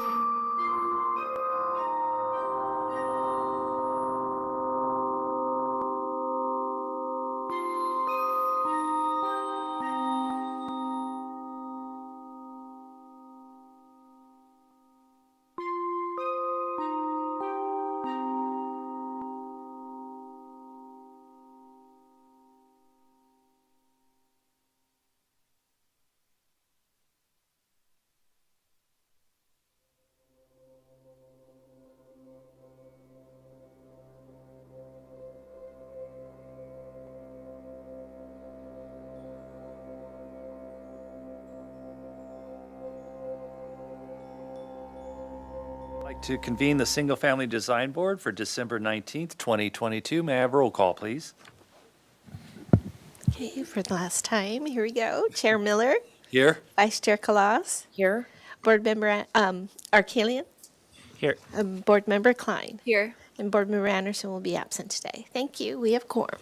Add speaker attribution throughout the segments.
Speaker 1: I'd like to convene the Single Family Design Board for December 19th, 2022. May I have a roll call, please?
Speaker 2: Okay, for the last time, here we go. Chair Miller,
Speaker 1: Here.
Speaker 2: Vice Chair Kalas,
Speaker 3: Here.
Speaker 2: Board Member Arkalian,
Speaker 1: Here.
Speaker 2: Board Member Klein,
Speaker 3: Here.
Speaker 2: and Board Member Anderson will be absent today. Thank you. We have quorum.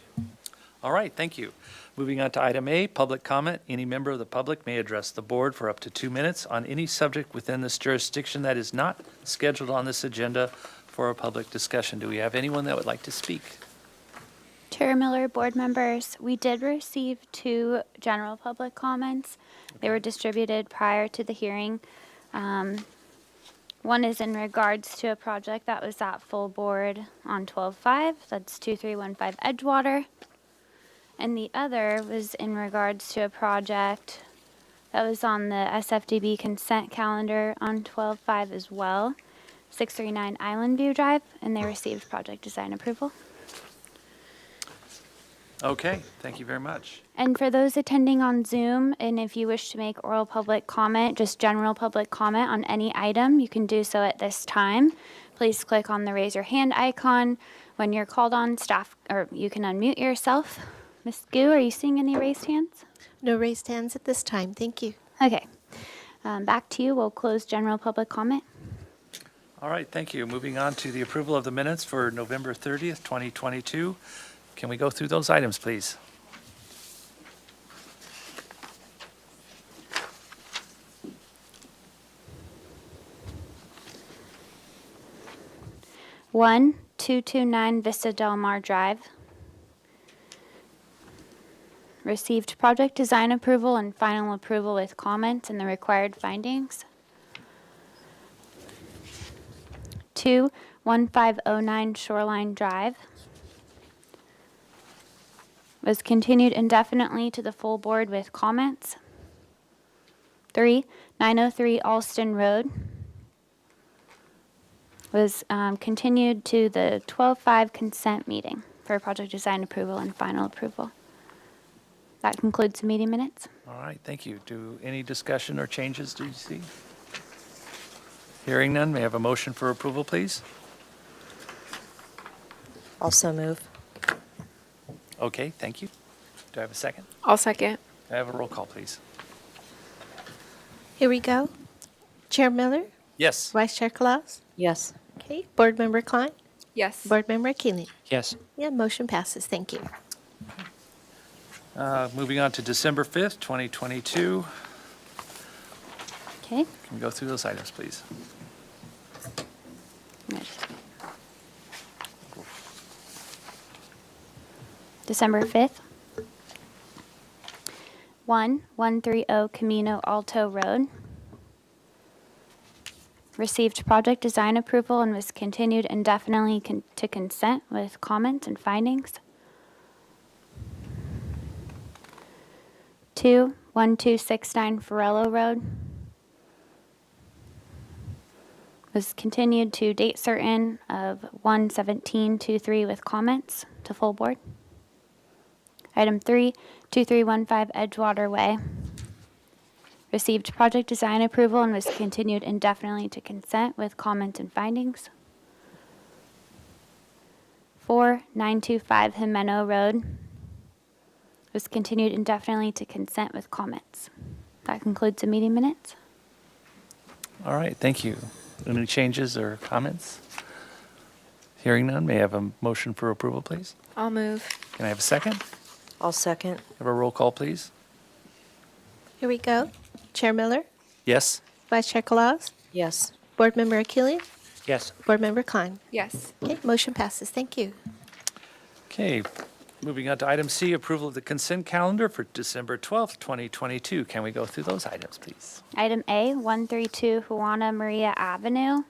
Speaker 1: All right, thank you. Moving on to item A, public comment. Any member of the public may address the board for up to 2 minutes on any subject within this jurisdiction that is not scheduled on this agenda for a public discussion. Do we have anyone that would like to speak?
Speaker 4: Chair Miller, board members, we did receive 2 general public comments. They were distributed prior to the hearing. One is in regards to a project that was at full board on 12-5, that's 2315 Edgewater. And the other was in regards to a project that was on the SFDB consent calendar on 12-5 as well, 639 Island View Drive, and they received project design approval.
Speaker 1: Okay, thank you very much.
Speaker 4: And for those attending on Zoom, and if you wish to make oral public comment, just general public comment on any item, you can do so at this time. Please click on the raise your hand icon. When you're called on, staff, or you can unmute yourself. Ms. Gu, are you seeing any raised hands?
Speaker 2: No raised hands at this time. Thank you.
Speaker 4: Okay. Back to you. We'll close general public comment.
Speaker 1: All right, thank you. Moving on to the approval of the minutes for November 30th, 2022. Can we go through those items, please?
Speaker 4: One, 229 Vista Del Mar Drive. Received project design approval and final approval with comments and the required findings. 2, 1509 Shoreline Drive. Was continued indefinitely to the full board with comments. 3, 903 Alston Road. Was continued to the 12-5 consent meeting for project design approval and final approval. That concludes the meeting minutes.
Speaker 1: All right, thank you. Do any discussion or changes do you see? Hearing none, may I have a motion for approval, please?
Speaker 3: Also move.
Speaker 1: Okay, thank you. Do I have a second?
Speaker 3: I'll second.
Speaker 1: Do I have a roll call, please?
Speaker 2: Here we go. Chair Miller,
Speaker 1: Yes.
Speaker 2: Vice Chair Kalas,
Speaker 3: Yes.
Speaker 2: okay, Board Member Klein,
Speaker 3: Yes.
Speaker 2: Board Member Arkalian.
Speaker 5: Yes.
Speaker 2: Yeah, motion passes. Thank you.
Speaker 1: Moving on to December 5th, 2022.
Speaker 4: Okay.
Speaker 1: Can we go through those items, please?
Speaker 4: December 5th. 130 Camino Alto Road. Received project design approval and was continued indefinitely to consent with comments and findings. 2, 1269 Farello Road. Was continued to date certain of 1/17/23 with comments to full board. Item 3, 2315 Edgewater Way. Received project design approval and was continued indefinitely to consent with comments and findings. 4, 925 Jimeno Road. Was continued indefinitely to consent with comments. That concludes the meeting minutes.
Speaker 1: All right, thank you. Any changes or comments? Hearing none, may I have a motion for approval, please?
Speaker 3: I'll move.
Speaker 1: Can I have a second?
Speaker 3: I'll second.
Speaker 1: Have a roll call, please?
Speaker 2: Here we go. Chair Miller,
Speaker 1: Yes.
Speaker 2: Vice Chair Kalas,
Speaker 3: Yes.
Speaker 2: Board Member Achillian?
Speaker 1: Yes.
Speaker 2: Board Member Klein?
Speaker 3: Yes.
Speaker 2: Okay, motion passes. Thank you.
Speaker 1: Okay, moving on to item C, approval of the consent calendar for December 12th, 2022. Can we go through those items, please?
Speaker 4: Item A, 132 Juana Maria Avenue.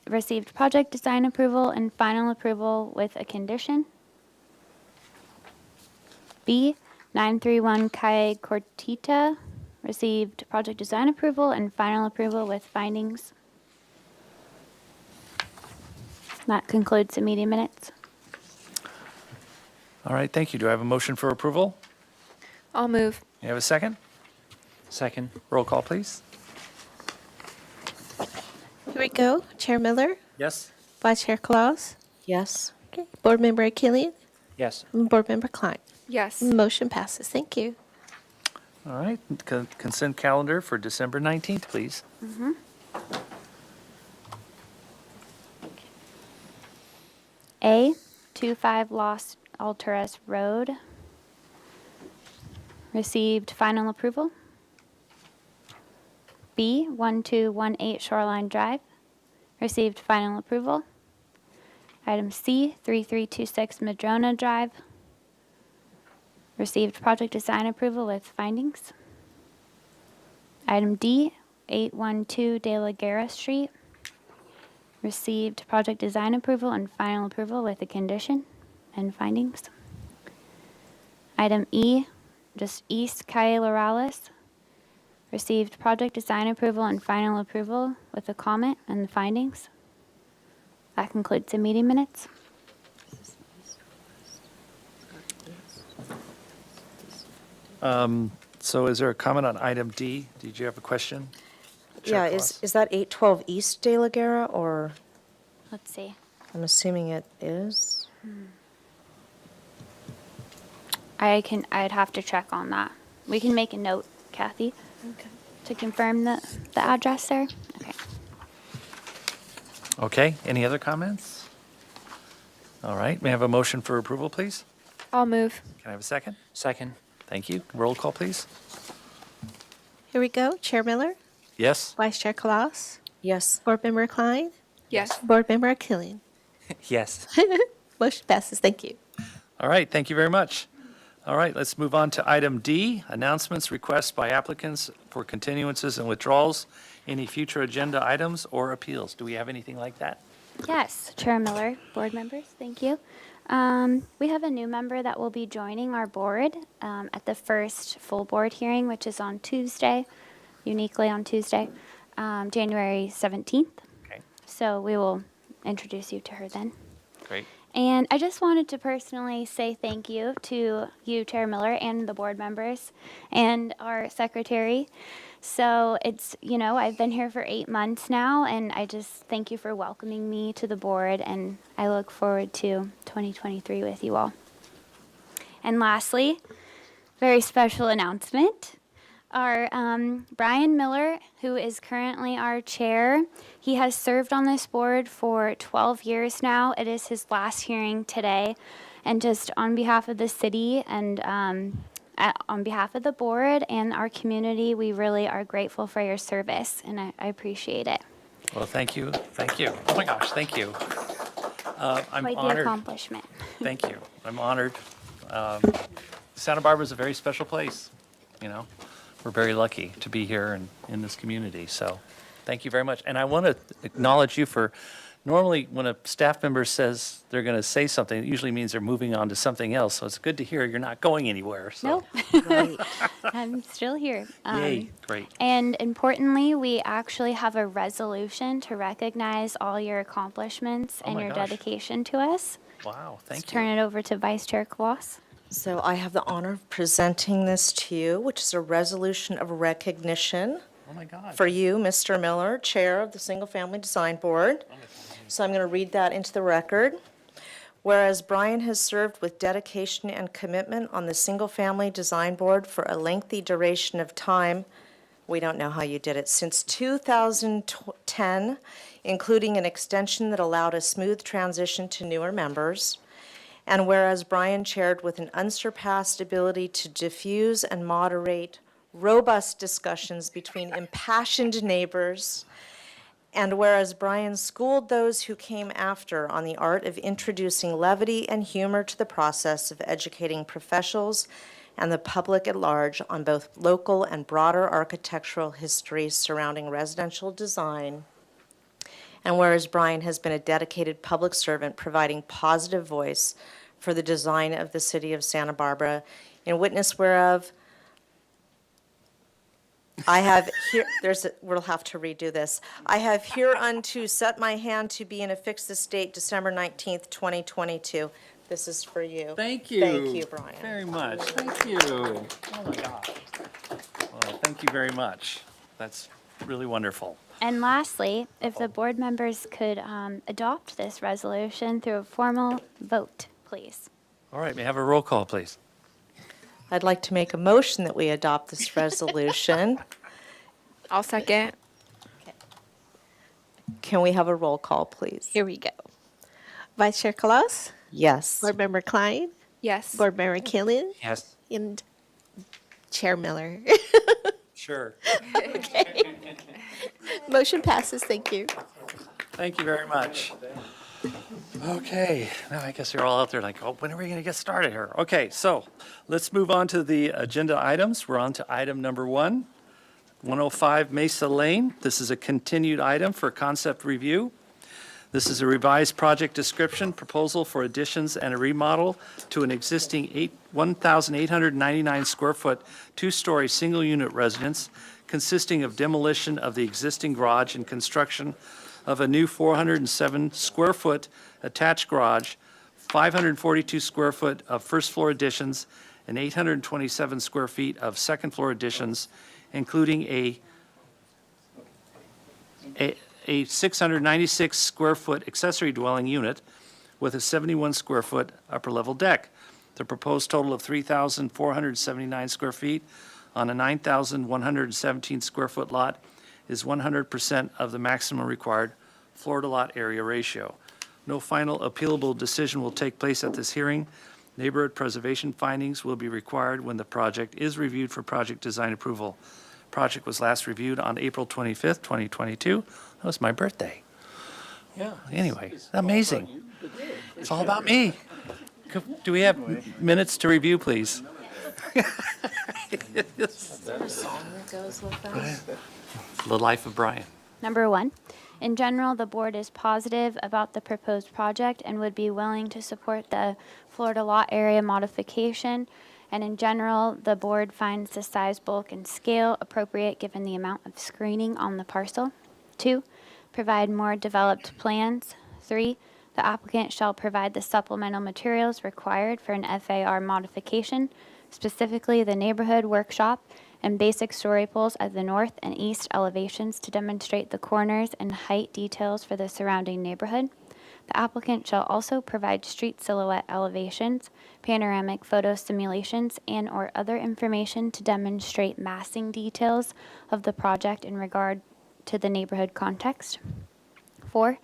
Speaker 4: Received project design approval and final approval with a condition. B, 931 Calle Cortita. Received project design approval and final approval with findings. That concludes the meeting minutes.
Speaker 1: All right, thank you. Do I have a motion for approval?
Speaker 3: I'll move.
Speaker 1: You have a second?
Speaker 5: Second.
Speaker 1: Roll call, please.
Speaker 2: Here we go. Chair Miller?
Speaker 1: Yes.
Speaker 2: Vice Chair Claus?
Speaker 3: Yes.
Speaker 2: Okay. Board Member Achillian?
Speaker 5: Yes.
Speaker 2: Board Member Klein?
Speaker 3: Yes.
Speaker 2: Motion passes. Thank you.
Speaker 1: All right, consent calendar for December 19th, please.
Speaker 4: A, 25 Los Alturas Road. Received final approval. B, 1218 Shoreline Drive. Received final approval. Item C, 3326 Madrona Drive. Received project design approval with findings. Item D, 812 De La Guerra Street. Received project design approval and final approval with a condition and findings. Item E, just East Calle Lorales. Received project design approval and final approval with a comment and the findings. That concludes the meeting minutes.
Speaker 1: So is there a comment on item D? Did you have a question?
Speaker 3: Yeah,
Speaker 1: Chair
Speaker 3: is that 812 East De La Guerra, or
Speaker 4: Let's see.
Speaker 3: I'm assuming it is?
Speaker 4: I'd have to check on that. We can make a note, Kathy, to confirm the address there. Okay.
Speaker 1: Okay, any other comments? All right, may I have a motion for approval, please?
Speaker 3: I'll move.
Speaker 1: Can I have a second?
Speaker 5: Second.
Speaker 1: Thank you. Roll call, please.
Speaker 2: Here we go. Chair Miller?
Speaker 1: Yes?
Speaker 2: Vice Chair Claus?
Speaker 3: Yes.
Speaker 2: Board Member Klein?
Speaker 3: Yes.
Speaker 2: Board Member Achillian?
Speaker 5: Yes.
Speaker 2: Motion passes. Thank you.
Speaker 1: All right, thank you very much. All right, let's move on to item D, announcements, requests by applicants for continuances and withdrawals, any future agenda items or appeals. Do we have anything like that?
Speaker 4: Yes, Chair Miller, board members, thank you. We have a new member that will be joining our board at the first full board hearing, which is on Tuesday, uniquely on Tuesday, January 17th.
Speaker 1: Okay,
Speaker 4: So we will introduce you to her then.
Speaker 1: great.
Speaker 4: And I just wanted to personally say thank you to you, Chair Miller, and the board members and our secretary. So it's, I've been here for 8 months now, and I just thank you for welcoming me to the board, and I look forward to 2023 with you all. And lastly, very special announcement. Our Brian Miller, who is currently our chair, he has served on this board for 12 years now. It is his last hearing today. And just on behalf of the city and on behalf of the board and our community, we really are grateful for your service, and I appreciate it.
Speaker 1: Well, thank you, thank you. Oh my gosh, thank you. I'm
Speaker 4: Quite the
Speaker 1: honored.
Speaker 4: accomplishment.
Speaker 1: Thank you, I'm honored. Santa Barbara is a very special place, We're very lucky to be here and in this community, so thank you very much. And I want to acknowledge you for, normally when a staff member says they're going to say something, it usually means they're moving on to something else. So it's good to hear you're not going anywhere, so.
Speaker 4: Nope, I'm still here.
Speaker 1: Yay, great.
Speaker 4: And importantly, we actually have a resolution to recognize all your accomplishments
Speaker 1: Oh
Speaker 4: and
Speaker 1: my
Speaker 4: your
Speaker 1: gosh.
Speaker 4: dedication to us.
Speaker 1: Wow, thank
Speaker 4: Let's
Speaker 1: you.
Speaker 4: turn it over to Vice Chair Claus.
Speaker 3: So I have the honor of presenting this to you, which is a resolution of recognition
Speaker 1: Oh my God.
Speaker 3: for you, Mr. Miller, Chair of the Single Family Design Board. So I'm going to read that into the record. Whereas Brian has served with dedication and commitment on the Single Family Design Board for a lengthy duration of time, we don't know how you did it, since 2010, including an extension that allowed a smooth transition to newer members. And whereas Brian chaired with an unsurpassed ability to diffuse and moderate robust discussions between impassioned neighbors, and whereas Brian schooled those who came after on the art of introducing levity and humor to the process of educating professionals and the public at large on both local and broader architectural history surrounding residential design, and whereas Brian has been a dedicated public servant providing positive voice for the design of the city of Santa Barbara, in witness whereof I have here, we'll have to redo this. I have hereunto set my hand to be and affix this date, December 19th, 2022. This is for you.
Speaker 1: Thank you.
Speaker 3: Thank you, Brian.
Speaker 1: Very much. Thank you. Oh, my gosh. Well, thank you very much. That's really wonderful.
Speaker 4: And lastly, if the board members could adopt this resolution through a formal vote, please.
Speaker 1: All right, may I have a roll call, please?
Speaker 3: I'd like to make a motion that we adopt this resolution.
Speaker 2: I'll second.
Speaker 3: Can we have a roll call, please?
Speaker 6: Here we go. Vice Chair Claus,
Speaker 3: Yes.
Speaker 6: Board Member Klein,
Speaker 2: Yes.
Speaker 6: Board Member Killian,
Speaker 5: Yes.
Speaker 6: and Chair Miller.
Speaker 1: Sure.
Speaker 6: Motion passes. Thank you.
Speaker 1: Thank you very much. Okay, now I guess you're all out there like, oh, when are we going to get started here? Okay, so let's move on to the agenda items. We're on to item number 105 Mesa Lane. This is a continued item for concept review. This is a revised project description proposal for additions and a remodel to an existing 1,899 square foot, two-story, single-unit residence consisting of demolition of the existing garage and construction of a new 407 square foot attached garage, 542 square foot of first floor additions, and 827 square feet of second floor additions, including a 696 square foot accessory dwelling unit with a 71 square foot upper level deck. The proposed total of 3,479 square feet on a 9,117 square foot lot is 100% of the maximum required floor to lot area ratio. No final appealable decision will take place at this hearing. Neighborhood preservation findings will be required when the project is reviewed for project design approval. Project was last reviewed on April 25th, 2022. That was my birthday. Yeah. Anyway, amazing. It's all about me. Do we have minutes to review, please? The Life of Brian.
Speaker 4: Number 1, in general, the board is positive about the proposed project and would be willing to support the Florida lot area modification. And in general, the board finds the size, bulk, and scale appropriate given the amount of screening on the parcel. 2, provide more developed plans. 3, the applicant shall provide the supplemental materials required for an FAR modification, specifically the neighborhood workshop and basic story poles at the north and east elevations to demonstrate the corners and height details for the surrounding neighborhood. The applicant shall also provide street silhouette elevations, panoramic photo simulations, and/or other information to demonstrate massing details of the project in regard to the neighborhood context. 4,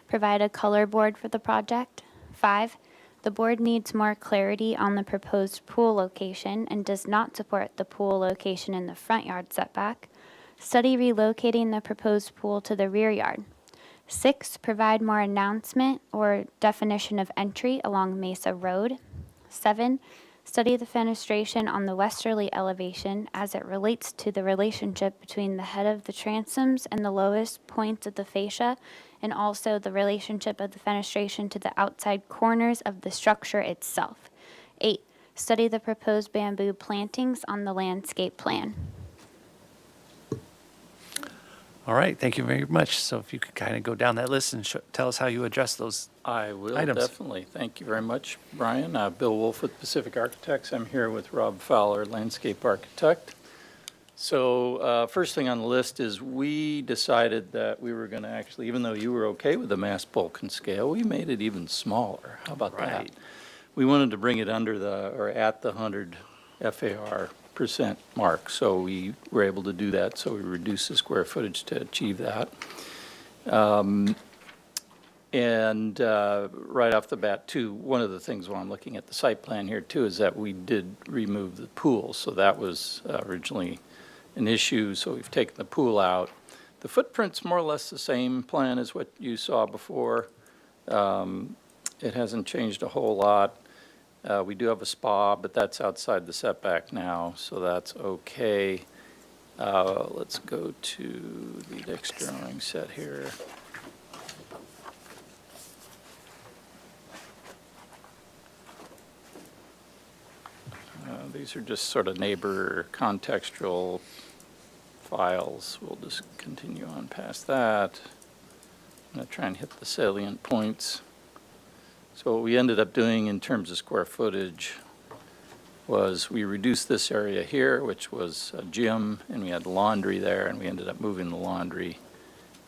Speaker 4: provide a color board for the project. 5, the board needs more clarity on the proposed pool location and does not support the pool location in the front yard setback. Study relocating the proposed pool to the rear yard. 6, provide more announcement or definition of entry along Mesa Road. 7, study the fenestration on the westerly elevation as it relates to the relationship between the head of the transoms and the lowest points of the fascia, and also the relationship of the fenestration to the outside corners of the structure itself. 8, study the proposed bamboo plantings on the landscape plan.
Speaker 1: All right, thank you very much. So if you could kind of go down that list and tell us how you address those.
Speaker 7: I will,
Speaker 1: items.
Speaker 7: definitely. Thank you very much, Brian. Bill Wolf with Pacific Architects. I'm here with Rob Fowler, landscape architect. So first thing on the list is we decided that we were going to actually, even though you were okay with the mass bulk and scale, we made it even smaller. How about that?
Speaker 1: Right.
Speaker 7: We wanted to bring it under or at the 100 FAR % mark, so we were able to do that, so we reduced the square footage to achieve that. And right off the bat, too, one of the things while I'm looking at the site plan here, too, is that we did remove the pool, so that was originally an issue, so we've taken the pool out. The footprint's more or less the same plan as what you saw before. It hasn't changed a whole lot. We do have a spa, but that's outside the setback now, so that's okay. Let's go to the next drawing set here. These are just sort of neighbor contextual files. We'll just continue on past that. I'm going to try and hit the salient points. So what we ended up doing in terms of square footage was we reduced this area here, which was a gym, and we had laundry there, and we ended up moving the laundry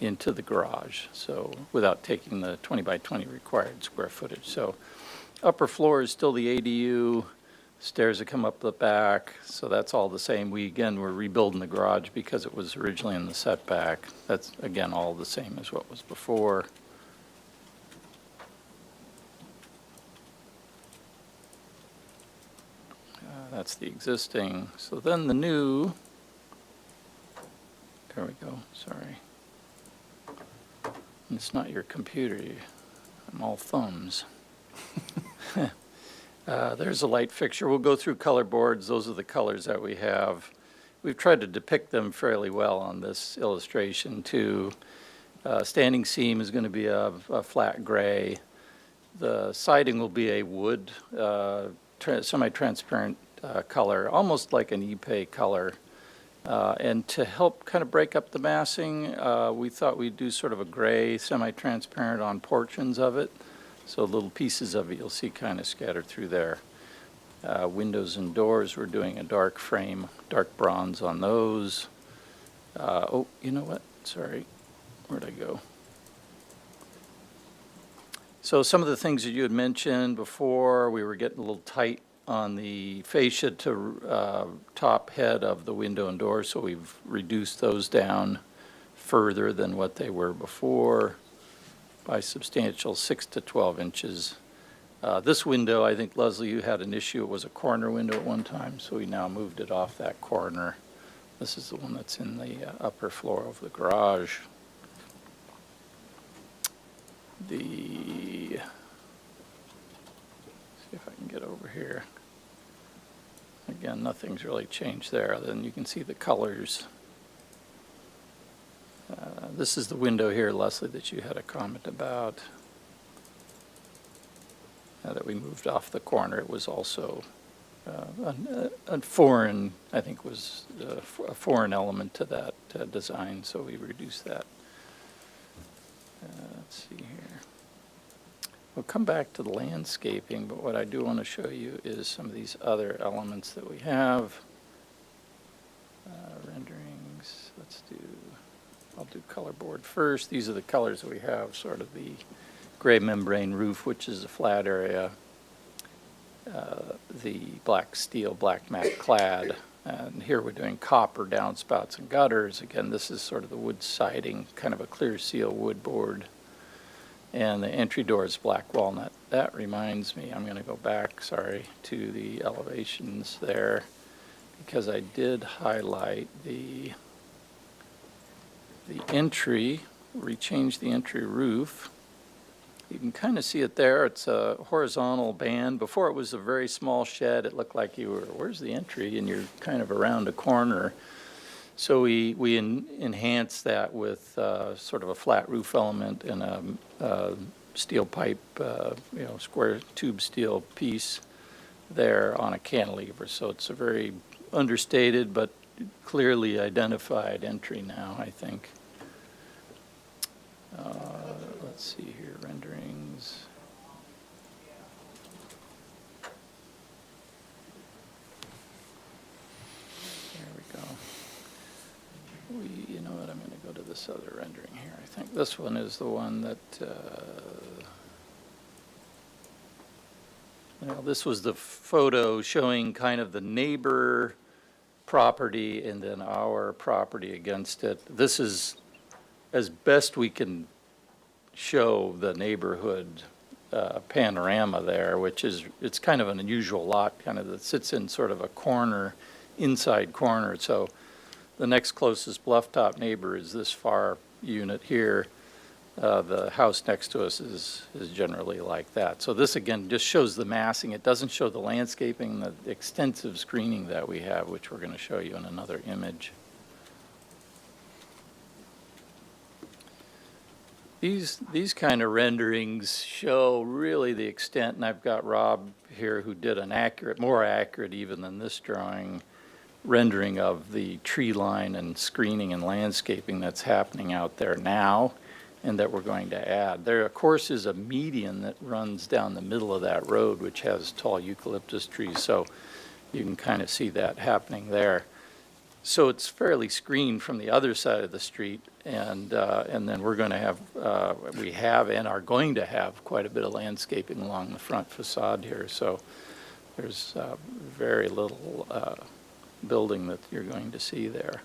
Speaker 7: into the garage, so without taking the 20 by 20 required square footage. So upper floor is still the ADU, stairs that come up the back, so that's all the same. We're rebuilding the garage because it was originally in the setback. That's, again, all the same as what was before. That's the existing. So then the new, there we go, sorry. It's not your computer, I'm all thumbs. There's a light fixture. We'll go through color boards. Those are the colors that we have. We've tried to depict them fairly well on this illustration too. Standing seam is going to be a flat gray. The siding will be a wood, semi-transparent color, almost like an Ipe color. And to help kind of break up the massing, we thought we'd do sort of a gray, semi-transparent on portions of it. So little pieces of it you'll see kind of scattered through there. Windows and doors, we're doing a dark frame, dark bronze on those. Oh, you know what? Sorry. Where'd I go? So some of the things that you had mentioned before, we were getting a little tight on the fascia to top head of the window and door, so we've reduced those down further than what they were before by substantial 6 to 12 inches. This window, I think, Leslie, you had an issue. It was a corner window at one time, so we now moved it off that corner. This is the one that's in the upper floor of the garage. See if I can get over here. Again, nothing's really changed there. Then you can see the colors. This is the window here, Leslie, that you had a comment about. That we moved off the corner. It was also a foreign, I think was a foreign element to that design, so we reduced that. Let's see here. We'll come back to the landscaping, but what I do want to show you is some of these other elements that we have. Renderings, I'll do color board first. These are the colors that we have, sort of the gray membrane roof, which is a flat area, the black steel, black matte clad, and here we're doing copper downspouts and gutters. Again, this is sort of the wood siding, kind of a clear seal wood board. And the entry door is black walnut. That reminds me, I'm going to go back, sorry, to the elevations there, because I did highlight the entry. We changed the entry roof. You can kind of see it there. It's a horizontal band. Before it was a very small shed. It looked like you were, where's the entry? And you're kind of around a corner. So we enhanced that with sort of a flat roof element and a steel pipe, square tube steel piece there on a cantilever. So it's a very understated but clearly identified entry now, I think. Let's see here, renderings. There we go. You know what, I'm going to go to this other rendering here. I think this one is the one that, this was the photo showing kind of the neighbor property and then our property against it. This is as best we can show the neighborhood panorama there, which is, it's kind of an unusual lot, kind of that sits in sort of a corner, inside corner. So The next closest bluff-top neighbor is this far unit here. The house next to us is generally like that. So this, again, just shows the massing. It doesn't show the landscaping, the extensive screening that we have, which we're going to show you in another image. These kind of renderings show really the extent, and I've got Rob here who did an accurate, more accurate even than this drawing, rendering of the tree line and screening and landscaping that's happening out there now and that we're going to add. There, of course, is a median that runs down the middle of that road, which has tall eucalyptus trees, so you can kind of see that happening there. So it's fairly screened from the other side of the street, and then we're going to have, we have and are going to have quite a bit of landscaping along the front facade here. So there's very little building that you're going to see there.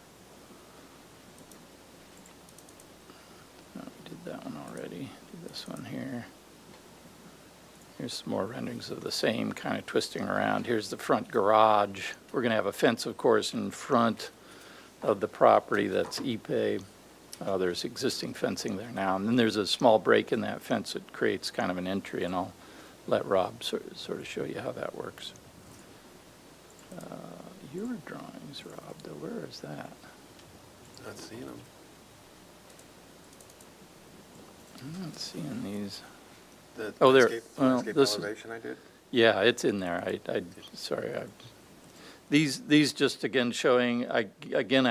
Speaker 7: Oh, we did that one already. Do this one here. Here's some more renderings of the same kind of twisting around. Here's the front garage. We're going to have a fence, of course, in front of the property that's Ipe. There's existing fencing there now. And then there's a small break in that fence that creates kind of an entry, and I'll let Rob sort of show you how that works. Your drawings, Rob, though, where is that?
Speaker 8: Not seeing them.
Speaker 7: I'm not seeing these.
Speaker 8: The
Speaker 7: Oh, there.
Speaker 8: landscape
Speaker 7: This is-
Speaker 8: elevation I did?
Speaker 7: Yeah, it's in there. Sorry. These just again showing, I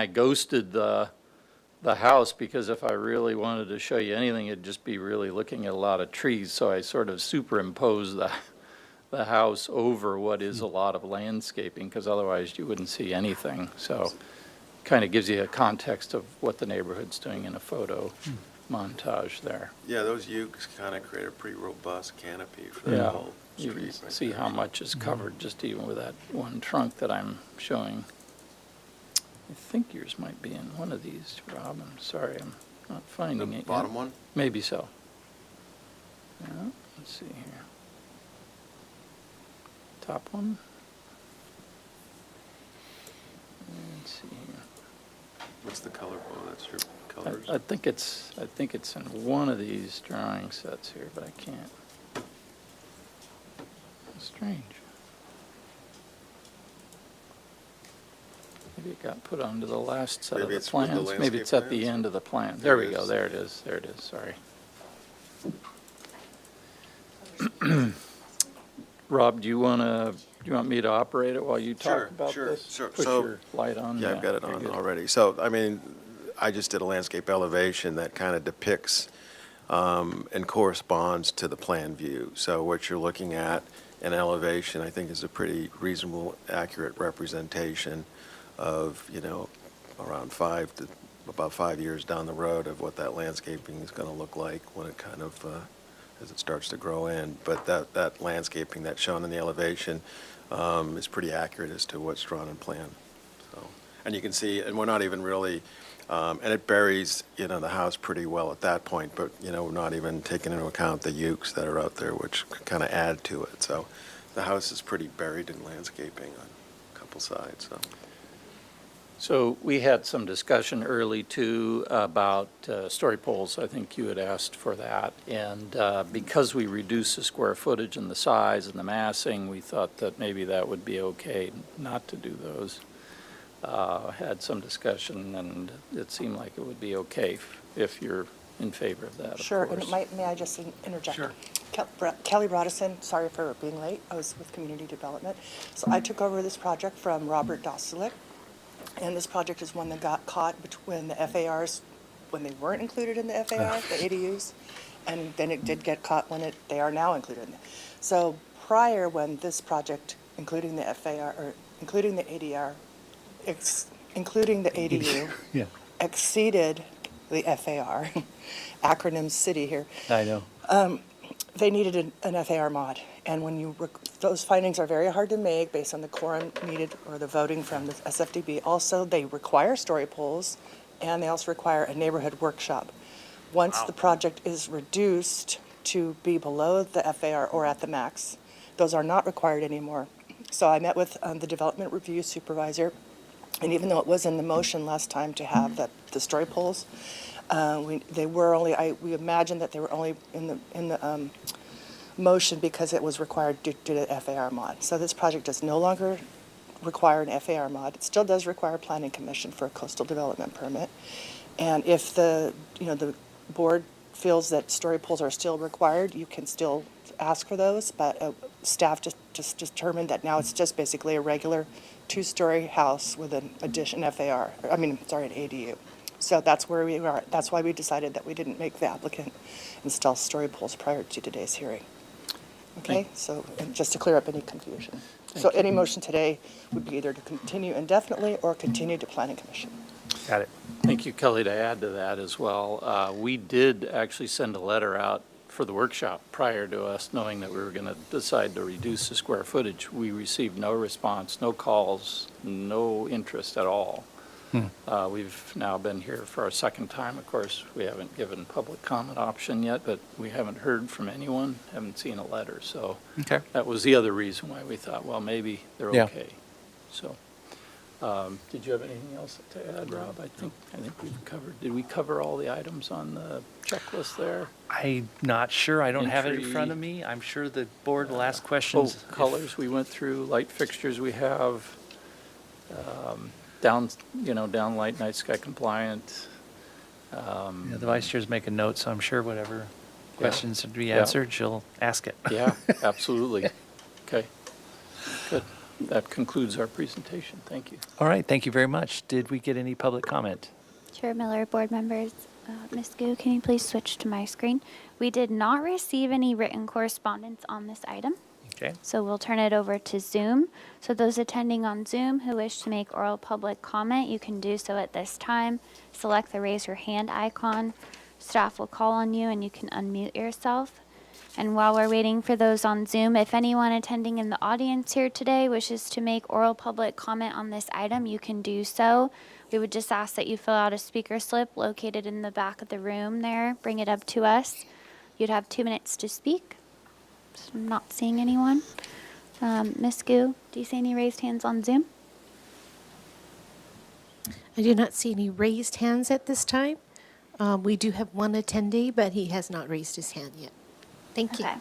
Speaker 7: ghosted the house because if I really wanted to show you anything, it'd just be really looking at a lot of trees. So I sort of superimposed the house over what is a lot of landscaping because otherwise you wouldn't see anything. So kind of gives you a context of what the neighborhood's doing in a photo montage there.
Speaker 8: Yeah, those ukes kind of create a pretty robust canopy for the
Speaker 7: Yeah.
Speaker 8: whole
Speaker 7: You can
Speaker 8: street. right
Speaker 7: see
Speaker 8: there.
Speaker 7: how much is covered just even with that one trunk that I'm showing. I think yours might be in one of these, Rob. I'm sorry, I'm not finding it
Speaker 8: The
Speaker 7: yet.
Speaker 8: bottom one?
Speaker 7: Maybe so. Yeah, let's see here. Top one? Let's see here.
Speaker 8: What's the color? Oh, that's your colors.
Speaker 7: I think it's in one of these drawing sets here, but I can't. Strange. Maybe it got put onto the last set of
Speaker 8: Maybe
Speaker 7: the
Speaker 8: it's with the
Speaker 7: plans. Maybe it's at the
Speaker 8: landscape
Speaker 7: end of the plan.
Speaker 8: There
Speaker 7: There
Speaker 8: it
Speaker 7: we go,
Speaker 8: is.
Speaker 7: there it is, there it is, sorry. Rob, do you want me to operate it while you
Speaker 8: Sure,
Speaker 7: talk about
Speaker 8: sure,
Speaker 7: this?
Speaker 8: sure.
Speaker 7: Put
Speaker 8: So-
Speaker 7: your light on?
Speaker 8: Yeah, I've got it
Speaker 7: very
Speaker 8: on
Speaker 7: good.
Speaker 8: already. So, I mean, I just did a landscape elevation that kind of depicts and corresponds to the plan view. So what you're looking at in elevation, I think, is a pretty reasonable, accurate representation of, around about 5 years down the road of what that landscaping is going to look like when it kind of, as it starts to grow in. But that landscaping that's shown in the elevation is pretty accurate as to what's drawn in plan. So, and you can see, and we're not even really, and it buries, the house pretty well at that point, but, we're not even taking into account the ukes that are out there, which kind of add to it. So the house is pretty buried in landscaping on a couple sides, so.
Speaker 7: So we had some discussion early too about story poles. I think you had asked for that. And because we reduced the square footage and the size and the massing, we thought that maybe that would be okay not to do those. Had some discussion and it seemed like it would be okay if you're in favor of that, of
Speaker 9: Sure,
Speaker 7: course.
Speaker 9: and may I just interject?
Speaker 1: Sure.
Speaker 9: Kelly Broderson, sorry for being late, I was with Community Development. So I took over this project from Robert Dosulik, and this project is one that got caught between the FARs, when they weren't included in the FAR, the ADUs, and then it did get caught when they are now included in it. So prior, when this project, including the FAR, or including the ADR, including the ADU,
Speaker 5: Yeah,
Speaker 9: exceeded the FAR, acronym city here,
Speaker 5: I know.
Speaker 9: they needed an FAR mod. And when those findings are very hard to make based on the quorum needed or the voting from the SFDB. Also, they require story poles, and they also require a neighborhood workshop. Once the project is reduced to be below the FAR or at the max, those are not required anymore. So I met with the development review supervisor, And even though it was in the motion last time to have the story poles, they were only, we imagined that they were only in the motion because it was required due to the FAR mod. So this project does no longer require an FAR mod. It still does require planning commission for a coastal development permit. And if the board feels that story poles are still required, you can still ask for those, but staff just determined that now it's just basically a regular two-story house with an addition an ADU. So that's where we are. That's why we decided that we didn't make the applicant install story poles prior to today's hearing. Okay, so and just to clear up any confusion. So any motion today would be either to continue indefinitely or continue to planning commission.
Speaker 1: Got it.
Speaker 7: Thank you, Kelly, to add to that as well. We did actually send a letter out for the workshop prior to us knowing that we were going to decide to reduce the square footage. We received no response, no calls, no interest at all. We've now been here for our second time. Of course, we haven't given public comment option yet, but we haven't heard from anyone, haven't seen a letter. So
Speaker 1: Okay.
Speaker 7: that was the other reason why we thought, well, maybe they're
Speaker 1: Yeah.
Speaker 7: okay. So, did you have anything else to add, Rob? I think we've covered, did we cover all the items on the checklist there?
Speaker 1: I'm not sure. I don't have it in
Speaker 7: Entry.
Speaker 1: front of me. I'm sure the board will ask questions.
Speaker 7: Oh, colors we went through, light fixtures we have, down light, night sky compliant.
Speaker 1: Yeah, the vice chair's making notes, so I'm sure whatever
Speaker 7: Yeah.
Speaker 1: questions to be
Speaker 7: Yeah.
Speaker 1: answered, she'll ask it.
Speaker 7: Yeah, absolutely. Okay, good. That concludes our presentation. Thank you.
Speaker 1: All right, thank you very much. Did we get any public comment?
Speaker 4: Chair Miller, board members, Ms. Gu, can you please switch to my screen? We did not receive any written correspondence on this item,
Speaker 1: Okay.
Speaker 4: so we'll turn it over to Zoom. So those attending on Zoom who wish to make oral public comment, you can do so at this time. Select the raise your hand icon. Staff will call on you and you can unmute yourself. And while we're waiting for those on Zoom, if anyone attending in the audience here today wishes to make oral public comment on this item, you can do so. We would just ask that you fill out a speaker slip located in the back of the room there. Bring it up to us. You'd have 2 minutes to speak. So I'm not seeing anyone. Ms. Gu, do you see any raised hands on Zoom?
Speaker 6: I do not see any raised hands at this time. We do have one attendee, but he has not raised his hand yet. Thank you.
Speaker 4: Okay.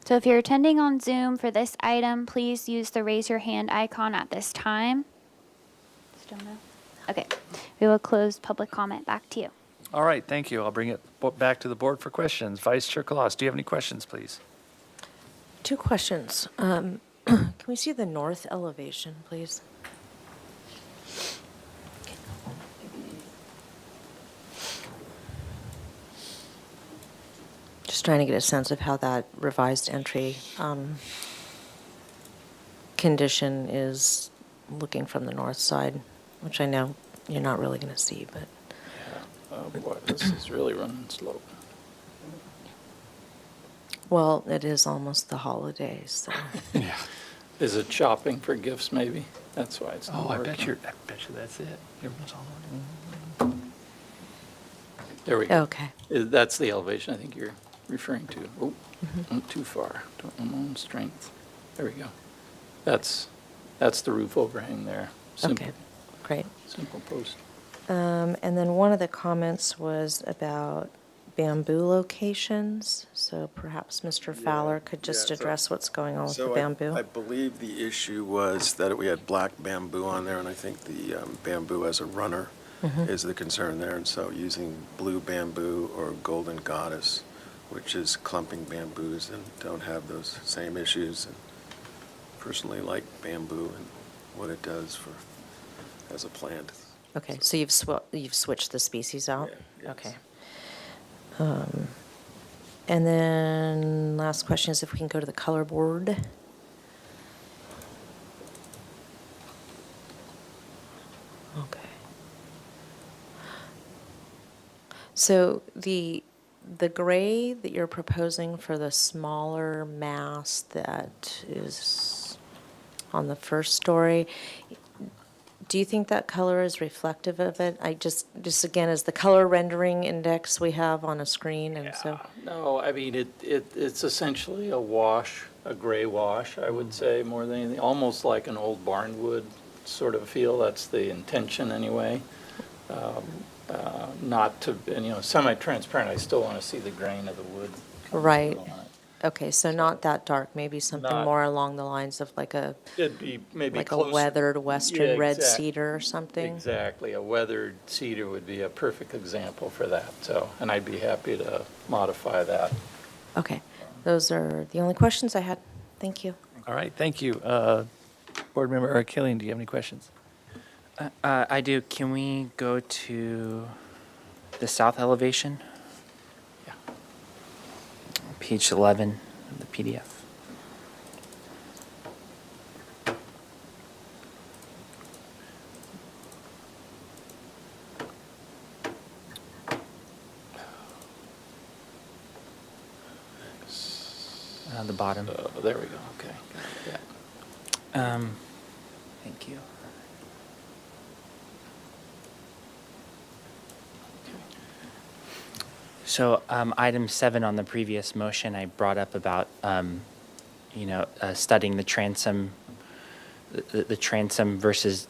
Speaker 4: So if you're attending on Zoom for this item, please use the raise your hand icon at this time. Still no? Okay. We will close public comment. Back to you.
Speaker 1: All right, thank you. I'll bring it back to the board for questions. Vice Chair Collas, do you have any questions, please?
Speaker 3: 2 questions. Can we see the north elevation, please? Just trying to get a sense of how that revised entry condition is looking from the north side, which I know you're not really going to see, but.
Speaker 7: Oh, boy, this is really running slow.
Speaker 3: Well, it is almost the holidays, so.
Speaker 7: Is it shopping for gifts, maybe? That's why it's not
Speaker 1: Oh, I
Speaker 7: working.
Speaker 1: bet you that's it. Everyone's all
Speaker 7: There we go.
Speaker 3: Okay.
Speaker 7: That's the elevation I think you're referring to. Oh, not too far. Don't know my own strength. There we go. That's the roof overhang there. Simple,
Speaker 3: Okay, great.
Speaker 7: simple post.
Speaker 3: And then one of the comments was about bamboo locations, so perhaps Mr. Fowler could just
Speaker 8: yeah, so-
Speaker 3: address what's going on with the
Speaker 8: So
Speaker 3: bamboo.
Speaker 8: I believe the issue was that we had black bamboo on there, and I think the bamboo as a runner is the concern there. And so using blue bamboo or golden goddess, which is clumping bamboos and don't have those same issues. And personally like bamboo and what it does as a plant.
Speaker 3: Okay, so you've switched the species out?
Speaker 8: Yeah, yes.
Speaker 3: Okay. And then last question is if we can go to the color board. Okay. So the gray that you're proposing for the smaller mast that is on the first story, Do you think that color is reflective of it? I just again, as the color rendering index we have on a screen, and so.
Speaker 7: No, I mean, it's essentially a wash, a gray wash, I would say, more than anything, almost like an old barnwood sort of feel. That's the intention anyway. Not to, and semi-transparent, I still want to see the grain of the wood. coming
Speaker 3: Right.
Speaker 7: through on it.
Speaker 3: Okay, so not that dark, maybe something
Speaker 7: Not-
Speaker 3: more along the lines of like a
Speaker 7: It'd be maybe
Speaker 3: like a
Speaker 7: closer.
Speaker 3: weathered western
Speaker 7: Yeah,
Speaker 3: red
Speaker 7: exact-
Speaker 3: cedar or something.
Speaker 7: Exactly, a weathered cedar would be a perfect example for that, so, and I'd be happy to modify that.
Speaker 3: Okay, those are the only questions I had. Thank you.
Speaker 1: All right, thank you. Board Member Eric Killian, do you have any questions?
Speaker 5: I do. Can we go to the south elevation?
Speaker 7: Yeah.
Speaker 5: Page 11 of the PDF. The bottom.
Speaker 7: There we go, okay. Yeah.
Speaker 5: Thank you. So, item 7 on the previous motion, I brought up about, studying the transom, the transom versus,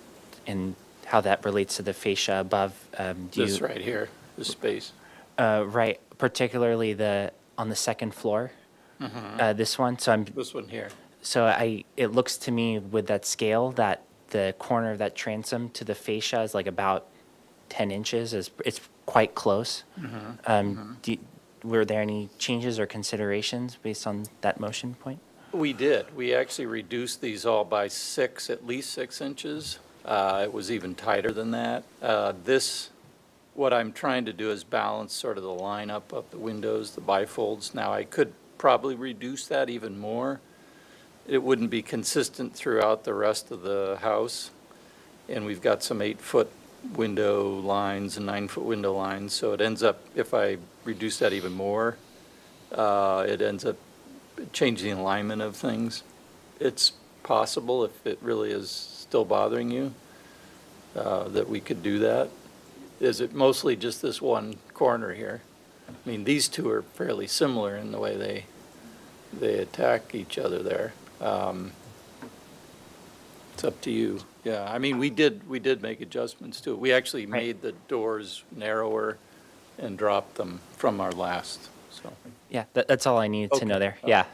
Speaker 5: and how that relates to the fascia above. Do
Speaker 7: This
Speaker 5: you-
Speaker 7: right here, this space.
Speaker 5: Right, particularly on the second floor, this one.
Speaker 7: This one here.
Speaker 5: It looks to me with that scale that the corner of that transom to the fascia is like about 10 inches. It's quite close. Were there any changes or considerations based on that motion point?
Speaker 7: We did. We actually reduced these all by at least 6 inches. It was even tighter than that. What I'm trying to do is balance sort of the lineup of the windows, the bifolds. Now, I could probably reduce that even more. It wouldn't be consistent throughout the rest of the house. And we've got some 8-foot window lines and 9-foot window lines. So it ends up, if I reduce that even more, it ends up changing the alignment of things. It's possible, if it really is still bothering you, that we could do that. Is it mostly just this one corner here? I mean, these two are fairly similar in the way they attack each other there. It's up to you. Yeah, I mean, we did make adjustments to it. We actually
Speaker 5: Right.
Speaker 7: made the doors narrower and dropped them from our last, so.
Speaker 5: Yeah, that's all I needed to know
Speaker 7: Okay.
Speaker 5: there. Yeah.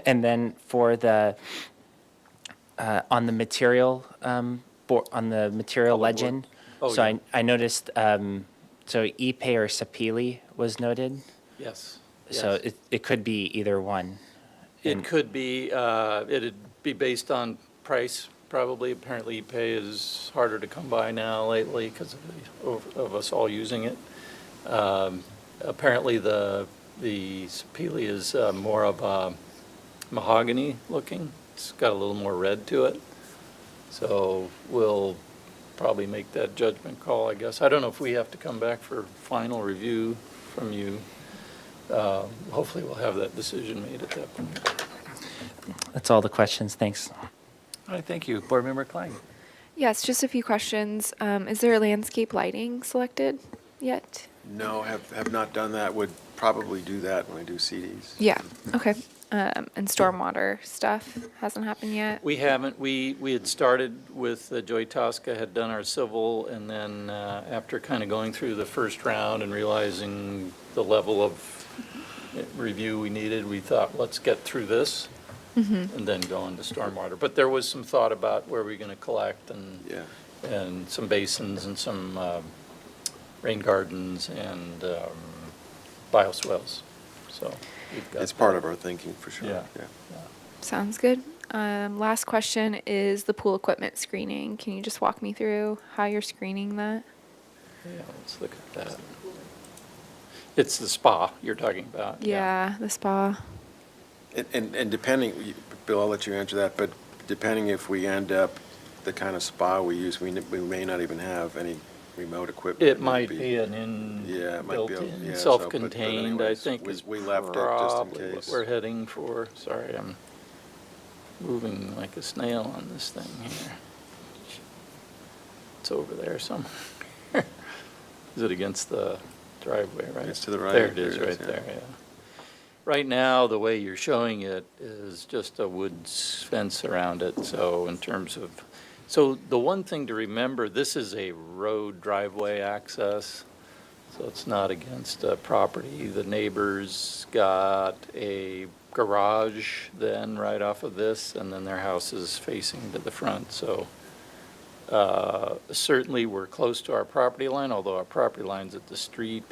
Speaker 5: And then for the, on the material, on the material
Speaker 7: Oh,
Speaker 5: legend,
Speaker 7: oh,
Speaker 5: so
Speaker 7: yeah.
Speaker 5: I noticed, so Ipe or Sapili was noted.
Speaker 7: Yes.
Speaker 5: So
Speaker 7: yes.
Speaker 5: it could be either one.
Speaker 7: It
Speaker 5: And-
Speaker 7: could be, it'd be based on price, probably. Apparently, ePay is harder to come by now lately because of us all using it. Apparently, the Sapili is more of a mahogany looking. It's got a little more red to it. So we'll probably make that judgment call, I guess. I don't know if we have to come back for final review from you. Hopefully, we'll have that decision made at that point.
Speaker 5: That's all the questions. Thanks.
Speaker 1: All right, thank you. Board Member Klein.
Speaker 10: Yes, just a few questions. Is there landscape lighting selected yet?
Speaker 8: No, have not done that. Would probably do that when I do CDs.
Speaker 10: Yeah, okay. And stormwater stuff hasn't happened yet?
Speaker 7: We haven't, we had started with, Joy Tosca had done our civil, and then after kind of going through the first round and realizing the level of review we needed, we thought, let's get through this and then go into stormwater. But there was some thought about where we're going to collect
Speaker 8: Yeah.
Speaker 7: and some basins and some rain gardens and bioswales. So we've got.
Speaker 8: It's part of our thinking for sure.
Speaker 7: Yeah.
Speaker 10: Sounds good. Last question is the pool equipment screening. Can you just walk me through how you're screening that?
Speaker 7: Yeah, let's look at that. It's the spa you're talking about.
Speaker 10: Yeah, the spa.
Speaker 8: And depending, Bill, I'll let you answer that, but depending if we end up the kind of spa we use, we may not even have any remote equipment.
Speaker 7: It might be an
Speaker 8: Yeah, it might be,
Speaker 7: built-in,
Speaker 8: yeah, so, but
Speaker 7: self-contained, I
Speaker 8: anyways,
Speaker 7: think
Speaker 8: we-
Speaker 7: is
Speaker 8: we left it just in
Speaker 7: probably what
Speaker 8: case.
Speaker 7: we're heading for. Sorry, I'm moving like a snail on this thing here. It's over there somewhere. Is it against the driveway, right?
Speaker 8: It's to the right.
Speaker 7: There it is,
Speaker 8: There it
Speaker 7: right
Speaker 8: is,
Speaker 7: there, yeah. Right now, the way you're showing it is just a wood fence around it, so in terms of, so the one thing to remember, this is a road driveway access, so it's not against property. The neighbors got a garage then right off of this, and then their house is facing to the front, so certainly we're close to our property line, although our property line's at the street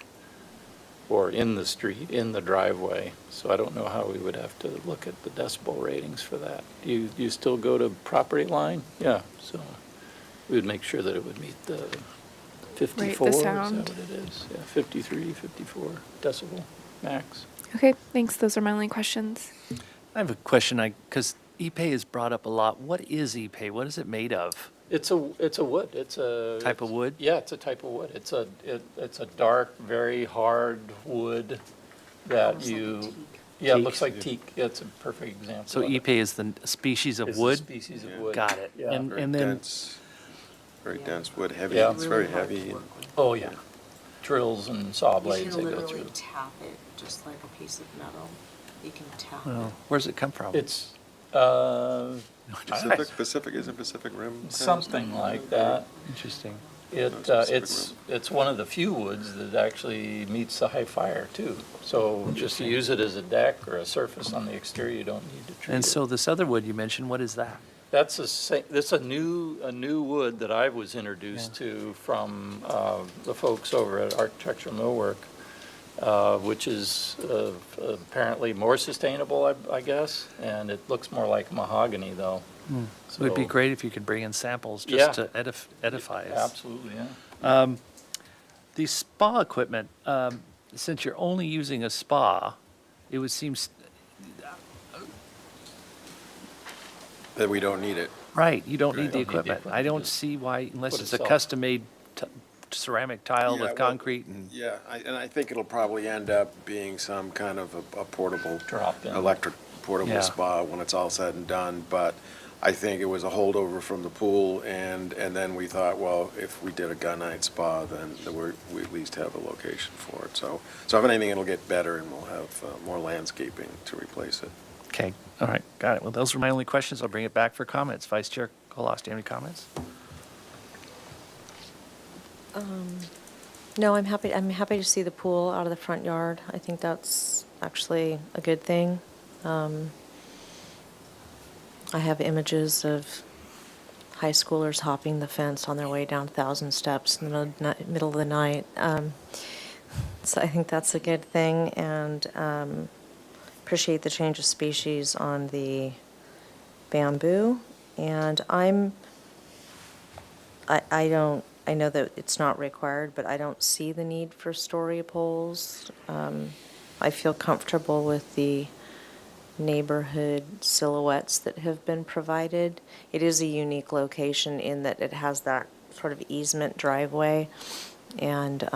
Speaker 7: or in the street, in the driveway. So I don't know how we would have to look at the decibel ratings for that. Do you still go to property line? Yeah, so we would make sure that it would meet the 54, is that
Speaker 10: sound.
Speaker 7: what it is? Yeah, 53, 54 decibel max.
Speaker 10: Okay, thanks. Those are my only questions.
Speaker 1: I have a question, because Ipe is brought up a lot. What is Ipe? What is it made of?
Speaker 7: It's a wood, it's a.
Speaker 1: Type of wood?
Speaker 7: Yeah, it's a type of wood. It's a dark, very hard wood that you, yeah, it
Speaker 1: Teak.
Speaker 7: looks like teak. Yeah, it's a perfect example.
Speaker 1: So
Speaker 7: of it.
Speaker 1: Ipe is the species of
Speaker 7: It's a
Speaker 1: wood?
Speaker 7: species of wood.
Speaker 1: Got it.
Speaker 7: Yeah.
Speaker 1: And
Speaker 8: Very
Speaker 1: then,
Speaker 8: dense, very dense wood, heavy,
Speaker 7: Yeah.
Speaker 8: it's very heavy. and-
Speaker 7: Oh, yeah. Drills and saw
Speaker 11: You
Speaker 7: blades
Speaker 11: can
Speaker 7: that go
Speaker 11: literally
Speaker 7: through.
Speaker 11: tap it, just like a piece of metal. You can tap
Speaker 1: well,
Speaker 11: it.
Speaker 1: where's it come from?
Speaker 7: It's,
Speaker 8: Pacific, isn't Pacific Rim? kind of
Speaker 7: something
Speaker 8: stuff?
Speaker 7: like that.
Speaker 1: Interesting.
Speaker 7: It's one of the few woods that actually meets the high fire too. So just to use it as a deck or a surface on the exterior, you don't need to treat it.
Speaker 1: And so this other wood you mentioned, what is that?
Speaker 7: That's a new wood that I was introduced to from the folks over at Architectural Millwork, which is apparently more sustainable, I guess, and it looks more like mahogany though.
Speaker 1: It would be
Speaker 7: So-
Speaker 1: great if you could bring in samples
Speaker 7: Yeah.
Speaker 1: just to edify us.
Speaker 7: Absolutely, yeah.
Speaker 1: The spa equipment, since you're only using a spa, it would seem,
Speaker 8: That we don't need it.
Speaker 1: right, you don't
Speaker 8: Right.
Speaker 1: need the
Speaker 7: Don't need the
Speaker 1: equipment. I
Speaker 7: equipment,
Speaker 1: don't
Speaker 7: just
Speaker 1: see why, unless
Speaker 7: put
Speaker 1: it's
Speaker 7: it
Speaker 1: a
Speaker 7: self.
Speaker 1: custom-made ceramic tile
Speaker 8: Yeah,
Speaker 1: with
Speaker 8: well,
Speaker 1: concrete and,
Speaker 8: Yeah, and I think it'll probably end up being some kind of a portable.
Speaker 7: Drop-in.
Speaker 8: Electric portable
Speaker 1: Yeah.
Speaker 8: spa when it's all said and done, but I think it was a holdover from the pool, and then we thought, well, if we did a gunite spa, then we at least have a location for it, so if anything, it'll get better, and we'll have more landscaping to replace it.
Speaker 1: okay, all right, got it. Well, those were my only questions. I'll bring it back for comments. Vice Chair Colas, do you have any comments?
Speaker 3: No, I'm happy to see the pool out of the front yard. I think that's actually a good thing. I have images of high schoolers hopping the fence on their way down 1,000 steps in the middle of the night. So I think that's a good thing, and appreciate the change of species on the bamboo. And I know that it's not required, but I don't see the need for story poles. I feel comfortable with the neighborhood silhouettes that have been provided. It is a unique location in that it has that sort of easement driveway. And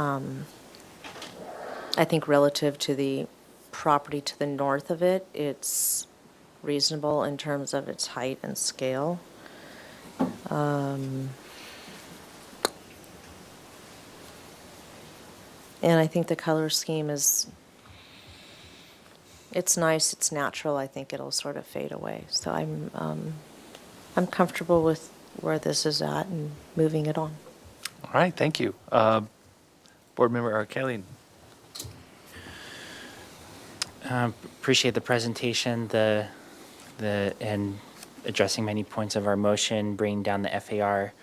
Speaker 3: I think relative to the property to the north of it, it's reasonable in terms of its height and scale. And I think the color scheme it's nice, it's natural. I think it'll sort of fade away. So I'm comfortable with where this is at and moving it on.
Speaker 1: All right, thank you. Board Member Arkelian.
Speaker 5: Appreciate the presentation, and addressing many points of our motion, bringing down the FAR.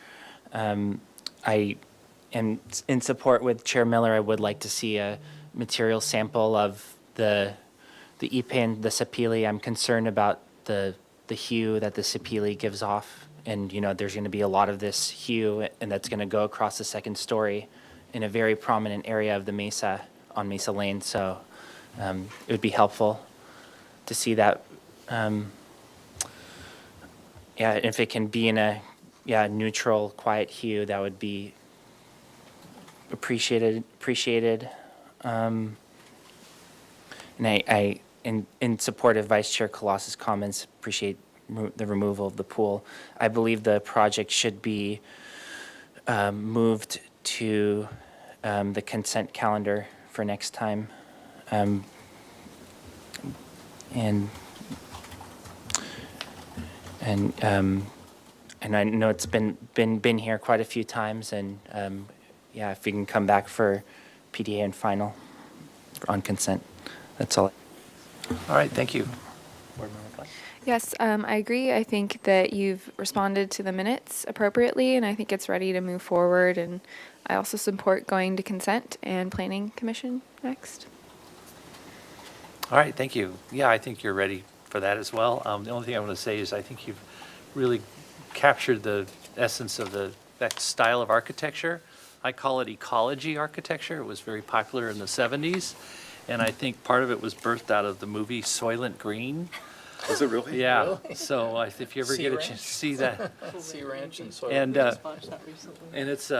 Speaker 5: I am in support with Chair Miller. I would like to see a material sample of the Ipe and the sapele. I'm concerned about the hue that the sapele gives off. And, there's going to be a lot of this hue, and that's going to go across the second story in a very prominent area of the Mesa, on Mesa Lane. So it would be helpful to see that. If it can be in a neutral, quiet hue, that would be appreciated. And I in support of Vice Chair Colossus' comments, appreciate the removal of the pool. I believe the project should be moved to the consent calendar for next time. And I know it's been here quite a few times, and yeah, if we can come back for PDA and final on consent, that's all.
Speaker 1: All right, thank you. Board Member Fleck?
Speaker 10: Yes, I agree. I think that you've responded to the minutes appropriately, and I think it's ready to move forward. And I also support going to consent and planning commission next.
Speaker 1: All right, thank you. Yeah, I think you're ready for that as well. The only thing I want to say is I think you've really captured the essence of that style of architecture. I call it ecology architecture. It was very popular in the 70s, and I think part of it was birthed out of the movie Soylent Green.
Speaker 8: Is it really?
Speaker 1: Yeah, so if you ever get a chance to see that.
Speaker 7: Sea Ranch and soil.
Speaker 1: And,
Speaker 11: Watched that recently.
Speaker 1: and it's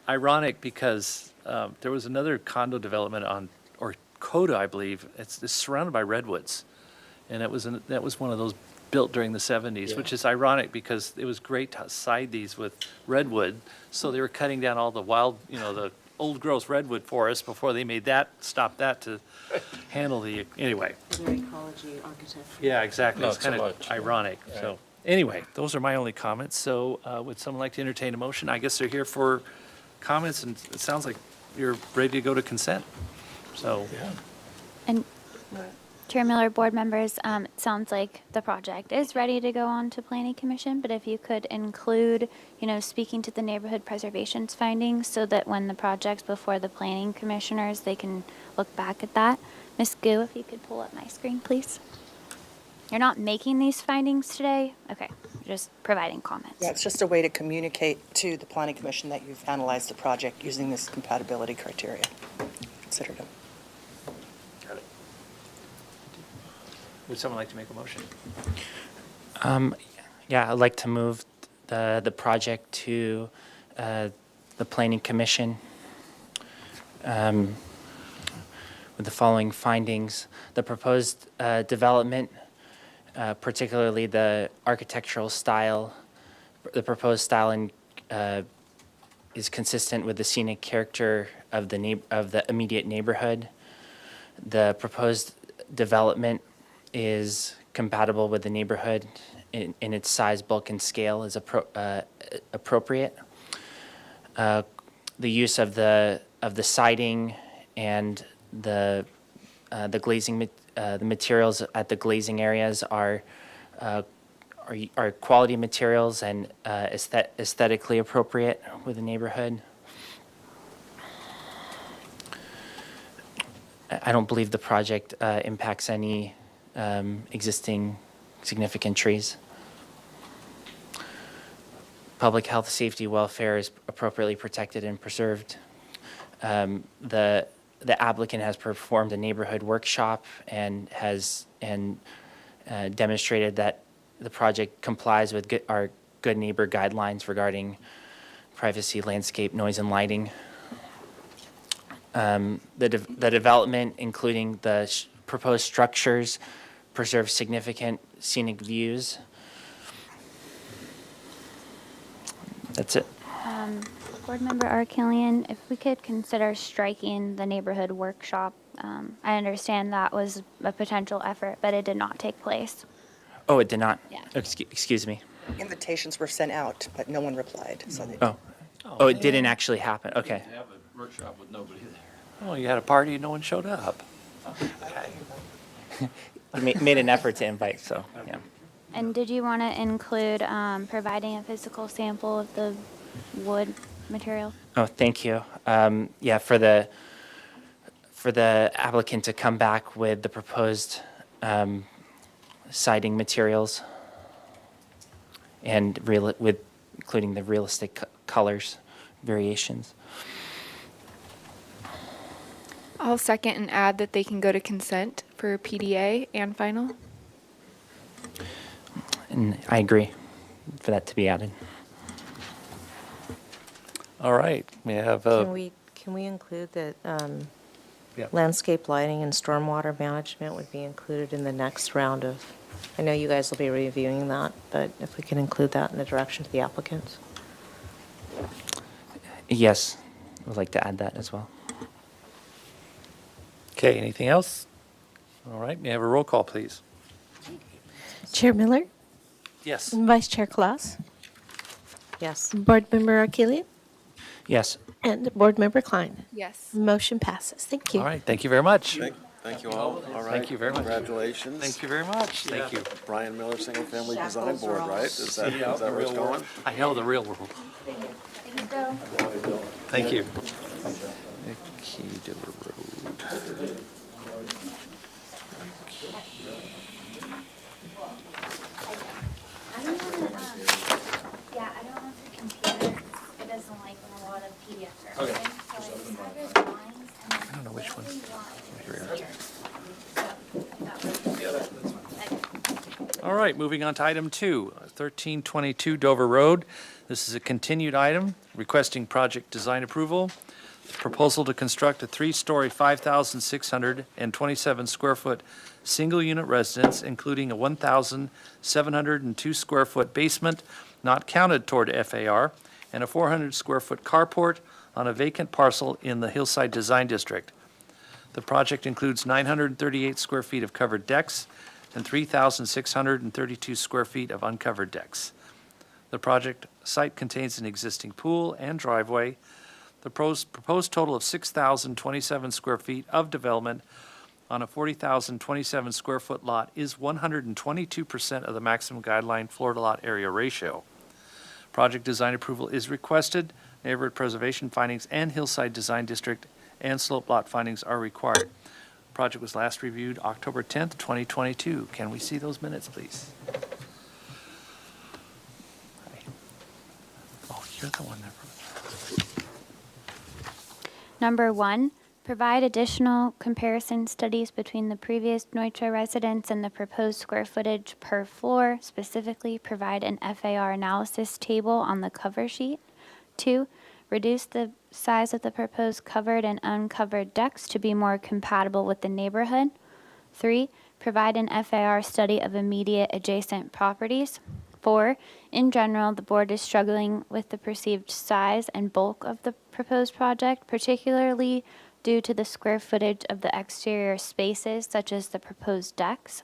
Speaker 1: ironic because there was another condo development or Coda, I believe. It's surrounded by redwoods. And that was one of those built during the 70s, which is ironic because it was great to side these with redwood. So they were cutting down all the wild, the old growth redwood forest before they made stop that to handle anyway.
Speaker 11: Their ecology architecture.
Speaker 1: Yeah, exactly.
Speaker 7: Not
Speaker 1: It's kind
Speaker 7: so
Speaker 1: of
Speaker 7: much.
Speaker 1: ironic. So anyway, those are my only comments. So would someone like to entertain a motion? I guess they're here for comments, and it sounds like you're ready to go to consent. So,
Speaker 4: And Chair Miller, board members, it sounds like the project is ready to go on to Planning Commission, but if you could include, speaking to the neighborhood preservation's findings so that when the project's before the planning commissioners, they can look back at that. Ms. Gu, if you could pull up my screen, please. You're not making these findings today? Okay, you're just providing comments.
Speaker 9: Yeah, it's just a way to communicate to the planning commission that you've analyzed the project using this compatibility criteria. Considered them.
Speaker 1: would someone like to make a motion?
Speaker 5: Yeah, I'd like to move the project to the Planning Commission with the following findings. The proposed development, particularly the architectural style, the proposed style is consistent with the scenic character of the immediate neighborhood. The proposed development is compatible with the neighborhood in its size, bulk, and scale is appropriate. The use of the siding and the glazing, the materials at the glazing areas are quality materials and aesthetically appropriate with the neighborhood. I don't believe the project impacts any existing significant trees. Public health, safety, welfare is appropriately protected and preserved. The applicant has performed a neighborhood workshop and has demonstrated that the project complies with our good neighbor guidelines regarding privacy, landscape, noise, and lighting. The development, including the proposed structures, preserve significant scenic views. That's it.
Speaker 4: Board Member Arkillian, if we could consider striking the neighborhood workshop. I understand that was a potential effort, but it did not take place.
Speaker 5: Oh, it did not?
Speaker 4: Yeah.
Speaker 5: Excuse me.
Speaker 9: Invitations were sent out, but no one replied, so they.
Speaker 5: Oh, it didn't actually happen. Okay.
Speaker 7: Have a workshop with nobody there.
Speaker 1: Oh, you had a party and no one showed up.
Speaker 5: You made an effort to invite, so, yeah.
Speaker 4: And did you want to include providing a physical sample of the wood material?
Speaker 5: Oh, thank you. Yeah, for the applicant to come back with the proposed siding materials and including the realistic colors variations.
Speaker 10: I'll second and add that they can go to consent for PDA and final.
Speaker 5: And I agree for that to be added.
Speaker 1: All right, we have,
Speaker 3: Can we include that
Speaker 1: Yeah.
Speaker 3: landscape lighting and stormwater management would be included in the next round of, I know you guys will be reviewing that, but if we can include that in the direction to the applicants?
Speaker 5: Yes, would like to add that as well.
Speaker 1: Okay, anything else? All right, may I have a roll call, please?
Speaker 6: Chair Miller,
Speaker 1: Yes.
Speaker 6: Vice Chair Claus,
Speaker 3: Yes.
Speaker 6: Board Member Arkelian,
Speaker 5: Yes.
Speaker 6: and Board Member Klein.
Speaker 10: Yes.
Speaker 6: Motion passes. Thank you.
Speaker 1: All right, thank you very much.
Speaker 8: Thank you all. All right.
Speaker 1: Thank you very much.
Speaker 8: Congratulations.
Speaker 1: Thank you very much. Thank you.
Speaker 8: Brian Miller, Single Family Design Board, right? Is that where it's going?
Speaker 1: I know the real world. Thank you. Nikki Diller Road.
Speaker 4: Yeah, I don't know if your computer, it doesn't like when a lot of PDFs are open, so I just have your drawings and then.
Speaker 1: I don't know which one. Here we are. All right, moving on to item 2, 1322 Dover Road. This is a continued item requesting project design approval. Proposal to construct a 3-story, 5,627 square foot single-unit residence, including a 1,702 square foot basement not counted toward FAR, and a 400 square foot carport on a vacant parcel in the Hillside Design District. The project includes 938 square feet of covered decks and 3,632 square feet of uncovered decks. The project site contains an existing pool and driveway. The proposed total of 6,027 square feet of development on a 40,027 square foot lot is 122% of the maximum guideline floor to lot area ratio. Project design approval is requested. Neighborhood preservation findings and Hillside Design District and slope lot findings are required. Project was last reviewed October 10th, 2022. Can we see those minutes, please? Hi. Oh, you're the one that wrote.
Speaker 4: Number 1, provide additional comparison studies between the previous Neutra residence and the proposed square footage per floor. Specifically, provide an FAR analysis table on the cover sheet. 2, reduce the size of the proposed covered and uncovered decks to be more compatible with the neighborhood. 3, provide an FAR study of immediate adjacent properties. 4, in general, the board is struggling with the perceived size and bulk of the proposed project, particularly due to the square footage of the exterior spaces, such as the proposed decks.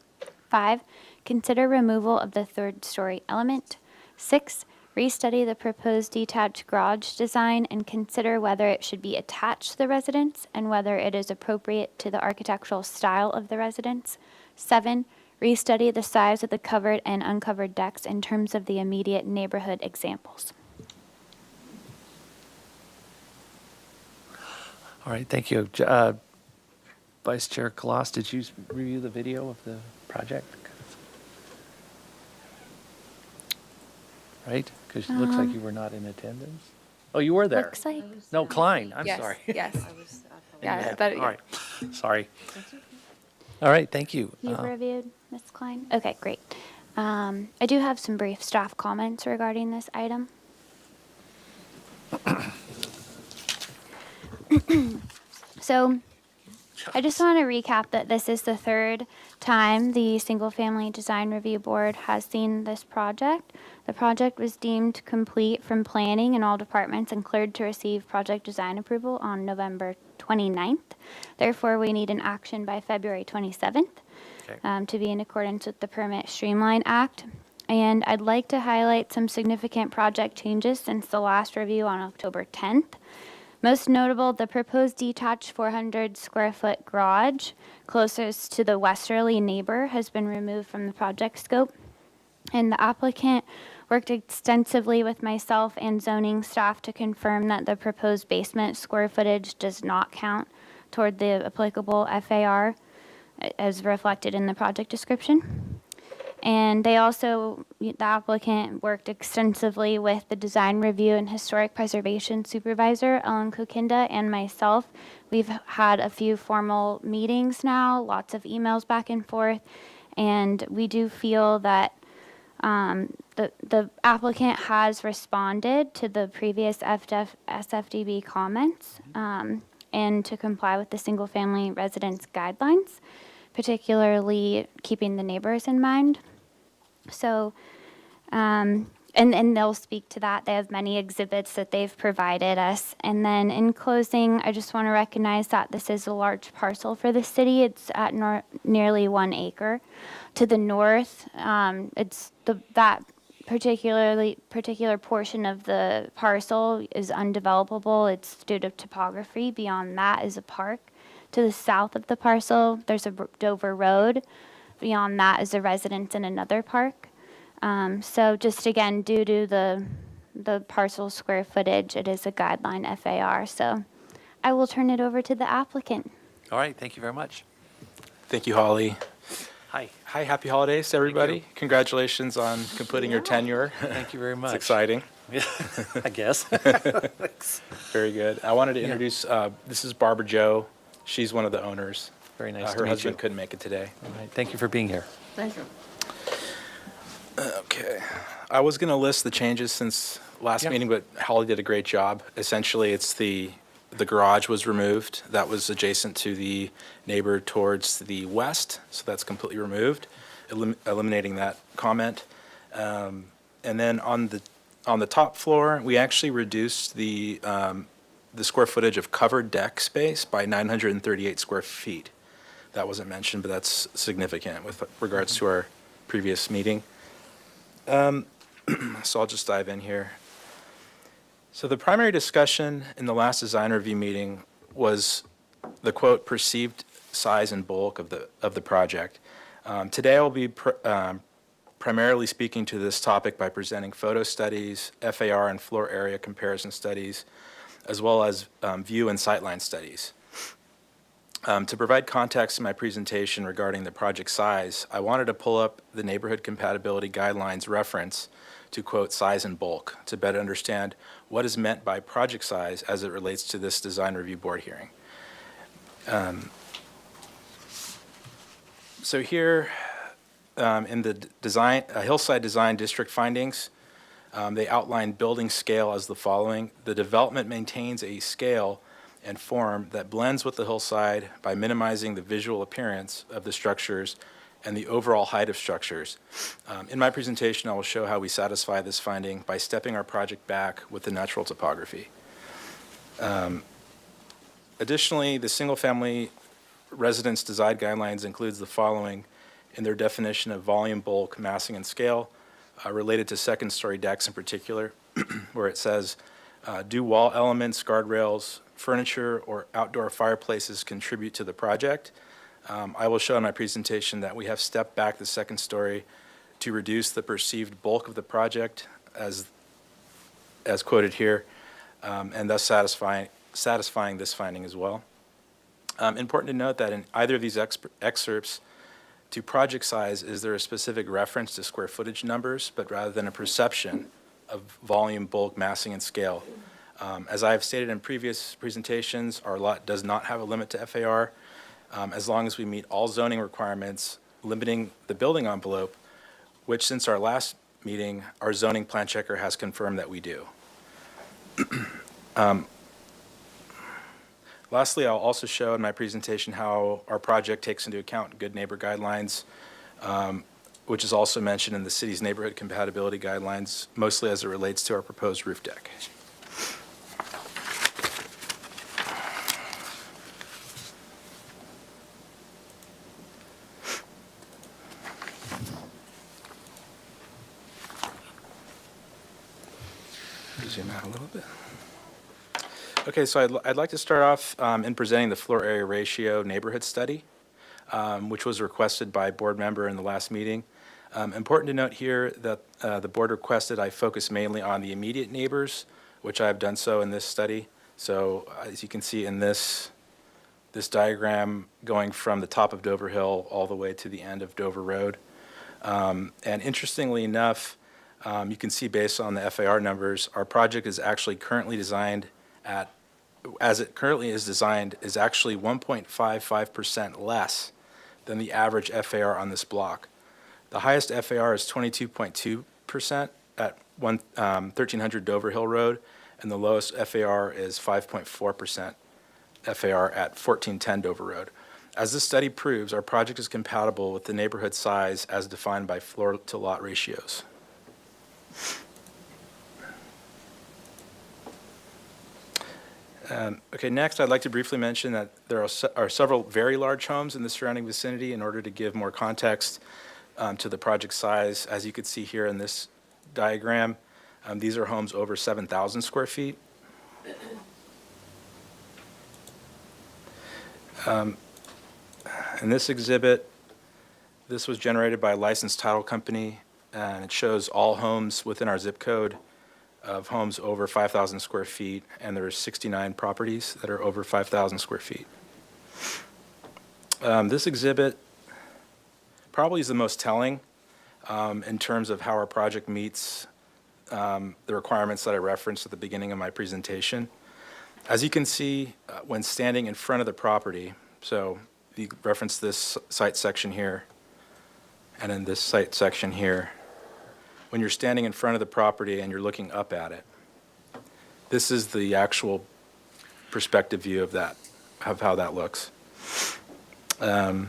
Speaker 4: 5, consider removal of the third-story element. 6, restudy the proposed detached garage design and consider whether it should be attached to the residence and whether it is appropriate to the architectural style of the residence. 7, restudy the size of the covered and uncovered decks in terms of the immediate neighborhood examples.
Speaker 1: All right, thank you. Vice Chair Kalas, did you review the video of the project? Right? Because it looks like you were not in attendance. Oh, you were there?
Speaker 4: Looks like.
Speaker 1: No, Klein, I'm
Speaker 10: Yes,
Speaker 1: sorry.
Speaker 10: yes.
Speaker 1: Yeah,
Speaker 10: Yeah, that,
Speaker 1: all right, sorry. All right, thank you.
Speaker 4: You've reviewed, Ms. Klein? Okay, great. I do have some brief staff comments regarding this item. So, I just want to recap that this is the third time the Single Family Design Review Board has seen this project. The project was deemed complete from planning in all departments and cleared to receive project design approval on November 29th. Therefore, we need an action by February 27th to be in accordance with the Permit Streamline Act. And I'd like to highlight some significant project changes since the last review on October 10th. Most notable, the proposed detached 400 square foot garage closest to the westerly neighbor has been removed from the project scope. And the applicant worked extensively with myself and zoning staff to confirm that the proposed basement square footage does not count toward the applicable FAR as reflected in the project description. And they also, the applicant worked extensively with the design review and historic preservation supervisor, Ellen Kokinda, and myself. We've had a few formal meetings now, lots of emails back and forth, and we do feel that the applicant has responded to the previous SFDB comments and to comply with the single-family residence guidelines, particularly keeping the neighbors in mind. So and they'll speak to that. They have many exhibits that they've provided us. And then in closing, I just want to recognize that this is a large parcel for the city. It's at nearly 1 acre. To the north, it's that particular portion of the parcel is undevelopable. It's due to topography. Beyond that is a park. To the south of the parcel, there's a Dover Road. Beyond that is a residence in another park. So just again, due to the parcel square footage, it is a guideline FAR. So I will turn it over to the applicant.
Speaker 1: All right, thank you very much.
Speaker 12: Thank you, Holly.
Speaker 1: Hi.
Speaker 12: Hi, happy holidays, everybody. Congratulations on completing your tenure.
Speaker 1: Thank you very much.
Speaker 12: It's exciting.
Speaker 1: I guess.
Speaker 12: Very good. I wanted to introduce, this is Barbara Joe. She's one of the owners.
Speaker 1: Very nice to
Speaker 12: Her
Speaker 1: meet
Speaker 12: husband
Speaker 1: you.
Speaker 12: couldn't make it today.
Speaker 1: All right, thank you for being here.
Speaker 12: Okay. I was going to list the changes since last
Speaker 1: Yeah.
Speaker 12: meeting, but Holly did a great job. Essentially, it's the garage was removed. That was adjacent to the neighbor towards the west, so that's completely removed, eliminating that comment. And then on the top floor, we actually reduced the square footage of covered deck space by 938 square feet. That wasn't mentioned, but that's significant with regards to our previous meeting. So I'll just dive in here. So the primary discussion in the last design review meeting was the quote perceived size and bulk of the project. Today I will be primarily speaking to this topic by presenting photo studies, FAR and floor area comparison studies, as well as view and sightline studies. To provide context in my presentation regarding the project size, I wanted to pull up the Neighborhood Compatibility Guidelines reference to quote size and bulk to better understand what is meant by project size as it relates to this design review board hearing. So here in the Hillside Design District findings, they outline building scale as the following. The development maintains a scale and form that blends with the hillside by minimizing the visual appearance of the structures and the overall height of structures. In my presentation, I will show how we satisfy this finding by stepping our project back with the natural topography. Additionally, the single-family residence design guidelines includes the following in their definition of volume, bulk, massing, and scale related to second-story decks in particular, where it says, do wall elements, guardrails, furniture, or outdoor fireplaces contribute to the project? I will show in my presentation that we have stepped back the second story to reduce the perceived bulk of the project as quoted here, and thus satisfying this finding as well. Important to note that in either of these excerpts to project size is there a specific reference to square footage numbers, but rather than a perception of volume, bulk, massing, and scale. As I have stated in previous presentations, our lot does not have a limit to FAR as long as we meet all zoning requirements limiting the building envelope, which since our last meeting, our zoning plan checker has confirmed that we do. Lastly, I'll also show in my presentation how our project takes into account good neighbor guidelines, which is also mentioned in the city's neighborhood compatibility guidelines, mostly as it relates to our proposed roof deck. Zoom out a little bit. Okay, so I'd like to start off in presenting the floor area ratio neighborhood study, which was requested by a board member in the last meeting. Important to note here that the board requested I focus mainly on the immediate neighbors, which I have done so in this study. So as you can see in this diagram going from the top of Dover Hill all the way to the end of Dover Road. And interestingly enough, you can see based on the FAR numbers, our project is actually currently designed at, as it currently is designed, is actually 1.55% less than the average FAR on this block. The highest FAR is 22.2% at 1300 Dover Hill Road, and the lowest FAR is 5.4% FAR at 1410 Dover Road. As this study proves, our project is compatible with the neighborhood size as defined by floor to lot ratios. Okay, next, I'd like to briefly mention that there are several very large homes in the surrounding vicinity in order to give more context to the project size. As you can see here in this diagram, these are homes over 7,000 square feet. In this exhibit, this was generated by a licensed title company, and it shows all homes within our zip code of homes over 5,000 square feet, and there are 69 properties that are over 5,000 square feet. This exhibit probably is the most telling in terms of how our project meets the requirements that I referenced at the beginning of my presentation. As you can see, when standing in front of the property, so you reference this site section here, and in this site section here, when you're standing in front of the property and you're looking up at it, this is the actual perspective view of that, of how that looks. And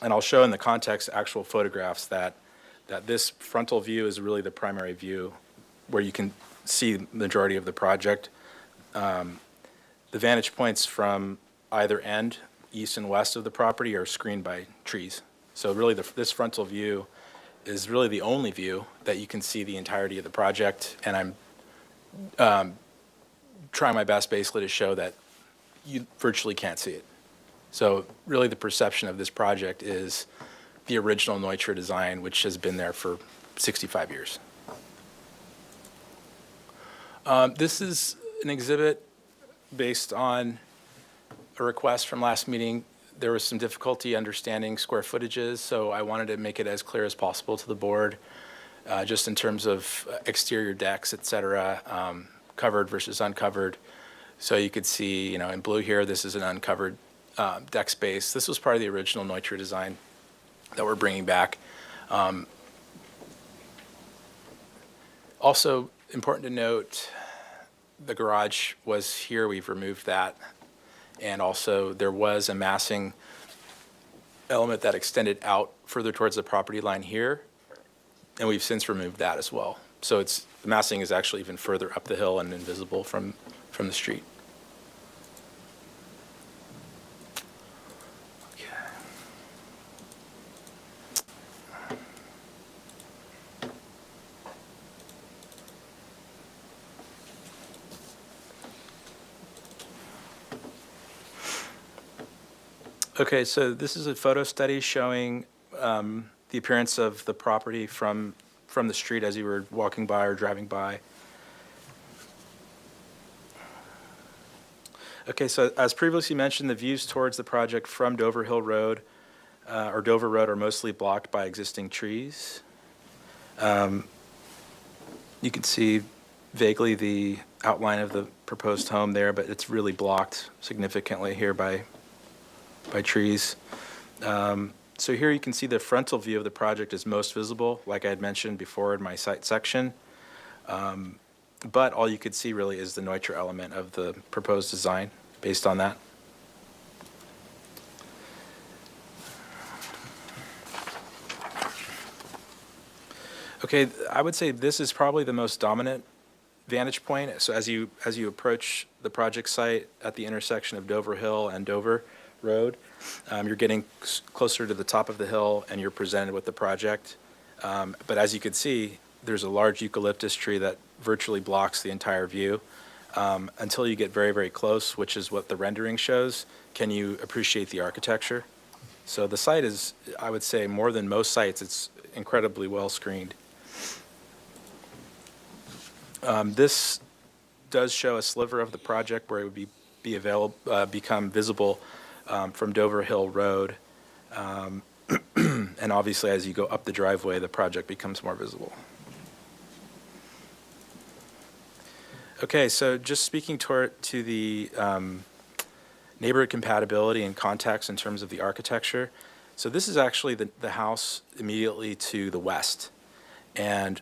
Speaker 12: I'll show in the context actual photographs that this frontal view is really the primary view where you can see the majority of the project. The vantage points from either end, east and west of the property, are screened by trees. So really this frontal view is really the only view that you can see the entirety of the project, and I'm trying my best basically to show that you virtually can't see it. So really the perception of this project is the original Neutra design, which has been there for 65 years. This is an exhibit based on a request from last meeting. There was some difficulty understanding square footages, so I wanted to make it as clear as possible to the board, just in terms of exterior decks, et cetera, covered versus uncovered. So you could see, you know, in blue here, this is an uncovered deck space. This was part of the original Neutra design that we're bringing back. Also important to note, the garage was here, we've removed that. And also there was a massing element that extended out further towards the property line here, and we've since removed that as well. So the massing is actually even further up the hill and invisible from the street. Okay, so this is a photo study showing the appearance of the property from the street as you were walking by or driving by. Okay, so as previously mentioned, the views towards the project from Dover Hill Road or Dover Road are mostly blocked by existing trees. You can see vaguely the outline of the proposed home there, but it's really blocked significantly here by trees. So here you can see the frontal view of the project is most visible, like I had mentioned before in my site section. But all you could see really is the Neutra element of the proposed design based on that. Okay, I would say this is probably the most dominant vantage point. So as you approach the project site at the intersection of Dover Hill and Dover Road, you're getting closer to the top of the hill and you're presented with the project. But as you can see, there's a large eucalyptus tree that virtually blocks the entire view. Until you get very, very close, which is what the rendering shows, can you appreciate the architecture. So the site is, I would say, more than most sites, it's incredibly well screened. This does show a sliver of the project where it would become visible from Dover Hill Road. And obviously, as you go up the driveway, the project becomes more visible. Okay, so just speaking to the neighborhood compatibility and context in terms of the architecture. So this is actually the house immediately to the west. And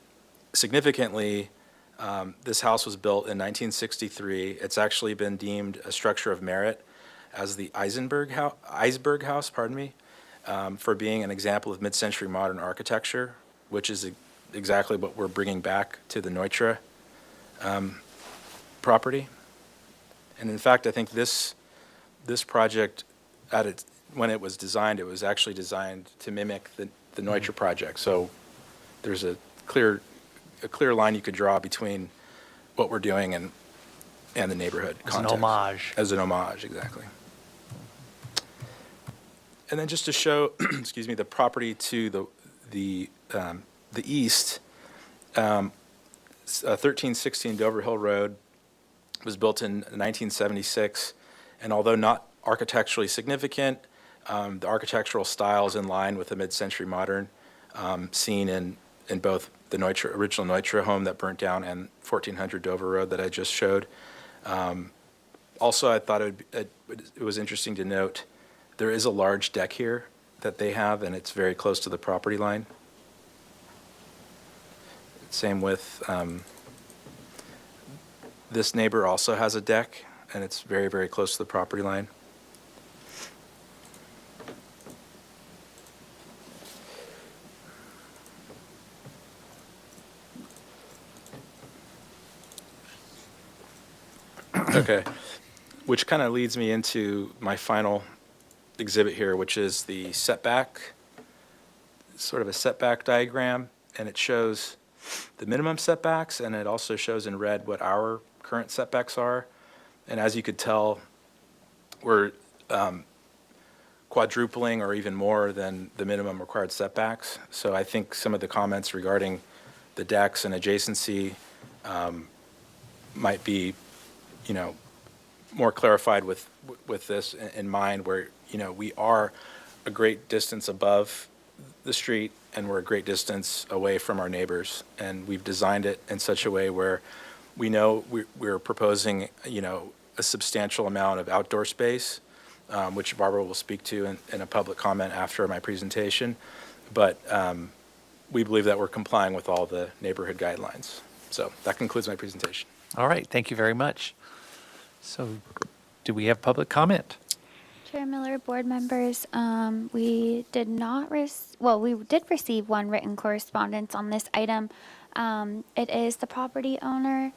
Speaker 12: significantly, this house was built in 1963. It's actually been deemed a structure of merit as the Eisberg House, for being an example of mid-century modern architecture, which is exactly what we're bringing back to the Neutra property. And in fact, I think this project, when it was designed, it was actually designed to mimic the Neutra project. So there's a clear line you could draw between what we're doing and the neighborhood
Speaker 1: As an
Speaker 12: context.
Speaker 1: homage.
Speaker 12: As an homage, exactly. And then just to show, excuse me, the property to the east, 1316 Dover Hill Road was built in 1976, and although not architecturally significant, the architectural style is in line with the mid-century modern seen in both the original Neutra home that burnt down and 1400 Dover Road that I just showed. Also, I thought it was interesting to note there is a large deck here that they have, and it's very close to the property line. Same with this neighbor also has a deck, and it's very, very close to the property line. Okay, which kind of leads me into my final exhibit here, which is the setback, sort of a setback diagram, and it shows the minimum setbacks, and it also shows in red what our current setbacks are. And as you could tell, we're quadrupling or even more than the minimum required setbacks. So I think some of the comments regarding the decks and adjacency might be, more clarified with this in mind, where, we are a great distance above the street and we're a great distance away from our neighbors. And we've designed it in such a way where we know we're proposing, a substantial amount of outdoor space, which Barbara will speak to in a public comment after my presentation. But we believe that we're complying with all the neighborhood guidelines. So that concludes my presentation.
Speaker 1: All right, thank you very much. So do we have public comment?
Speaker 4: Chair Miller, board members, we did not we did receive one written correspondence on this item. It is the property owner,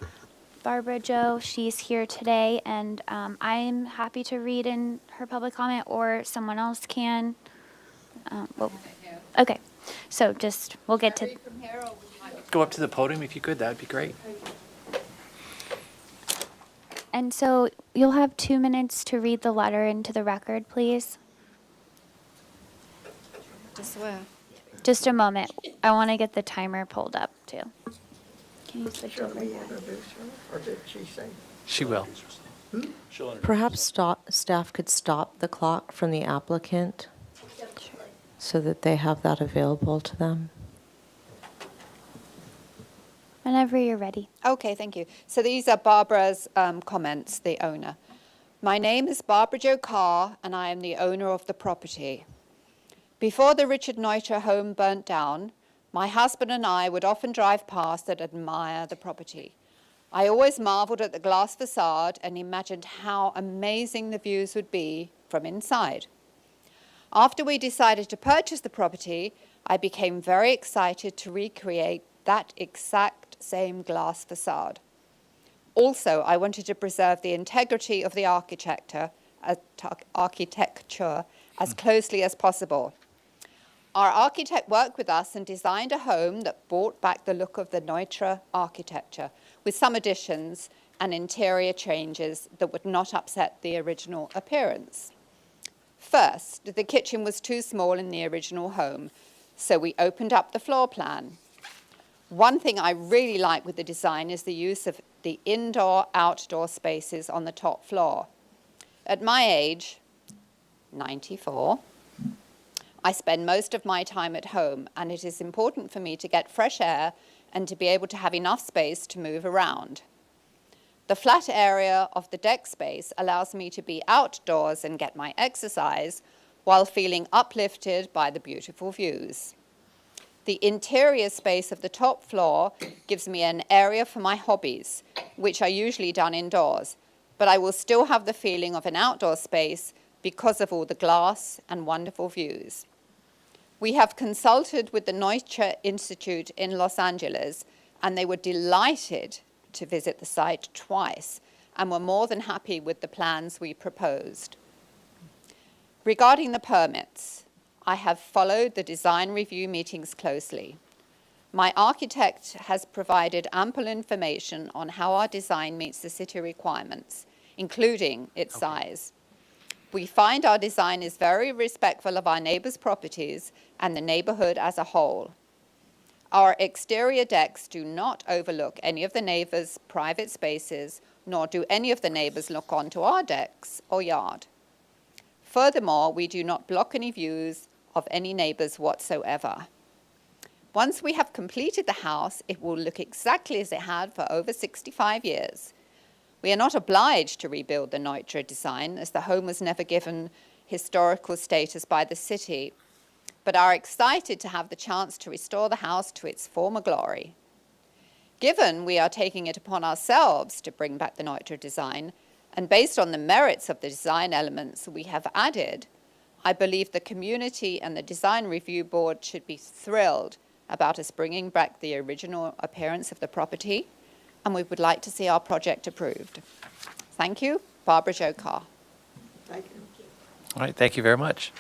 Speaker 4: Barbara Joe. She's here today, and I'm happy to read in her public comment, or someone else can. Okay, so we'll get to.
Speaker 1: Go up to the podium if you could, that'd be great.
Speaker 4: And so you'll have 2 minutes to read the letter into the record, please. Just a moment. I want to get the timer pulled up, too. Can you switch over?
Speaker 1: She will.
Speaker 3: Perhaps staff could stop the clock from the applicant so that they have that available to them.
Speaker 4: Whenever you're ready.
Speaker 13: Okay, thank you. So these are Barbara's comments, the owner. My name is Barbara Jo Carr, and I am the owner of the property. Before the Richard Neutra home burnt down, my husband and I would often drive past and admire the property. I always marveled at the glass facade and imagined how amazing the views would be from inside. After we decided to purchase the property, I became very excited to recreate that exact same glass facade. Also, I wanted to preserve the integrity of the architecture as closely as possible. Our architect worked with us and designed a home that brought back the look of the Neutra architecture, with some additions and interior changes that would not upset the original appearance. First, the kitchen was too small in the original home, so we opened up the floor plan. One thing I really like with the design is the use of the indoor-outdoor spaces on the top floor. At my age, 94, I spend most of my time at home, and it is important for me to get fresh air and to be able to have enough space to move around. The flat area of the deck space allows me to be outdoors and get my exercise while feeling uplifted by the beautiful views. The interior space of the top floor gives me an area for my hobbies, which are usually done indoors, but I will still have the feeling of an outdoor space because of all the glass and wonderful views. We have consulted with the Neutra Institute in Los Angeles, and they were delighted to visit the site twice and were more than happy with the plans we proposed. Regarding the permits, I have followed the design review meetings closely. My architect has provided ample information on how our design meets the city requirements, including its size. We find our design is very respectful of our neighbors' properties and the neighborhood as a whole. Our exterior decks do not overlook any of the neighbors' private spaces, nor do any of the neighbors look onto our decks or yard. Furthermore, we do not block any views of any neighbors whatsoever. Once we have completed the house, it will look exactly as it had for over 65 years. We are not obliged to rebuild the Neutra design, as the home was never given historical status by the city, but are excited to have the chance to restore the house to its former glory. Given we are taking it upon ourselves to bring back the Neutra design, and based on the merits of the design elements we have added, I believe the community and the Design Review Board should be thrilled about us bringing back the original appearance of the property, and we would like to see our project approved. Thank you, Barbara Jo Carr.
Speaker 1: All right, thank you very much.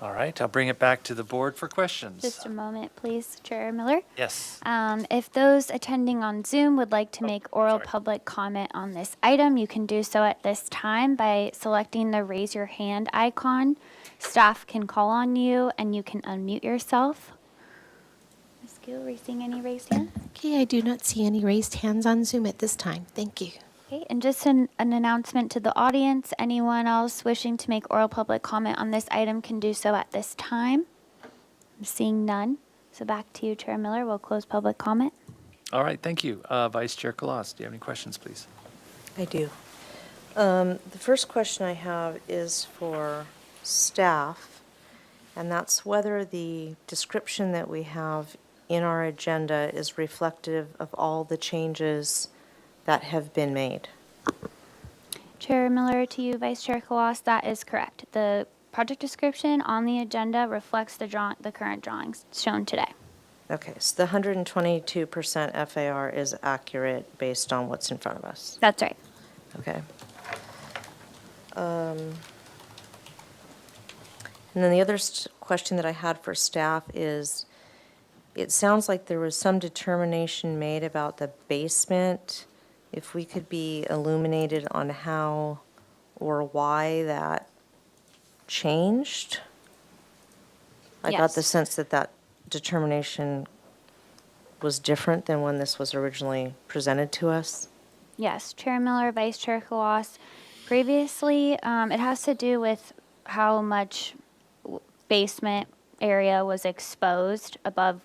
Speaker 1: All right, I'll bring it back to the board for questions.
Speaker 4: Just a moment, please, Chair Miller.
Speaker 1: Yes.
Speaker 4: If those attending on Zoom would like to make oral public comment on this item, you can do so at this time by selecting the raise your hand icon. Staff can call on you and you can unmute yourself. Ms. Gill, are you seeing any raised hands?
Speaker 6: Okay, I do not see any raised hands on Zoom at this time. Thank you.
Speaker 4: Okay, and just an announcement to the audience, anyone else wishing to make oral public comment on this item can do so at this time. I'm seeing none. So back to you, Chair Miller. We'll close public comment.
Speaker 1: All right, thank you. Vice Chair Kalas, do you have any questions, please?
Speaker 3: I do. The first question I have is for staff, and that's whether the description that we have in our agenda is reflective of all the changes that have been made.
Speaker 4: Chair Miller, to you, Vice Chair Kalas, that is correct. The project description on the agenda reflects the current drawings shown today.
Speaker 3: Okay, so the 122% FAR is accurate based on what's in front of us.
Speaker 4: That's right.
Speaker 3: Okay. And then the other question that I had for staff is, it sounds like there was some determination made about the basement. If we could be illuminated on how or why that changed? I got the
Speaker 4: Yes.
Speaker 3: sense that that determination was different than when this was originally presented to us.
Speaker 4: Yes, Chair Miller, Vice Chair Kalas. Previously, it has to do with how much basement area was exposed above,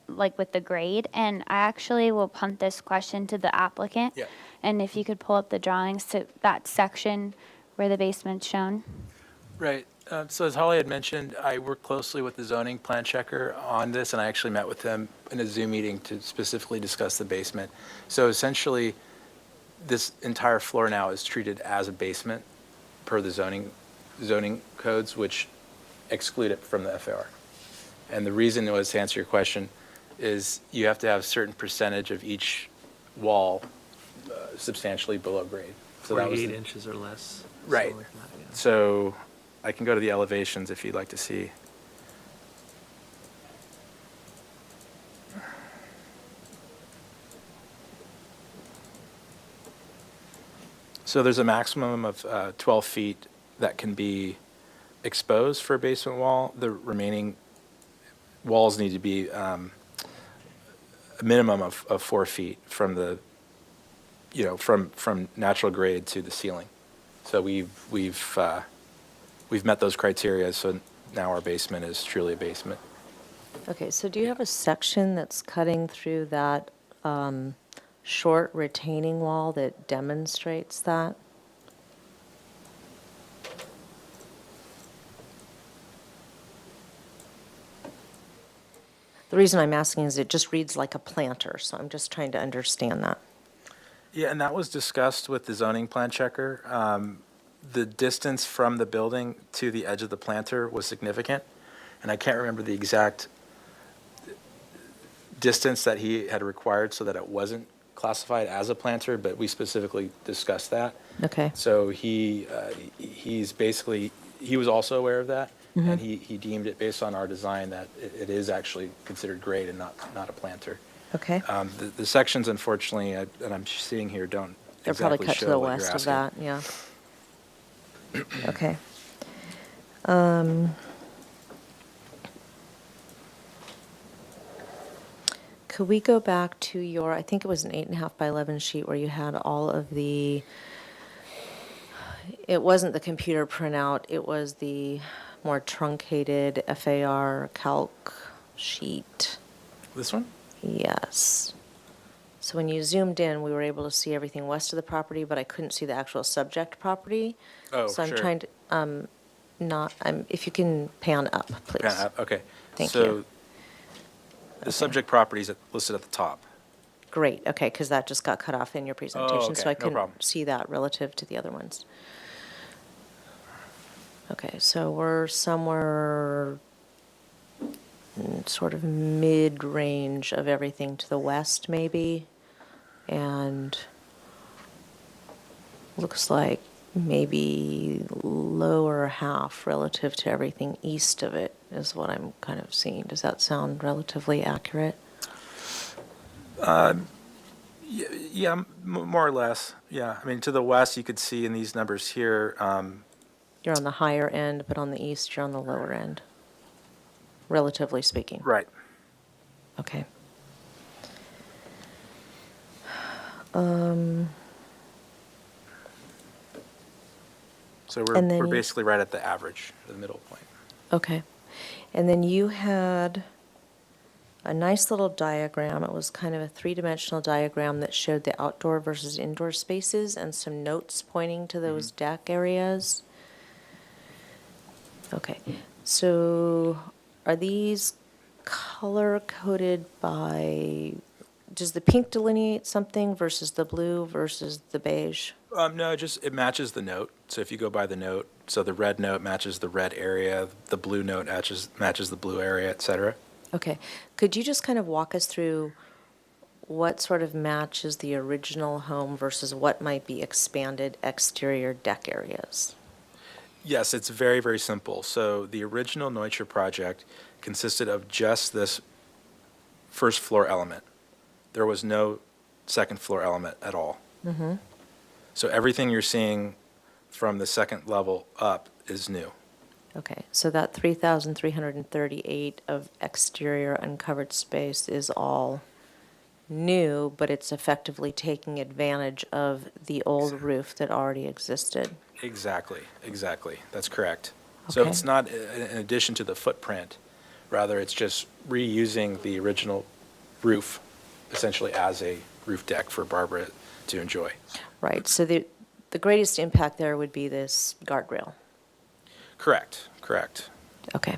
Speaker 4: like with the grade. And I actually will punt this question to the applicant.
Speaker 12: Yeah.
Speaker 4: And if you could pull up the drawings to that section where the basement's shown.
Speaker 12: Right. So as Holly had mentioned, I work closely with the zoning plan checker on this, and I actually met with them in a Zoom meeting to specifically discuss the basement. So essentially, this entire floor now is treated as a basement per the zoning codes, which exclude it from the FAR. And the reason was, to answer your question, is you have to have a certain percentage of each wall substantially below grade. So that was
Speaker 1: 48 inches or less.
Speaker 12: Right.
Speaker 1: something like that, yeah.
Speaker 12: So I can go to the elevations if you'd like to see. So there's a maximum of 12 feet that can be exposed for a basement wall. The remaining walls need to be a minimum of 4 feet from the, from natural grade to the ceiling. So we've met those criteria, so now our basement is truly a basement.
Speaker 3: Okay, so do you have a section that's cutting through that short retaining wall that demonstrates that? The reason I'm asking is it just reads like a planter, so I'm just trying to understand that.
Speaker 12: Yeah, and that was discussed with the zoning plan checker. The distance from the building to the edge of the planter was significant, and I can't remember the exact distance that he had required so that it wasn't classified as a planter, but we specifically discussed that.
Speaker 3: Okay.
Speaker 12: So he's basically, he was also aware of that, and he deemed it, based on our design, that it is actually considered grade and not a planter.
Speaker 3: Okay.
Speaker 12: The sections, unfortunately, that I'm seeing here don't
Speaker 3: They're probably
Speaker 12: exactly
Speaker 3: cut to
Speaker 12: show
Speaker 3: the
Speaker 12: what you're
Speaker 3: west of
Speaker 12: asking.
Speaker 3: that, yeah. Okay. Could we go back to your, I think it was an 8.5 by 11 sheet where you had all of the, it wasn't the computer printout, it was the more truncated FAR calc sheet.
Speaker 12: This one?
Speaker 3: Yes. So when you zoomed in, we were able to see everything west of the property, but I couldn't see the actual subject property.
Speaker 12: Oh,
Speaker 3: So I'm
Speaker 12: sure.
Speaker 3: trying to, if you can pan up, please.
Speaker 12: Yeah, okay.
Speaker 3: Thank
Speaker 12: So
Speaker 3: you.
Speaker 12: the subject property is listed at the top.
Speaker 3: Great, okay, because that just got cut off in your presentation, so
Speaker 12: okay,
Speaker 3: I
Speaker 12: no
Speaker 3: couldn't
Speaker 12: problem.
Speaker 3: see that relative to the other ones. Okay, so we're somewhere sort of mid-range of everything to the west, maybe, and looks like maybe lower half relative to everything east of it is what I'm kind of seeing. Does that sound relatively accurate?
Speaker 12: Yeah, more or less. Yeah, I mean, to the west, you could see in these numbers here,
Speaker 3: You're on the higher end, but on the east, you're on the lower end, relatively speaking.
Speaker 12: right.
Speaker 3: Okay.
Speaker 12: So
Speaker 3: And then
Speaker 12: we're
Speaker 3: you-
Speaker 12: basically right at the average, the middle point.
Speaker 3: Okay. And then you had a nice little diagram. It was kind of a three-dimensional diagram that showed the outdoor versus indoor spaces and some notes pointing to those deck areas. Okay. So are these color-coded by, does the pink delineate something versus the blue versus the beige?
Speaker 12: No, it matches the note. So if you go by the note, so the red note matches the red area, the blue note matches the blue area, et cetera.
Speaker 3: Okay. Could you just kind of walk us through what sort of matches the original home versus what might be expanded exterior deck areas?
Speaker 12: Yes, it's very, very simple. So the original Neutscher project consisted of just this first floor element. There was no second floor element at all.
Speaker 3: Mm-hmm.
Speaker 12: So everything you're seeing from the second level up is new.
Speaker 3: Okay, so that 3,338 of exterior uncovered space is all new, but it's effectively taking advantage of the old roof that already existed.
Speaker 12: Exactly. That's correct. So
Speaker 3: Okay.
Speaker 12: it's not in addition to the footprint, rather it's just reusing the original roof essentially as a roof deck for Barbara to enjoy.
Speaker 3: Right, so the greatest impact there would be this guardrail.
Speaker 12: Correct.
Speaker 3: Okay,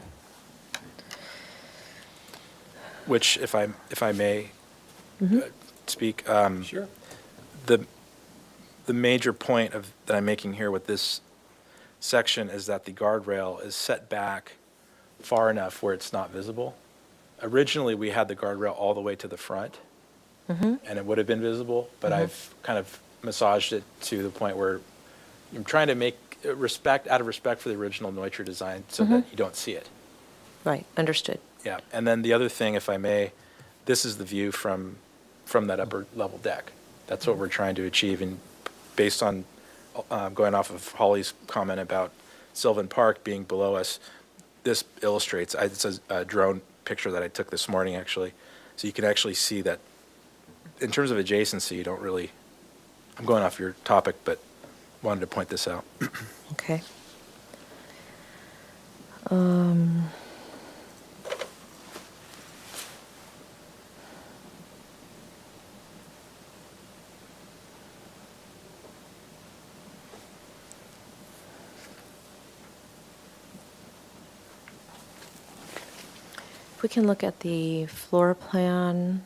Speaker 12: Which, if I may speak,
Speaker 1: Sure.
Speaker 12: the major point that I'm making here with this section is that the guardrail is set back far enough where it's not visible. Originally, we had the guardrail all the way to the front, and it would have been visible, but I've kind of massaged it to the point where I'm trying to make out of respect for the original Neutscher design so that you don't see it.
Speaker 3: right, understood.
Speaker 12: Yeah, and then the other thing, if I may, this is the view from that upper level deck. That's what we're trying to achieve, and based on going off of Holly's comment about Sylvan Park being below us, this illustrates, it's a drone picture that I took this morning, actually, so you can actually see that in terms of adjacency, you don't really, I'm going off your topic, but wanted to point this out.
Speaker 3: Okay. If we can look at the floor plan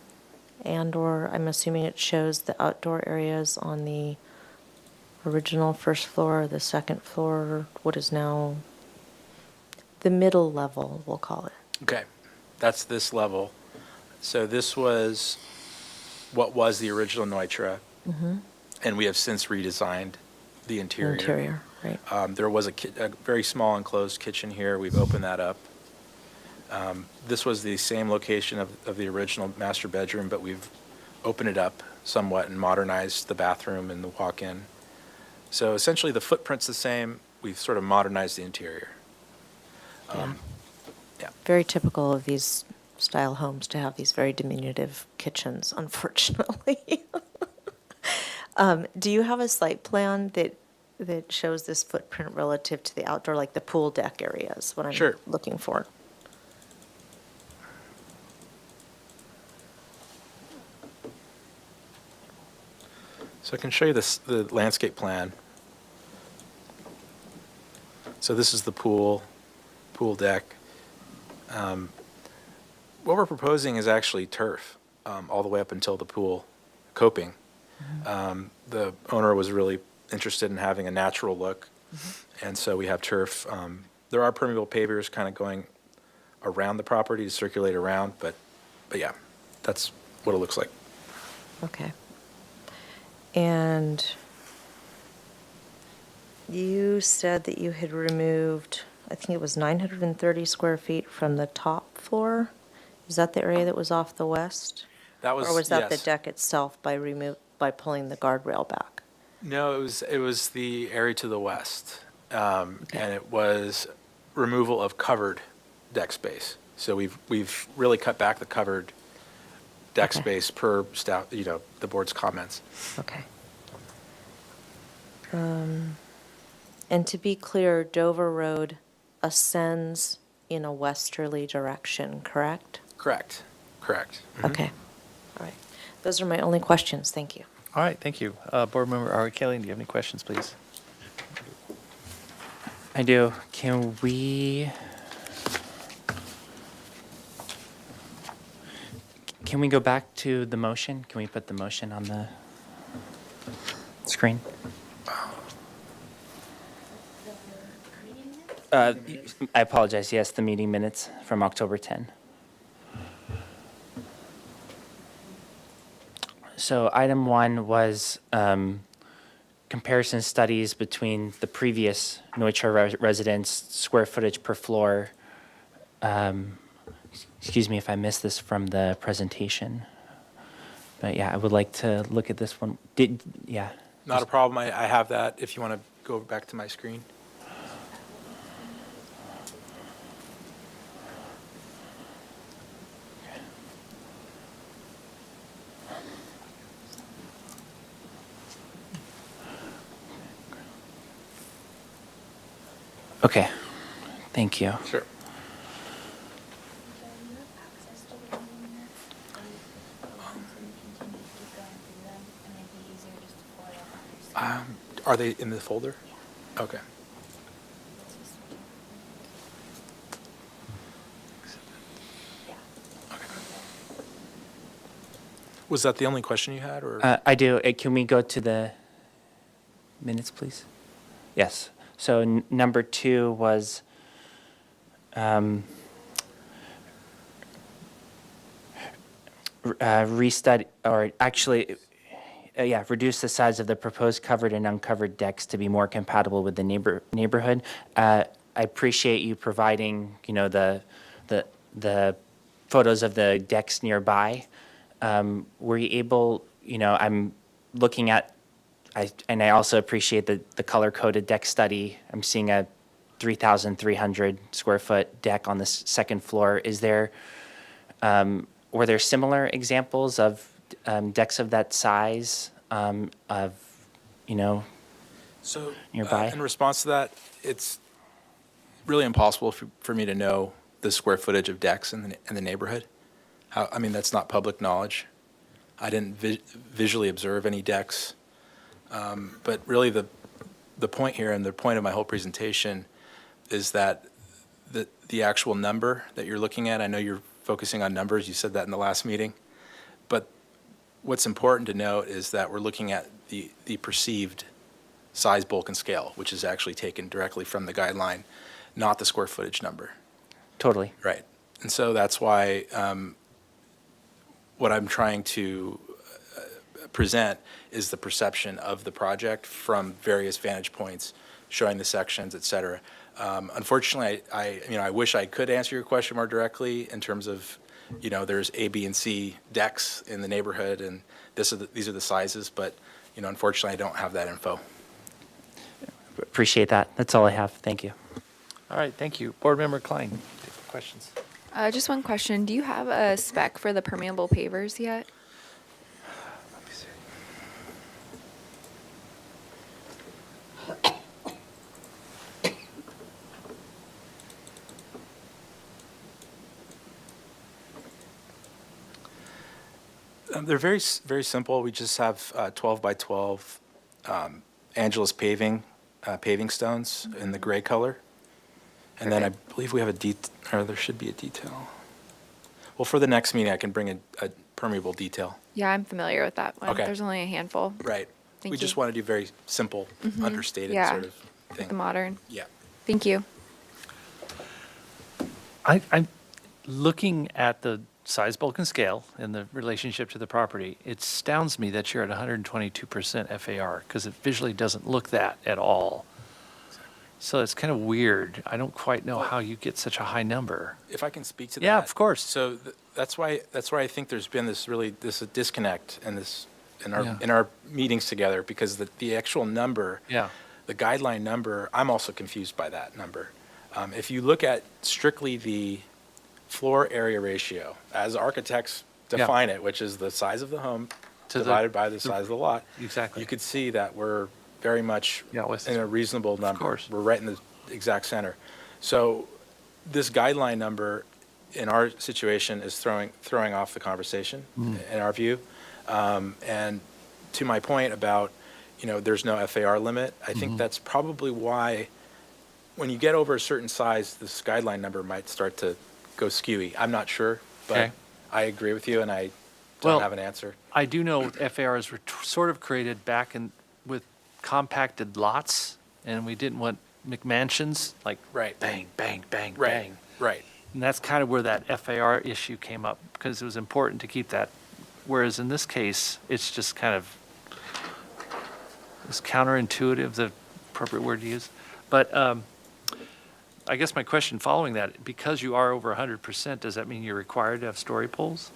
Speaker 3: and/or I'm assuming it shows the outdoor areas on the original first floor, the second floor, what is now the middle level, we'll call it.
Speaker 12: Okay, that's this level. So this was what was the original Neutra,
Speaker 3: Mm-hmm.
Speaker 12: and we have since redesigned the interior.
Speaker 3: Interior, right.
Speaker 12: There was a very small enclosed kitchen here. We've opened that up. This was the same location of the original master bedroom, but we've opened it up somewhat and modernized the bathroom and the walk-in. So essentially, the footprint's the same. We've sort of modernized the interior.
Speaker 3: Very typical of these style homes to have these very diminutive kitchens, unfortunately. Do you have a site plan that shows this footprint relative to the outdoor, like the pool deck areas? What I'm
Speaker 12: Sure.
Speaker 3: looking for.
Speaker 12: So I can show you the landscape plan. So this is the pool deck. What we're proposing is actually turf, all the way up until the pool coping. The owner was really interested in having a natural look, and so we have turf. There are permeable pavers kind of going around the property to circulate around, but yeah, that's what it looks like.
Speaker 3: Okay. And you said that you had removed, I think it was 930 square feet from the top floor? Is that the area that was off the west?
Speaker 12: That was,
Speaker 3: Or was that the
Speaker 12: yes.
Speaker 3: deck itself by pulling the guardrail back?
Speaker 12: No, it was the area to the west, and it was removal of covered deck space. So we've really cut back the covered deck
Speaker 3: Okay.
Speaker 12: space per staff, the board's comments.
Speaker 3: Okay. And to be clear, Dover Road ascends in a westerly direction, correct?
Speaker 12: Correct.
Speaker 3: Okay. All right. Those are my only questions. Thank you.
Speaker 1: All right, thank you. Board Member Ari Kaling, do you have any questions, please?
Speaker 5: I do. Can we go back to the motion? Can we put the motion on the screen? I apologize. Yes, the meeting minutes from October 10. So item 1 was comparison studies between the previous Neutra residence square footage per floor. Excuse me if I missed this from the presentation. But yeah, I would like to look at this one.
Speaker 12: Not a problem. I have that if you want to go back to my screen.
Speaker 5: Okay, thank you.
Speaker 12: Sure. Are they in the folder? Okay. Was that the only question you had, or?
Speaker 5: I do. Can we go to the minutes, please? Yes. So number 2 was restudy, or actually, reduce the size of the proposed covered and uncovered decks to be more compatible with the neighborhood. I appreciate you providing, the photos of the decks nearby. Were you able, I'm looking at, and I also appreciate the color-coded deck study. I'm seeing a 3,300 square foot deck on the second floor. Were there similar examples of decks of that size,
Speaker 12: So,
Speaker 5: nearby?
Speaker 12: in response to that, it's really impossible for me to know the square footage of decks in the neighborhood. That's not public knowledge. I didn't visually observe any decks. But really, the point here, and the point of my whole presentation, is that the actual number that you're looking at, I know you're focusing on numbers, you said that in the last meeting, but what's important to note is that we're looking at the perceived size, bulk, and scale, which is actually taken directly from the guideline, not the square footage number.
Speaker 5: Totally.
Speaker 12: Right. And so that's why what I'm trying to present is the perception of the project from various vantage points, showing the sections, et cetera. Unfortunately, I wish I could answer your question more directly in terms of, there's A, B, and C decks in the neighborhood, and these are the sizes, but, unfortunately, I don't have that info.
Speaker 5: Appreciate that. That's all I have. Thank you.
Speaker 1: All right, thank you. Board Member Klein, questions?
Speaker 10: Just one question. Do you have a spec for the permeable pavers yet?
Speaker 1: Let me see.
Speaker 12: They're very simple. We just have 12 by 12 Angelus paving stones in the gray color. And then I believe we have there should be a detail. Well, for the next meeting, I can bring a permeable detail.
Speaker 10: Yeah, I'm familiar with that one.
Speaker 12: Okay.
Speaker 10: There's only a handful.
Speaker 12: Right.
Speaker 10: Thank
Speaker 12: We
Speaker 10: you.
Speaker 12: just want to do very simple, understated
Speaker 10: Yeah.
Speaker 12: sort of thing.
Speaker 10: The modern.
Speaker 12: Yeah.
Speaker 10: Thank you.
Speaker 1: I'm looking at the size, bulk, and scale and the relationship to the property. It astounds me that you're at 122% FAR because it visually doesn't look that at all. So it's kind of weird. I don't quite know how you get such a high number.
Speaker 12: If I can speak to that.
Speaker 1: Yeah, of course.
Speaker 12: So that's why I think there's been this disconnect in
Speaker 1: Yeah.
Speaker 12: our meetings together, because the actual number,
Speaker 1: Yeah.
Speaker 12: the guideline number, I'm also confused by that number. If you look at strictly the floor area ratio, as architects define it, which is the size of the home divided by the size of the lot.
Speaker 1: Exactly.
Speaker 12: You could see that we're very much
Speaker 1: with
Speaker 12: in a reasonable number.
Speaker 1: course.
Speaker 12: We're right in the exact center. So this guideline number in our situation is throwing off the conversation, in our view. And to my point about, there's no FAR limit, I think that's probably why when you get over a certain size, this guideline number might start to go skewy. I'm not sure, but
Speaker 1: Okay.
Speaker 12: I agree with you, and I
Speaker 1: Well,
Speaker 12: don't have an answer.
Speaker 1: I do know FARs were sort of created back with compacted lots, and we didn't want McMansions, like
Speaker 12: Right.
Speaker 1: bang, bang, bang,
Speaker 12: Right.
Speaker 1: bang.
Speaker 12: Right.
Speaker 1: And that's kind of where that FAR issue came up, because it was important to keep that. Whereas in this case, it's just kind of, it's counterintuitive, the appropriate word to use. But I guess my question following that, because you are over 100%, does that mean you're required to have story poles?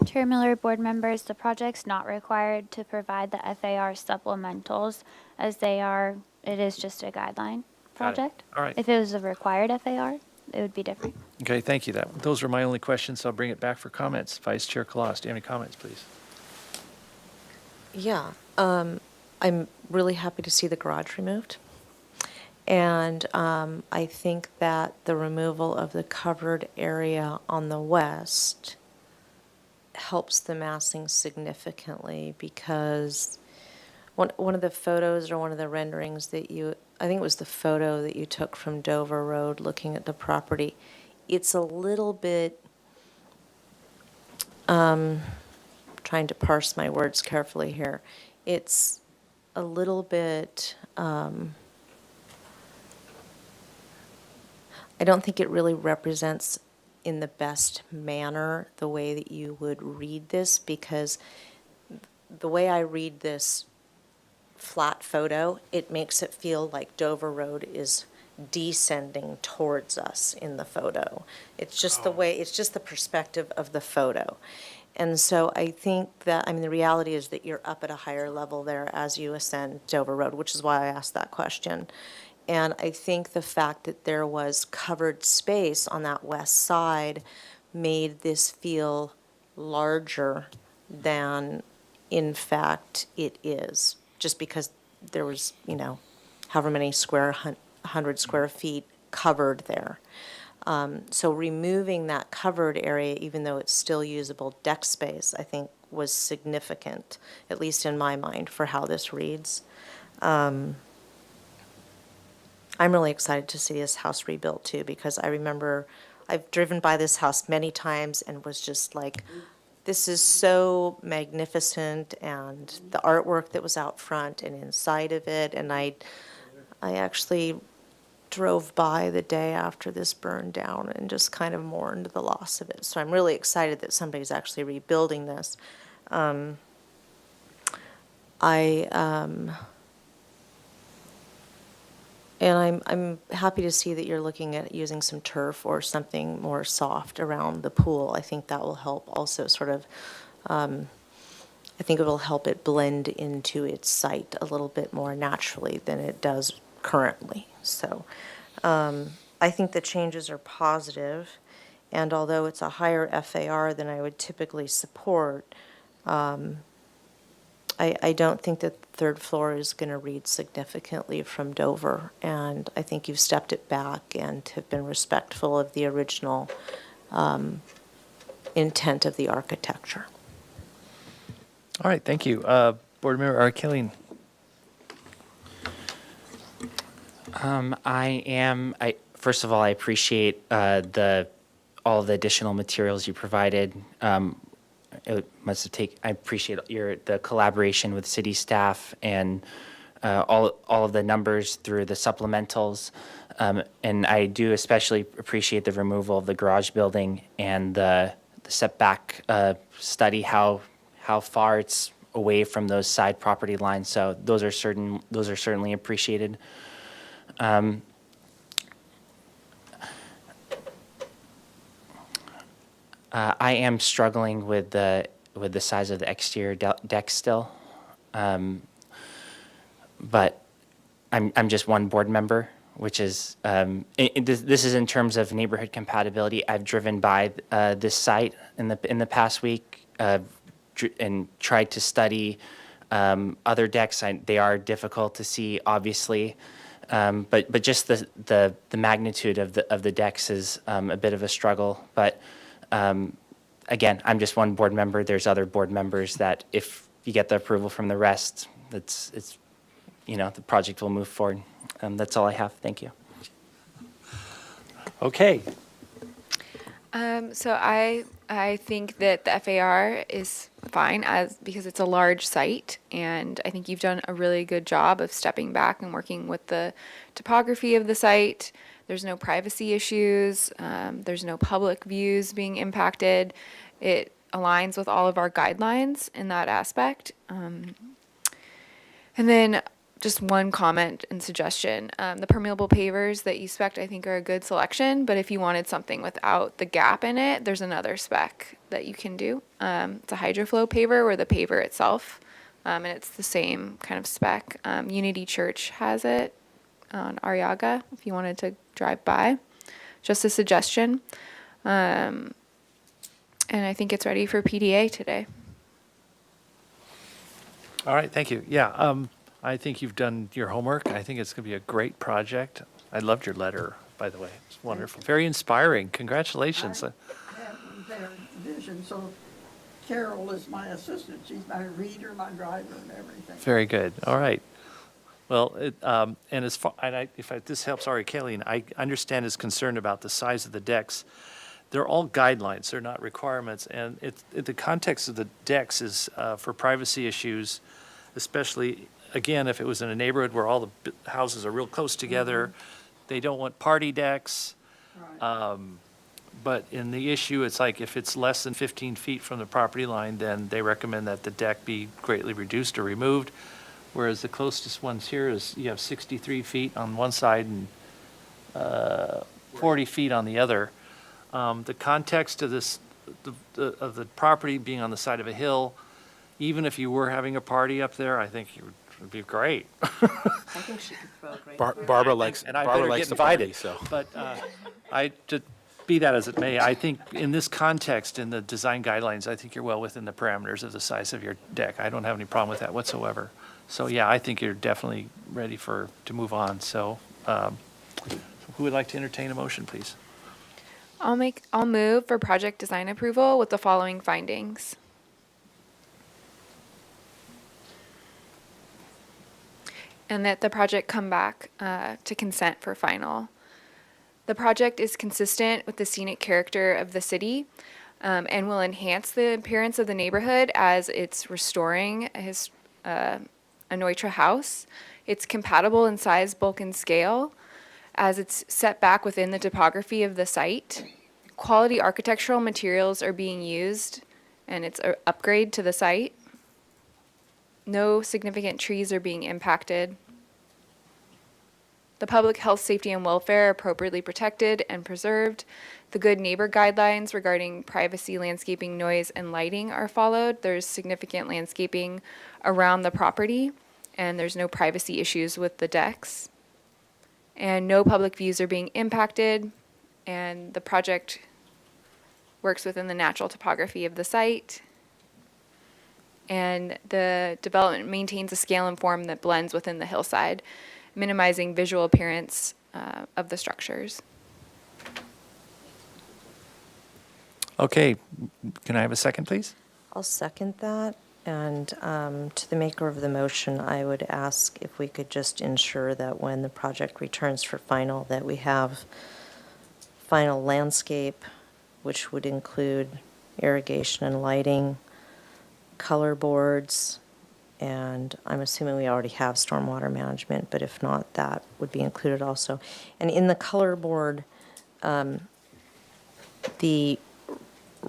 Speaker 4: Chair Miller, board members, the project's not required to provide the FAR supplementals as it is just a guideline project.
Speaker 1: All right.
Speaker 4: If it was a required FAR, it would be different.
Speaker 1: Okay, thank you. Those are my only questions, so I'll bring it back for comments. Vice Chair Kalas, do you have any comments, please?
Speaker 3: Yeah, I'm really happy to see the garage removed. And I think that the removal of the covered area on the west helps the massing significantly, because one of the photos or one of the renderings that I think it was the photo that you took from Dover Road looking at the property, it's a little bit, trying to parse my words carefully here, it's a little bit, I don't think it really represents in the best manner the way that you would read this, because the way I read this flat photo, it makes it feel like Dover Road is descending towards us in the photo. It's just it's just the perspective of the photo. And so I think that, the reality is that you're up at a higher level there as you ascend Dover Road, which is why I asked that question. And I think the fact that there was covered space on that west side made this feel larger than, in fact, it is, just because there was, however many 100 square feet covered there. So removing that covered area, even though it's still usable deck space, I think was significant, at least in my mind, for how this reads. I'm really excited to see this house rebuilt too, because I remember I've driven by this house many times and was just like, this is so magnificent, and the artwork that was out front and inside of it. And I actually drove by the day after this burned down and just kind of mourned the loss of it. So I'm really excited that somebody's actually rebuilding this. And I'm happy to see that you're looking at using some turf or something more soft around the pool. I think that will help also sort of, I think it will help it blend into its site a little bit more naturally than it does currently. So I think the changes are positive, and although it's a higher FAR than I would typically support, I don't think that the third floor is going to read significantly from Dover, and I think you've stepped it back and have been respectful of the original intent of the architecture.
Speaker 1: All right, thank you. Board Member Arkelian.
Speaker 5: First of all, I appreciate all the additional materials you provided. I appreciate the collaboration with city staff and all of the numbers through the supplementals. And I do especially appreciate the removal of the garage building and the setback study, how far it's away from those side property lines. So those are certainly appreciated. I am struggling with the size of the exterior deck still, but I'm just one board member, which is this is in terms of neighborhood compatibility. I've driven by this site in the past week and tried to study other decks. They are difficult to see, obviously. But just the magnitude of the decks is a bit of a struggle. But again, I'm just one board member. There's other board members that, if you get the approval from the rest, it's the project will move forward. That's all I have. Thank you.
Speaker 1: Okay.
Speaker 10: So I think that the FAR is fine because it's a large site, and I think you've done a really good job of stepping back and working with the topography of the site. There's no privacy issues. There's no public views being impacted. It aligns with all of our guidelines in that aspect. And then just one comment and suggestion. The permeable pavers that you spec'd, I think, are a good selection, but if you wanted something without the gap in it, there's another spec that you can do. It's a hydroflow paver, or the paver itself, and it's the same kind of spec. Unity Church has it on Arriaga, if you wanted to drive by. Just a suggestion. And I think it's ready for PDA today.
Speaker 1: All right, thank you. Yeah, I think you've done your homework. I think it's going to be a great project. I loved your letter, by the way. It's wonderful. Very inspiring. Congratulations.
Speaker 14: I have their vision, so Carol is my assistant. She's my reader, my driver, and everything.
Speaker 1: Very good. All right. Well, and as far, and this helps Ari Kaline, I understand his concern about the size of the decks. They're all guidelines. They're not requirements. And the context of the decks is for privacy issues, especially, again, if it was in a neighborhood where all the houses are real close together. Mm-hmm. They don't want party decks. Right. But in the issue, it's like if it's less than 15 feet from the property line, then they recommend that the deck be greatly reduced or removed. Whereas the closest ones here is you have 63 feet on one side and 40 feet on the other. The context of this, of the property being on the side of a hill, even if you were having a party up there, I think it would be great.
Speaker 11: I think she could throw a great
Speaker 12: Barbara likes
Speaker 1: and I better get
Speaker 12: the
Speaker 1: invited.
Speaker 12: party, so.
Speaker 1: But to be that as it may, I think in this context, in the design guidelines, I think you're well within the parameters of the size of your deck. I don't have any problem with that whatsoever. So yeah, I think you're definitely ready to move on. So who would like to entertain a motion, please?
Speaker 10: I'll move for project design approval with the following findings. And that the project come back to consent for final. The project is consistent with the scenic character of the city and will enhance the appearance of the neighborhood as it's restoring a Neutra house. It's compatible in size, bulk, and scale as it's set back within the topography of the site. Quality architectural materials are being used, and it's an upgrade to the site. No significant trees are being impacted. The public health, safety, and welfare are appropriately protected and preserved. The good neighbor guidelines regarding privacy, landscaping, noise, and lighting are followed. There's significant landscaping around the property, and there's no privacy issues with the decks. And no public views are being impacted, and the project works within the natural topography of the site. And the development maintains a scale and form that blends within the hillside, minimizing visual appearance of the structures.
Speaker 1: Okay, can I have a second, please?
Speaker 3: I'll second that. And to the maker of the motion, I would ask if we could just ensure that when the project returns for final, that we have final landscape, which would include irrigation and lighting, color boards, and I'm assuming we already have stormwater management, but if not, that would be included also. And in the color board, the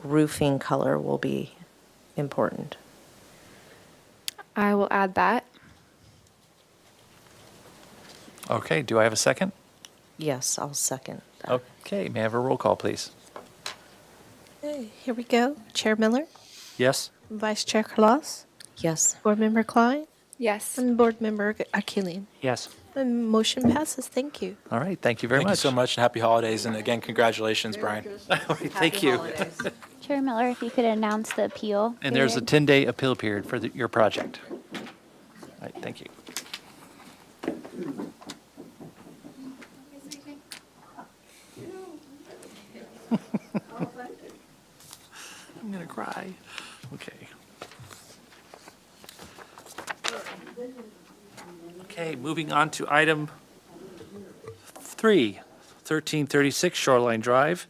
Speaker 3: roofing color will be important.
Speaker 10: I will add that.
Speaker 1: Okay, do I have a second?
Speaker 3: Yes, I'll second that.
Speaker 1: Okay, may I have a roll call, please?
Speaker 6: Okay, here we go. Chair Miller,
Speaker 1: Yes?
Speaker 6: Vice Chair Kalas,
Speaker 3: Yes.
Speaker 6: Board Member Klein,
Speaker 10: Yes.
Speaker 6: and Board Member Akilian.
Speaker 5: Yes.
Speaker 6: And motion passes. Thank you.
Speaker 1: All right, thank you very
Speaker 12: Thank you
Speaker 1: much.
Speaker 12: so much, and happy holidays, and again, congratulations, Brian.
Speaker 1: All right, thank you.
Speaker 4: Chair Miller, if you could announce the appeal.
Speaker 1: And there's a
Speaker 4: period.
Speaker 1: 10-day appeal period for your project. All right, thank you. I'm going to cry. Okay. Okay, moving on to item 3, 1336 Shoreline Drive.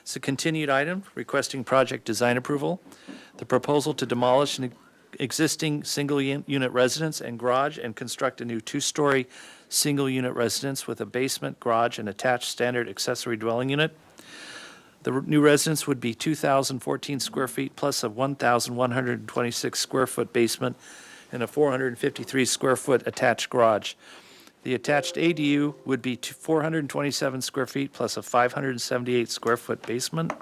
Speaker 1: It's a continued item requesting project design approval. The proposal to demolish an existing single-unit residence and garage and construct a new two-story single-unit residence with a basement, garage, and attached standard accessory dwelling unit. The new residence would be 2,014 square feet plus a 1,126 square foot basement and a 453 square foot attached garage. The attached ADU would be 427 square feet plus a 578 square foot basement.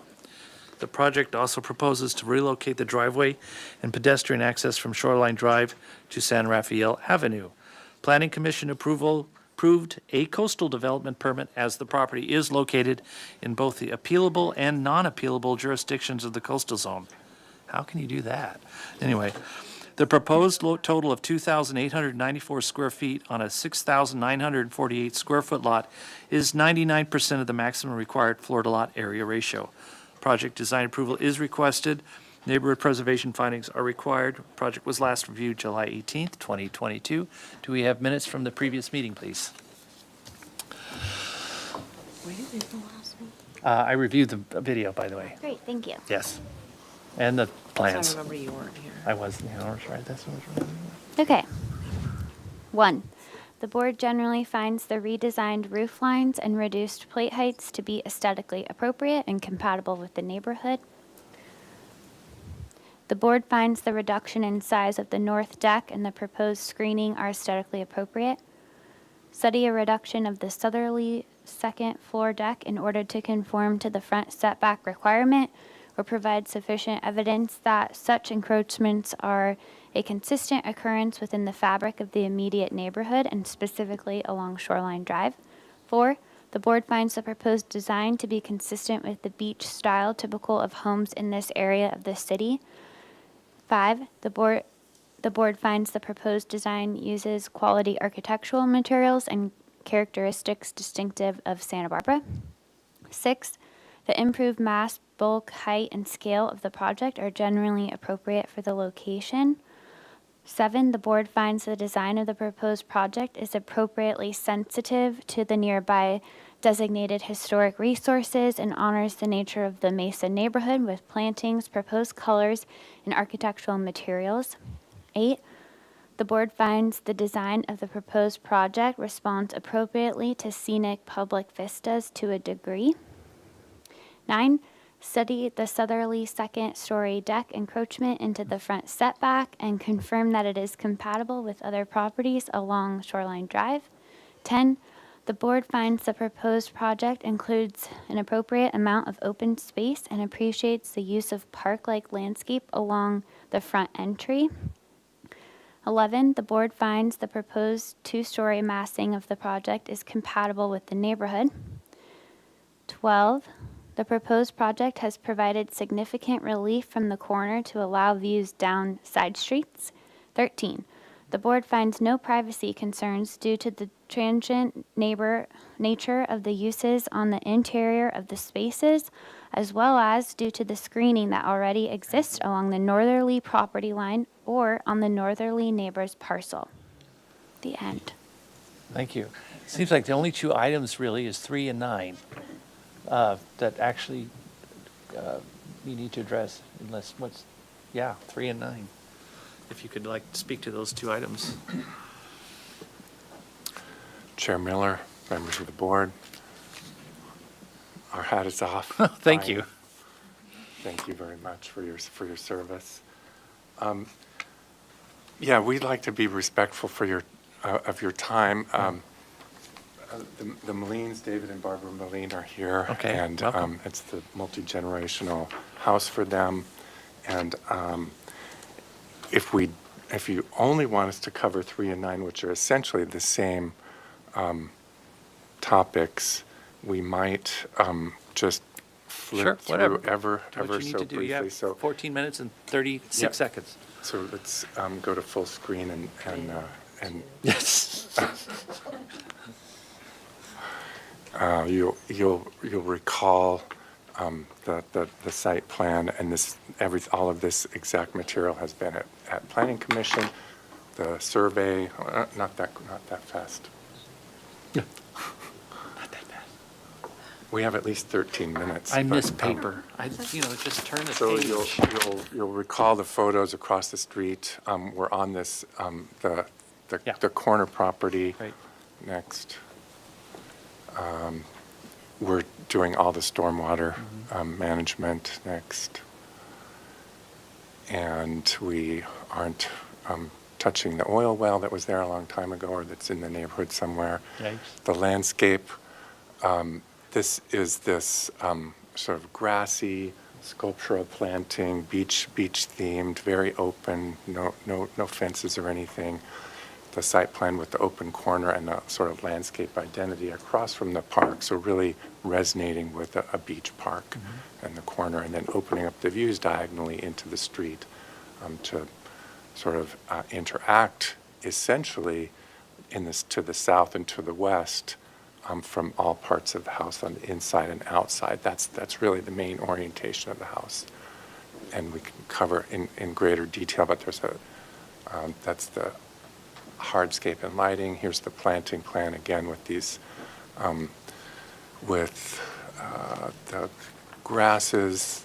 Speaker 1: The project also proposes to relocate the driveway and pedestrian access from Shoreline Drive to San Rafael Avenue. Planning Commission approved a coastal development permit as the property is located in both the appealable and non-appealable jurisdictions of the coastal zone. How can you do that? Anyway, the proposed total of 2,894 square feet on a 6,948 square foot lot is 99% of the maximum required floor-to-lot area ratio. Project design approval is requested. Neighborhood preservation findings are required. Project was last reviewed July 18th, 2022. Do we have minutes from the previous meeting, please? I reviewed the video, by the way.
Speaker 4: Great, thank you.
Speaker 1: Yes. And the plans.
Speaker 3: I remember you weren't here.
Speaker 1: I was, I was right. That's what was right.
Speaker 4: Okay. 1, the board generally finds the redesigned roof lines and reduced plate heights to be aesthetically appropriate and compatible with the neighborhood. The board finds the reduction in size of the north deck and the proposed screening are aesthetically appropriate. Study a reduction of the southerly second floor deck in order to conform to the front setback requirement or provide sufficient evidence that such encroachments are a consistent occurrence within the fabric of the immediate neighborhood and specifically along Shoreline Drive. 4, the board finds the proposed design to be consistent with the beach style typical of homes in this area of the city. 5, the board finds the proposed design uses quality architectural materials and characteristics distinctive of Santa Barbara. 6, the improved mass, bulk, height, and scale of the project are generally appropriate for the location. 7, the board finds the design of the proposed project is appropriately sensitive to the nearby designated historic resources and honors the nature of the Mesa neighborhood with plantings, proposed colors, and architectural materials. 8, the board finds the design of the proposed project responds appropriately to scenic public vistas to a degree. 9, Study the southerly second-story deck encroachment into the front setback and confirm that it is compatible with other properties along Shoreline Drive. 10, the board finds the proposed project includes an appropriate amount of open space and appreciates the use of park-like landscape along the front entry. 11, the board finds the proposed two-story massing of the project is compatible with the neighborhood. 12, the proposed project has provided significant relief from the corner to allow views down side streets. 13, the board finds no privacy concerns due to the transient nature of the uses on the interior of the spaces, as well as due to the screening that already exists along the northerly property line or on the northerly neighbor's parcel. The end.
Speaker 1: Thank you. Seems like the only two items really is 3 and 9 that actually you need to address unless 3 and 9. If you could like speak to those two items.
Speaker 15: Chair Miller, members of the board, our hat is off.
Speaker 1: Thank you.
Speaker 15: Thank you very much for your service. Yeah, we'd like to be respectful for your of your time. The Molines, David and Barbara Moline, are here.
Speaker 1: Okay,
Speaker 15: And
Speaker 1: welcome.
Speaker 15: it's the multi-generational house for them. And if you only want us to cover 3 and 9, which are essentially the same topics, we might just
Speaker 1: Sure,
Speaker 15: flip
Speaker 1: whatever.
Speaker 15: through ever
Speaker 1: What you need
Speaker 15: so
Speaker 1: to do. You
Speaker 15: briefly.
Speaker 1: have
Speaker 15: So
Speaker 1: 14 minutes and 36
Speaker 15: Yep.
Speaker 1: seconds.
Speaker 15: so let's go to full screen and
Speaker 1: Yes.
Speaker 15: you'll recall the site plan, and all of this exact material has been at Planning Commission. The survey, not that fast.
Speaker 1: Not that bad.
Speaker 15: We have at least 13 minutes.
Speaker 1: I
Speaker 15: but,
Speaker 1: miss paper. Just turn the
Speaker 15: So
Speaker 1: page.
Speaker 15: you'll recall the photos across the street. We're on this
Speaker 1: Yeah.
Speaker 15: the corner property.
Speaker 1: Right.
Speaker 15: Next. We're doing all the stormwater management next. And we aren't touching the oil well that was there a long time ago or that's in the neighborhood somewhere.
Speaker 1: Yikes.
Speaker 15: The landscape, this is this sort of grassy, sculptural planting, beach themed, very open, no fences or anything. The site plan with the open corner and the sort of landscape identity across from the park, so really resonating with a beach park and the corner, and then opening up the views diagonally into the street to sort of interact essentially to the south and to the west from all parts of the house on the inside and outside. That's really the main orientation of the house. And we can cover in greater detail, but there's that's the hardscape and lighting. Here's the planting plan again with these, the grasses,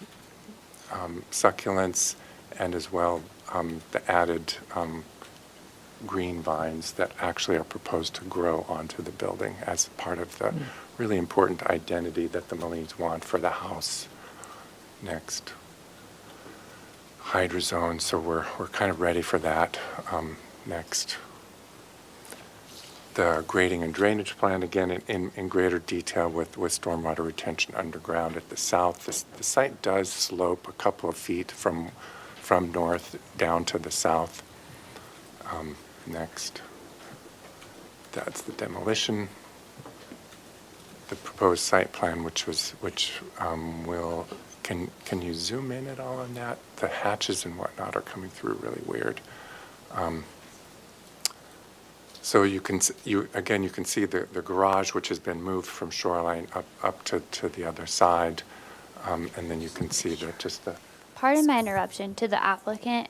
Speaker 15: succulents, and as well the added green vines that actually are proposed to grow onto the building as part of the really important identity that the Molines want for the house. Next. Hydrozone, so we're kind of ready for that. Next. The grading and drainage plan, again, in greater detail with stormwater retention underground at the south. The site does slope a couple of feet from north down to the south. Next. That's the demolition. The proposed site plan, can you zoom in at all on that? The hatches and whatnot are coming through really weird. So you can see the garage, which has been moved from Shoreline up to the other side, and then you can see the.
Speaker 4: Pardon my interruption to the applicant.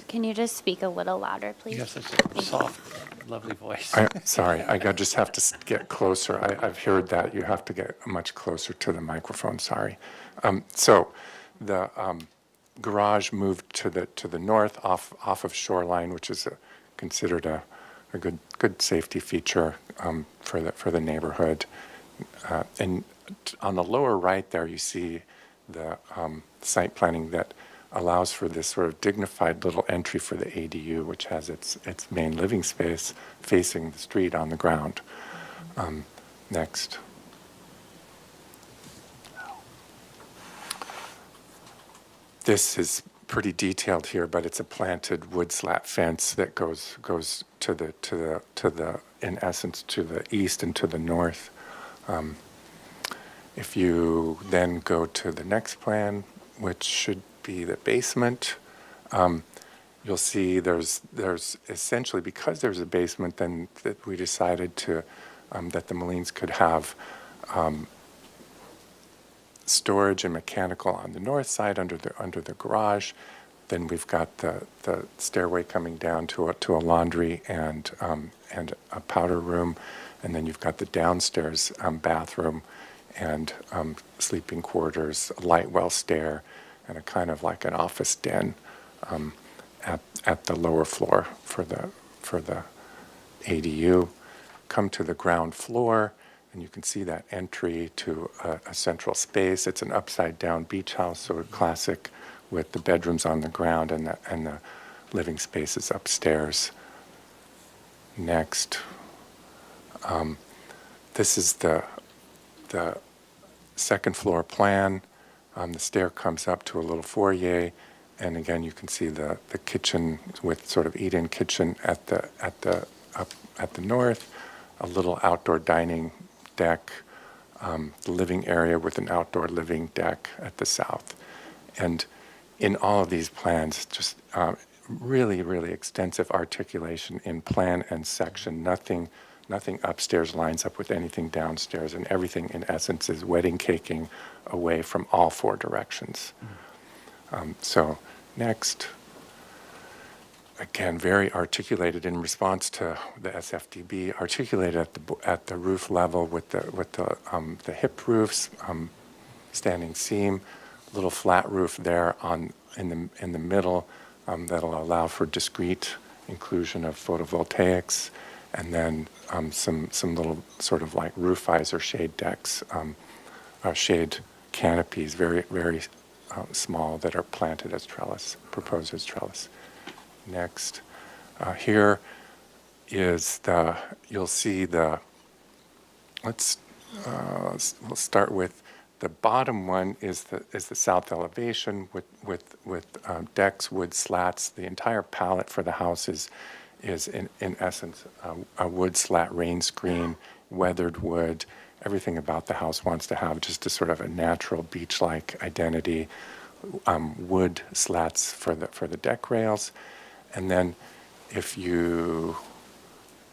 Speaker 4: Can you just speak a little louder, please?
Speaker 1: Yes, that's a soft, lovely voice.
Speaker 15: Sorry, I just have to get closer. I've heard that you have to get much closer to the microphone. Sorry. So the garage moved to the north off of Shoreline, which is considered a good safety feature for the neighborhood. And on the lower right there, you see the site planning that allows for this sort of dignified little entry for the ADU, which has its main living space facing the street on the ground. Next. This is pretty detailed here, but it's a planted wood slat fence that goes to the in essence to the east and to the north. If you then go to the next plan, which should be the basement, you'll see there's essentially, because there's a basement, then that we decided to that the Molines could have storage and mechanical on the north side under the garage. Then we've got the stairway coming down to a laundry and a powder room, and then you've got the downstairs bathroom and sleeping quarters, a light well stair, and a kind of like an office den at the lower floor for the ADU. Come to the ground floor, and you can see that entry to a central space. It's an upside-down beach house, so a classic with the bedrooms on the ground and the living spaces upstairs. Next, this is the second floor plan. The stair comes up to a little foyer, and again you can see the kitchen with sort of eat-in kitchen at the north, a little outdoor dining deck, the living area with an outdoor living deck at the south. And in all of these plans, just really, really extensive articulation in plan and section. Nothing upstairs lines up with anything downstairs, and everything in essence is wedding caking away from all four directions. So next. Again, very articulated in response to the SFDB, articulated at the roof level with the hip roofs, standing seam, little flat roof there in the middle that'll allow for discrete inclusion of photovoltaics, and then some little sort of like roof visor shade decks, shade canopies, very very small, that are planted as trellis, proposed as trellis. Next, here is you'll see we'll start with the bottom one is the south elevation with decks, wood slats. The entire palette for the house is in essence a wood slat rain screen, weathered wood. Everything about the house wants to have just a sort of a natural beach-like identity. Wood slats for the deck rails. And then so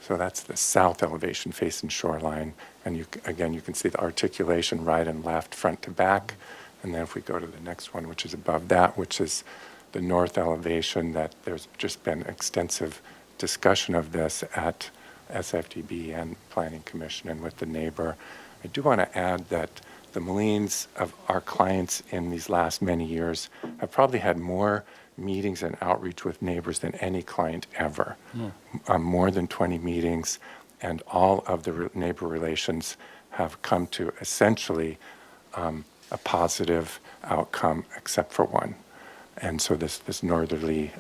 Speaker 15: that's the south elevation facing shoreline. And again, you can see the articulation right and left, front to back. And then if we go to the next one, which is above that, which is the north elevation, that there's just been extensive discussion of this at SFDB and Planning Commission and with the neighbor. I do want to add that the Molines of our clients in these last many years have probably had more meetings and outreach with neighbors than any client ever. More than 20 meetings, and all of the neighbor relations have come to essentially a positive outcome except for one. And so this northerly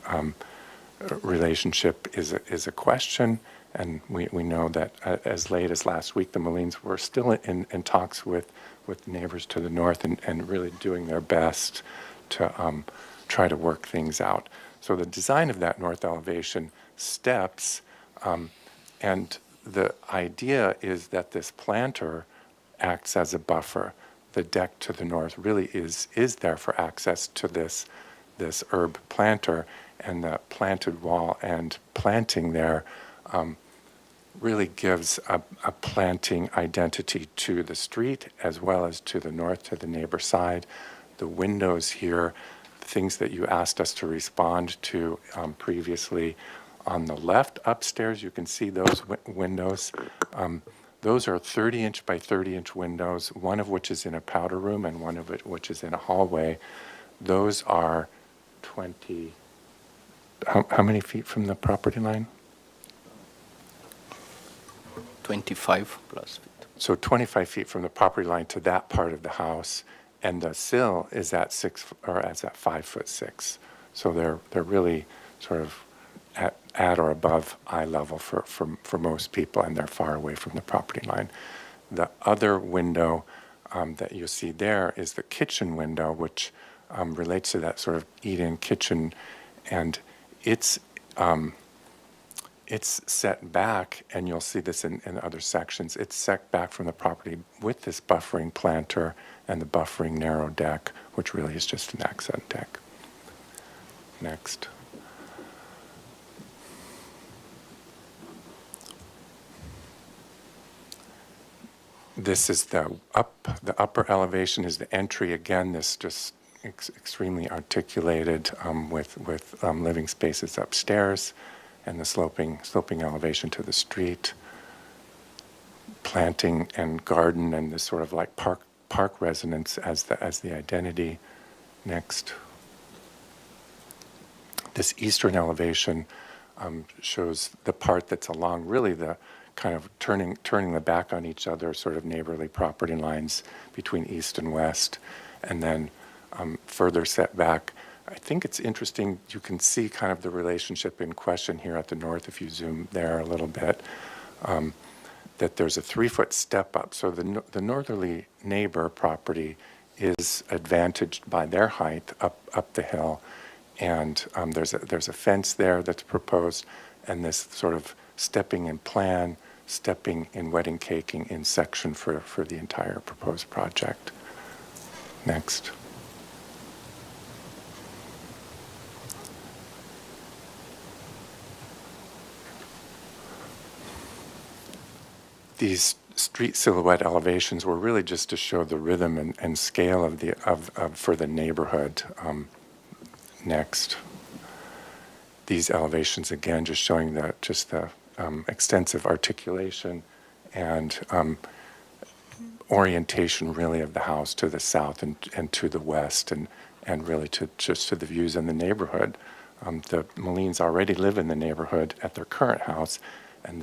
Speaker 15: relationship is a question, and we know that as late as last week, the Molines were still in talks with neighbors to the north and really doing their best to try to work things out. So the design of that north elevation steps, and the idea is that this planter acts as a buffer. The deck to the north really is there for access to this herb planter, and the planted wall and planting there really gives a planting identity to the street as well as to the north, to the neighbor side. The windows here, things that you asked us to respond to previously. On the left upstairs, you can see those windows. Those are 30-inch by 30-inch windows, one of which is in a powder room and one of which is in a hallway. Those are 20, how many feet from the property line?
Speaker 16: 25 plus feet.
Speaker 15: So 25 feet from the property line to that part of the house. and the sill is at 5'6". So they're really sort of at or above eye level for most people, and they're far away from the property line. The other window that you see there is the kitchen window, which relates to that sort of eat-in kitchen, and it's set back, and you'll see this in other sections. It's set back from the property with this buffering planter and the buffering narrow deck, which really is just an accent deck. Next. This is the upper elevation is the entry. Again, this just extremely articulated with living spaces upstairs, and the sloping elevation to the street, planting and garden, and this sort of like park residence as the identity. Next. This eastern elevation shows the part that's along really the kind of turning the back on each other, sort of neighborly property lines between east and west, and then further set back. I think it's interesting, you can see kind of the relationship in question here at the north, if you zoom there a little bit, that there's a 3-foot step up. So the northerly neighbor property is advantaged by their height up the hill, and there's a fence there that's proposed, and this sort of stepping in plan, stepping in wedding caking in section for the entire proposed project. Next. These street silhouette elevations were really just to show the rhythm and scale of for the neighborhood. Next. These elevations, again, just showing the extensive articulation and orientation really of the house to the south and to the west, and really to the views in the neighborhood. The Molines already live in the neighborhood at their current house, and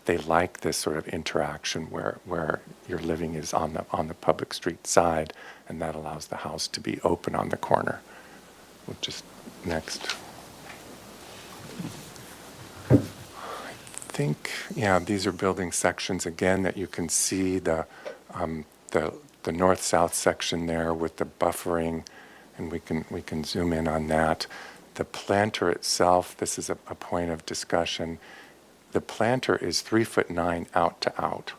Speaker 15: they like this sort of interaction where your living is on the public street side, and that allows the house to be open on the corner. We'll just next. I think, yeah, these are building sections again that you can see the north-south section there with the buffering, and we can zoom in on that. The planter itself, this is a point of discussion. The planter is 3'9" out to out,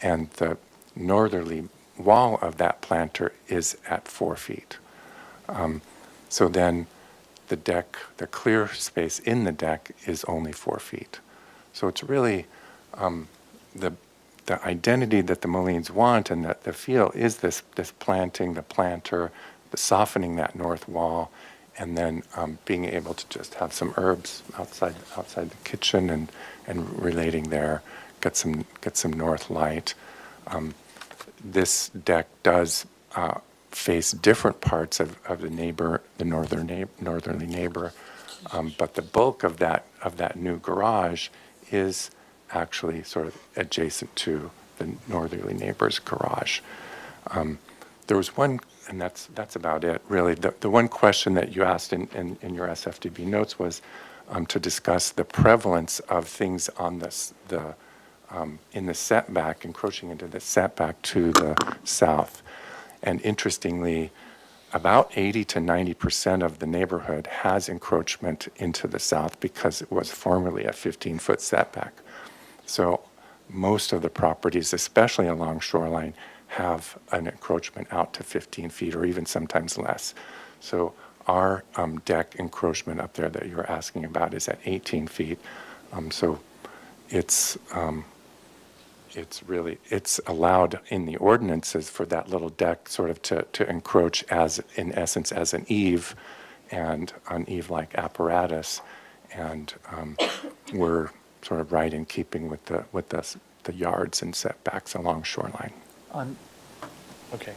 Speaker 15: and the northerly wall of that planter is at 4 feet. So then the deck, the clear space in the deck is only 4 feet. So it's really the identity that the Molines want and that the feel is this planting, the planter, the softening that north wall, and then being able to just have some herbs outside the kitchen and relating there, get some north light. This deck does face different parts of the northerly neighbor, but the bulk of that new garage is actually sort of adjacent to the northerly neighbor's garage. There was one, and that's about it really. The one question that you asked in your SFDB notes was to discuss the prevalence of things on in the setback, encroaching into the setback to the south. And interestingly, about 80 to 90% of the neighborhood has encroachment into the south because it was formerly a 15-foot setback. So most of the properties, especially along shoreline, have an encroachment out to 15 feet or even sometimes less. So our deck encroachment up there that you were asking about is at 18 feet. So it's allowed in the ordinances for that little deck sort of to encroach in essence as an eave and an eave-like apparatus, and we're sort of right in keeping with the yards and setbacks along shoreline.
Speaker 1: Okay.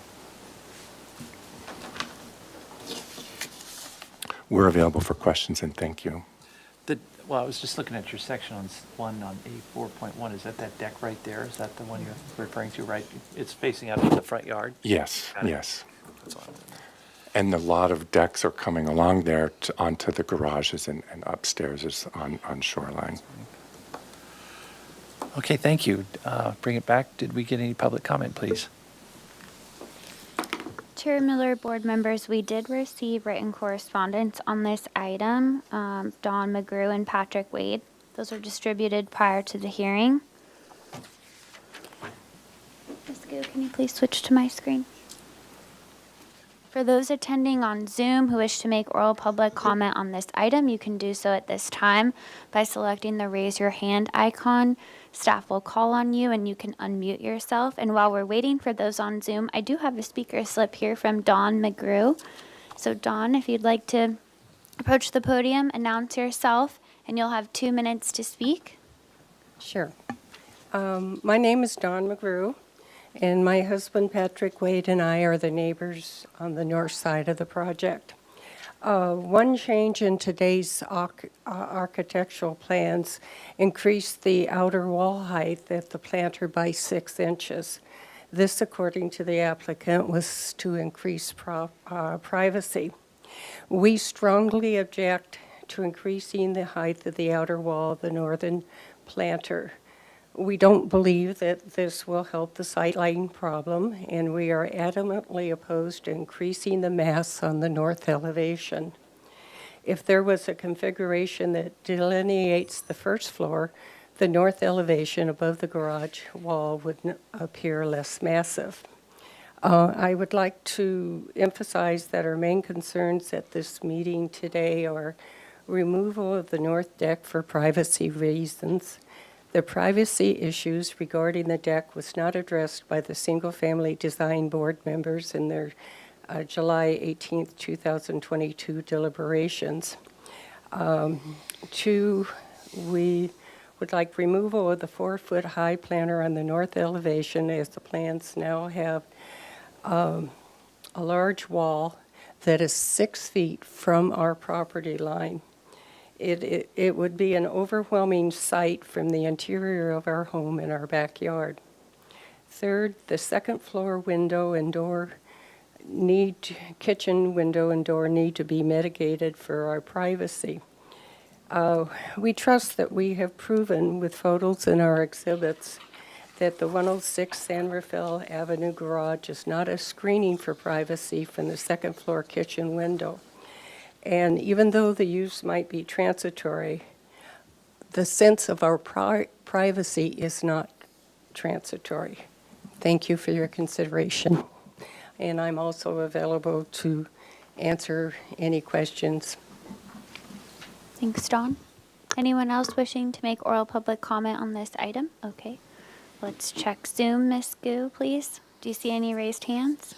Speaker 15: We're available for questions, and thank you.
Speaker 1: Well, I was just looking at your section on one on A4.1. Is that deck right there? Is that the one you're referring to, right? It's facing out into the front yard?
Speaker 15: Yes,
Speaker 1: Got it.
Speaker 15: yes.
Speaker 1: That's all.
Speaker 15: And a lot of decks are coming along there onto the garages and upstairs is on Shoreline.
Speaker 1: Okay, thank you. Bring it back. Did we get any public comment, please?
Speaker 4: Chair Miller, board members, we did receive written correspondence on this item. Don McGrew and Patrick Wade. Those were distributed prior to the hearing. Ms. Gu, can you please switch to my screen? For those attending on Zoom who wish to make oral public comment on this item, you can do so at this time by selecting the raise your hand icon. Staff will call on you and you can unmute yourself. And while we're waiting for those on Zoom, I do have a speaker slip here from Don McGrew. So Don, if you'd like to approach the podium, announce yourself, and you'll have 2 minutes to speak.
Speaker 16: Sure. My name is Don McGrew, and my husband Patrick Wade and I are the neighbors on the north side of the project. One change in today's architectural plans increased the outer wall height at the planter by 6 inches. This, according to the applicant, was to increase privacy. We strongly object to increasing the height of the outer wall of the northern planter. We don't believe that this will help the sightline problem, and we are adamantly opposed to increasing the mass on the north elevation. If there was a configuration that delineates the first floor, the north elevation above the garage wall would appear less massive. I would like to emphasize that our main concerns at this meeting today are removal of the north deck for privacy reasons. The privacy issues regarding the deck was not addressed by the Single Family Design Board members in their July 18, 2022 deliberations. 2, we would like removal of the 4-foot high planter on the north elevation, as the plans now have a large wall that is 6 feet from our property line. It would be an overwhelming sight from the interior of our home in our backyard. 3rd, the second floor window and door kitchen window and door need to be mitigated for our privacy. We trust that we have proven with photos in our exhibits that the 106 San Rafael Avenue garage is not a screening for privacy from the second floor kitchen window. And even though the use might be transitory, the sense of our privacy is not transitory. Thank you for your consideration. And I'm also available to answer any questions.
Speaker 4: Thanks, Don. Anyone else wishing to make oral public comment on this item? Okay. Let's check Zoom, Ms. Gu, please. Do you see any raised hands?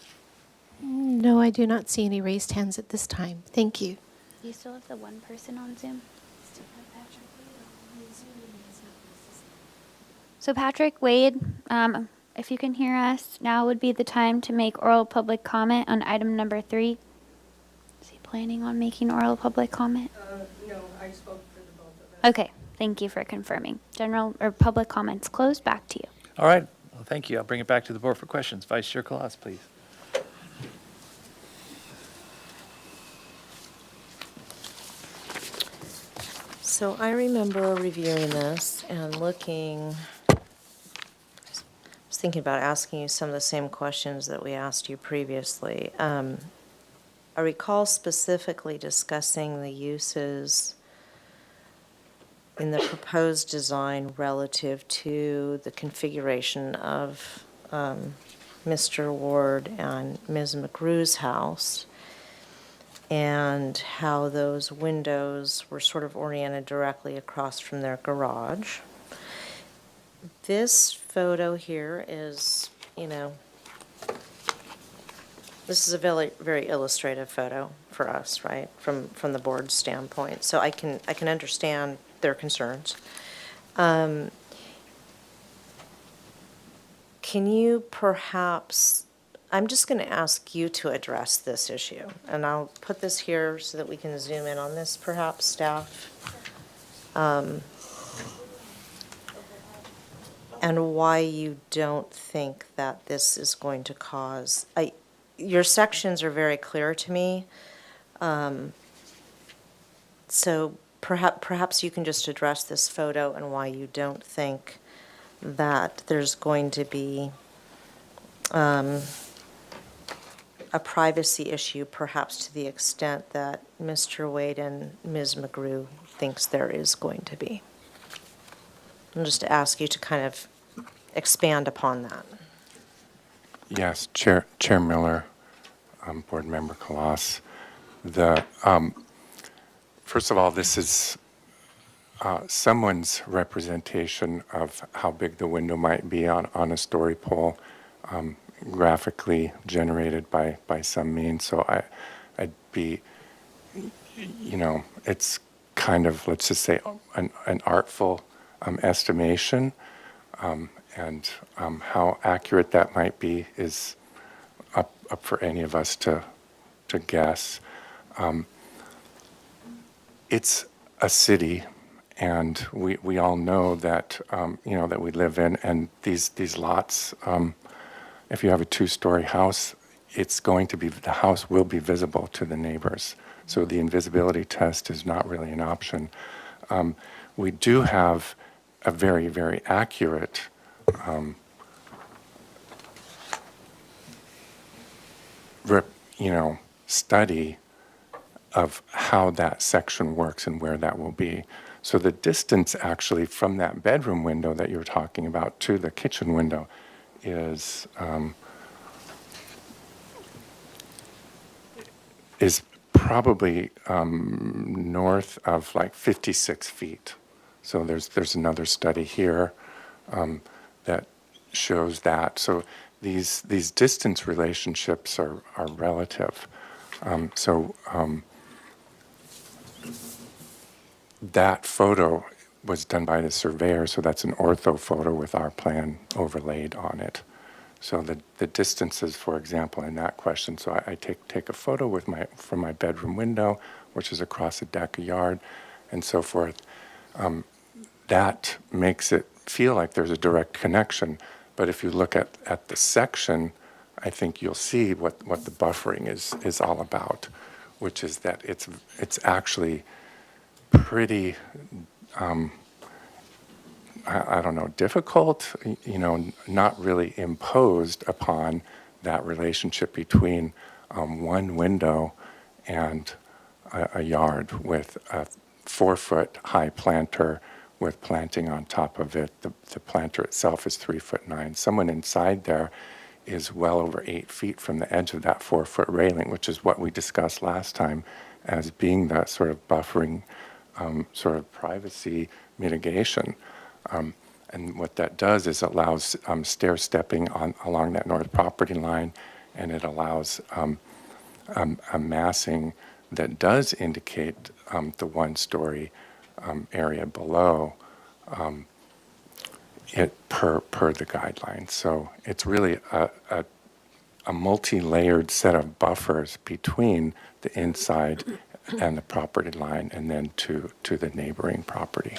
Speaker 6: No, I do not see any raised hands at this time. Thank you.
Speaker 4: Do you still have the one person on Zoom? So Patrick Wade, if you can hear us, now would be the time to make oral public comment on item number 3. Is he planning on making oral public comment?
Speaker 16: No, I spoke for the both of us.
Speaker 4: Okay, thank you for confirming. General or public comments closed. Back to you.
Speaker 1: All right. Well, thank you. I'll bring it back to the board for questions. Vice Chair Claus, please.
Speaker 3: So I remember reviewing this and looking, I was thinking about asking you some of the same questions that we asked you previously. I recall specifically discussing the uses in the proposed design relative to the configuration of Mr. Ward and Ms. McGrew's house, and how those windows were sort of oriented directly across from their garage. This photo here is, this is a very, very illustrative photo for us, right, from the board's standpoint. So I can understand their concerns. Can you perhaps, I'm just going to ask you to address this issue, and I'll put this here so that we can zoom in on this, perhaps, staff. and why you don't think that this is going to cause, your sections are very clear to me. So perhaps you can just address this photo and why you don't think that there's going to be a privacy issue, perhaps to the extent that Mr. Wade and Ms. McGrew thinks there is going to be. I'll just ask you to kind of expand upon that.
Speaker 15: Yes, Chair Miller, Board Member Kalas. First of all, this is someone's representation of how big the window might be on a story pole, graphically generated by some means. So I'd be, it's kind of, let's just say, an artful estimation, and how accurate that might be is up for any of us to guess. It's a city, and we all know that that we live in, and these lots. If you have a two-story house, the house will be visible to the neighbors. So the invisibility test is not really an option. We do have a very, very accurate study of how that section works and where that will be. So the distance actually from that bedroom window that you were talking about to the kitchen window is probably north of like 56 feet. So there's another study here that shows that. So these distance relationships are relative. That photo was done by the surveyor, so that's an ortho photo with our plan overlaid on it. So the distances, for example, in that question, so I take a photo from my bedroom window, which is across a deck, a yard, and so forth. That makes it feel like there's a direct connection. But if you look at the section, I think you'll see what the buffering is all about, which is that it's actually pretty, I don't know, difficult, not really imposed upon that relationship between one window and a yard with a 4-foot high planter with planting on top of it. The planter itself is 3'9". Someone inside there is well over 8 feet from the edge of that 4-foot railing, which is what we discussed last time as being the sort of buffering, sort of privacy mitigation. And what that does is allows stair stepping along that north property line, and it allows a massing that does indicate the one-story area below it per the guidelines. So it's really a multi-layered set of buffers between the inside and the property line, and then to the neighboring property.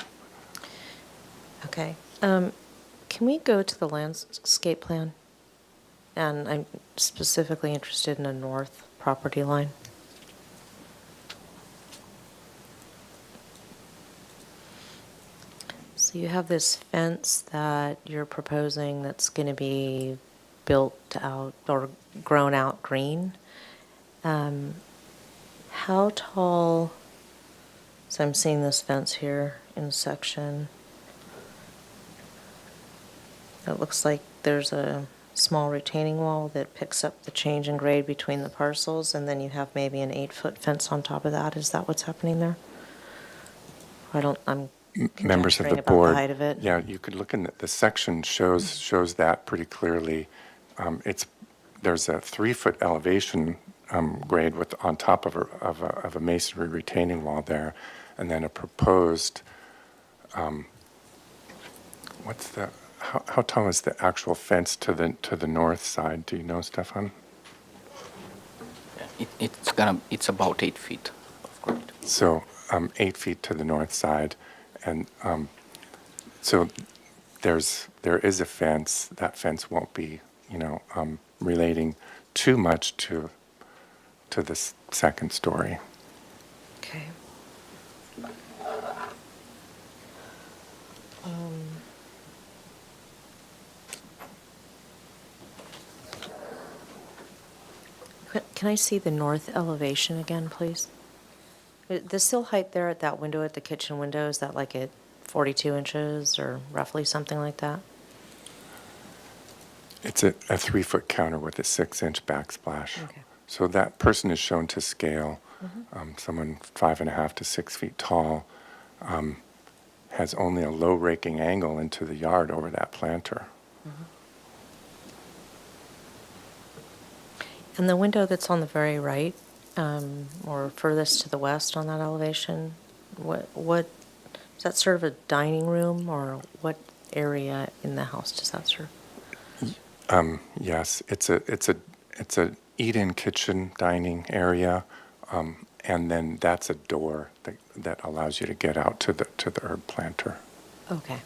Speaker 3: Okay. Can we go to the landscape plan? And I'm specifically interested in the north property line. So you have this fence that you're proposing that's going to be built out or grown out green. How tall, so I'm seeing this fence here in section. It looks like there's a small retaining wall that picks up the change in grade between the parcels, and then you have maybe an 8-foot fence on top of that. Is that what's happening there? I'm
Speaker 15: Members of the
Speaker 3: conjecturing about
Speaker 15: board,
Speaker 3: the height of it.
Speaker 15: yeah, you could look in the section shows that pretty clearly. There's a 3-foot elevation grade on top of a masonry retaining wall there, and then a proposed. How tall is the actual fence to the north side? Do you know, Stefan?
Speaker 17: It's about 8 feet of grade.
Speaker 15: So 8 feet to the north side, And so there is a fence. That fence won't be, relating too much to this second story.
Speaker 3: Okay. Can I see the north elevation again, please? The sill height there at that window, at the kitchen window, is that like at 42 inches or roughly something like that?
Speaker 15: It's a 3-foot counter with a 6-inch backsplash.
Speaker 3: Okay.
Speaker 15: So that person is shown to scale. Someone 5.5 to 6 feet tall has only a low raking angle into the yard over that planter.
Speaker 3: And the window that's on the very right, or furthest to the west on that elevation, what is that? Sort of a dining room, or what area in the house does that serve?
Speaker 15: Yes, it's a eat-in kitchen dining area, and then that's a door that allows you to get out to the herb planter.
Speaker 3: Okay.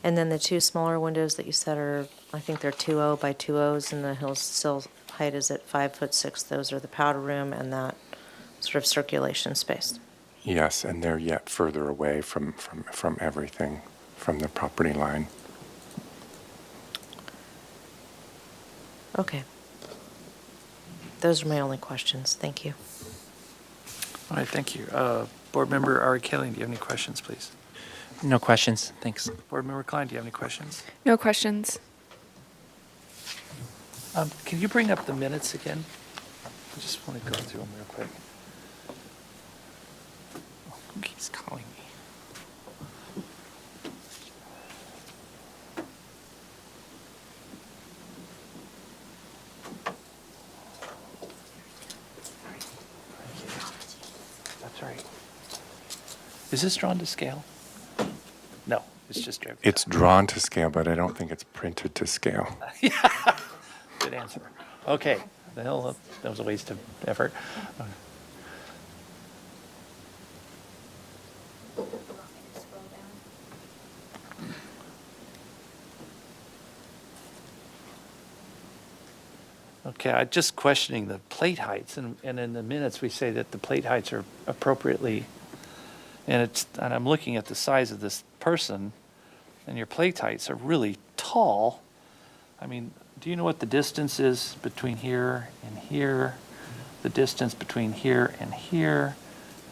Speaker 3: And then the two smaller windows that you said are, I think they're 2.0 by 2.0s, and the hill sill height is at 5'6". Those are the powder room and that sort of circulation space.
Speaker 15: Yes, and they're yet further away from everything, from the property line.
Speaker 3: Okay. Those are my only questions. Thank you.
Speaker 1: All right, thank you. Board Member Ari Kaling, do you have any questions, please?
Speaker 5: No questions, thanks.
Speaker 1: Board Member Klein, do you have any questions?
Speaker 10: No questions.
Speaker 1: Can you bring up the minutes again? I just want to go through them real quick. Oh, who keeps calling me? That's right. Is this drawn to scale? No, it's just driven.
Speaker 15: It's drawn to scale, but I don't think it's printed to scale.
Speaker 1: Good answer. Okay, the hell, that was a waste of effort. Okay, I'm just questioning the plate heights, and in the minutes, we say that the plate heights are appropriately, and I'm looking at the size of this person, and your plate heights are really tall. I mean, do you know what the distance is between here and here, the distance between here and here,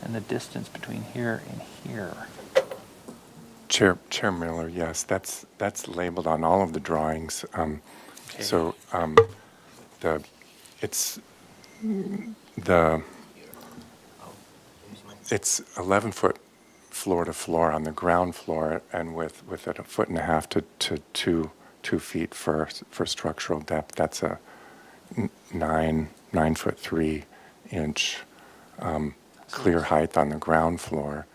Speaker 1: and the distance between here and here?
Speaker 15: Chair Miller, yes, that's labeled on all of the drawings.
Speaker 1: Okay.
Speaker 15: So it's 11-foot floor to floor on the ground floor, and with a 1.5 to 2 feet for structural depth. That's a 9 foot 3 inch clear height on the ground floor,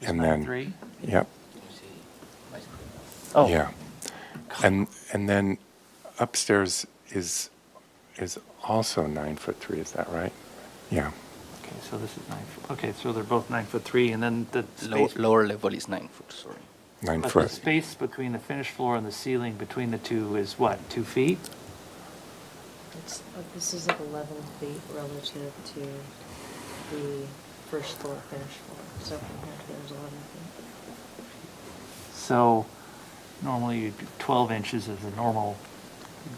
Speaker 15: and then
Speaker 1: 9'3"?
Speaker 15: Yep.
Speaker 1: Oh.
Speaker 15: Yeah, and then upstairs is also 9'3". Is that right? Yeah.
Speaker 1: Okay, so this is 9 foot. Okay, so they're both 9'3", and then the space.
Speaker 17: Lower level is 9 foot, sorry.
Speaker 15: 9
Speaker 1: But the
Speaker 15: foot.
Speaker 1: space between the finished floor and the ceiling between the two is what, 2 feet?
Speaker 3: This is at 11 feet relative to the first floor, finished floor. So from here to there's 11 feet.
Speaker 1: So normally you'd do 12 inches is a normal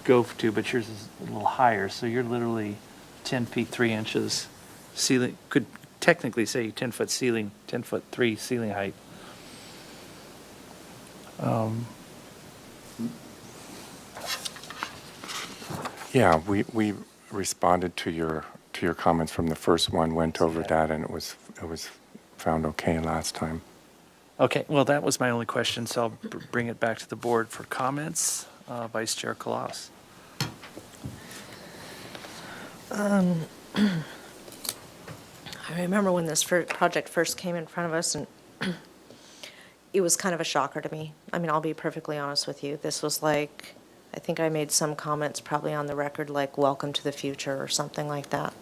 Speaker 1: go to, but yours is a little higher. So you're literally 10 feet 3 inches ceiling. Could technically say 10 foot ceiling, 10 foot 3 ceiling height.
Speaker 15: Yeah, we responded to your comments from the first one, went over that, and it was found okay last time.
Speaker 1: Okay, well, that was my only question, so I'll bring it back to the board for comments. Vice Chair Kalas.
Speaker 3: I remember when this project first came in front of us, and it was kind of a shocker to me. I mean, I'll be perfectly honest with you. This was like, I think I made some comments probably on the record like, welcome to the future or something like that.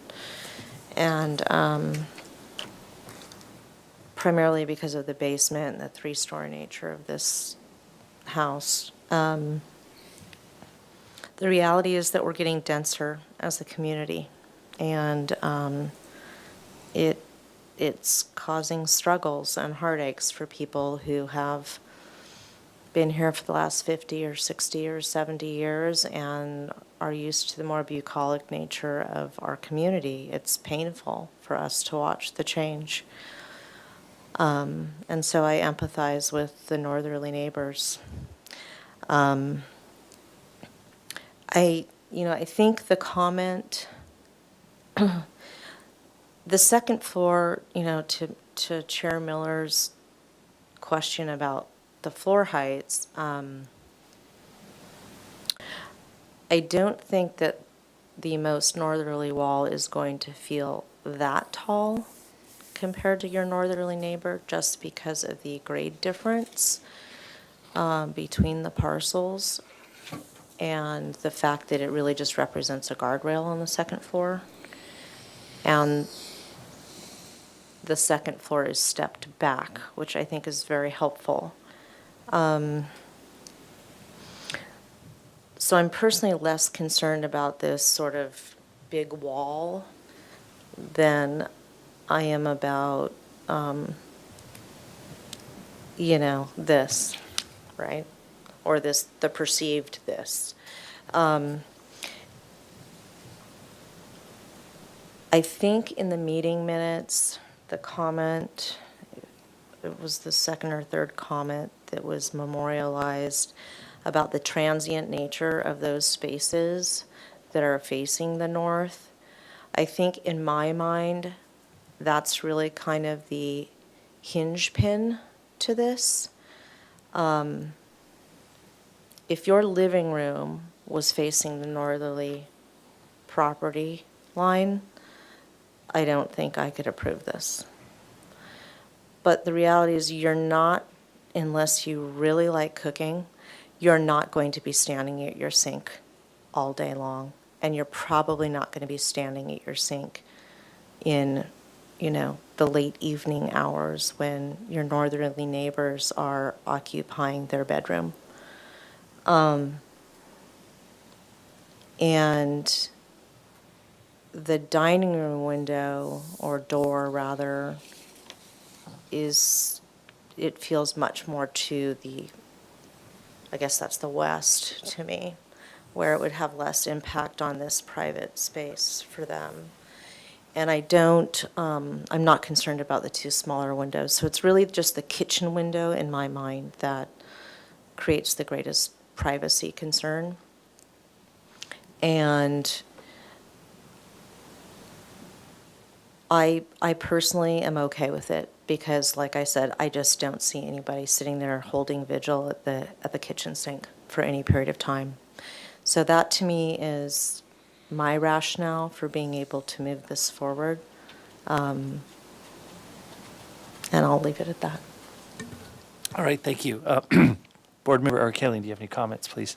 Speaker 3: And primarily because of the basement and the three-story nature of this house. The reality is that we're getting denser as a community, and it's causing struggles and heartaches for people who have been here for the last 50 or 60 or 70 years and are used to the more bucolic nature of our community. It's painful for us to watch the change. And so I empathize with the northerly neighbors. I think the comment, the second floor, to Chair Miller's question about the floor heights, I don't think that the most northerly wall is going to feel that tall compared to your northerly neighbor, just because of the grade difference between the parcels and the fact that it really just represents a guardrail on the second floor. And the second floor is stepped back, which I think is very helpful. So I'm personally less concerned about this sort of big wall than I am about, this, right? Or the perceived this. I think in the meeting minutes, the comment, it was the second or third comment that was memorialized about the transient nature of those spaces that are facing the north. I think in my mind, that's really kind of the hinge pin to this. If your living room was facing the northerly property line, I don't think I could approve this. But the reality is you're not, unless you really like cooking, you're not going to be standing at your sink all day long. And you're probably not going to be standing at your sink in, the late evening hours when your northerly neighbors are occupying their bedroom. And the dining room window, or door rather, it feels much more to I guess that's the west to me, where it would have less impact on this private space for them. And I'm not concerned about the two smaller windows. So it's really just the kitchen window in my mind that creates the greatest privacy concern. And I personally am okay with it because, like I said, I just don't see anybody sitting there holding vigil at the kitchen sink for any period of time. So that to me is my rationale for being able to move this forward. And I'll leave it at that.
Speaker 1: All right, thank you. Board Member Arkellian, do you have any comments, please?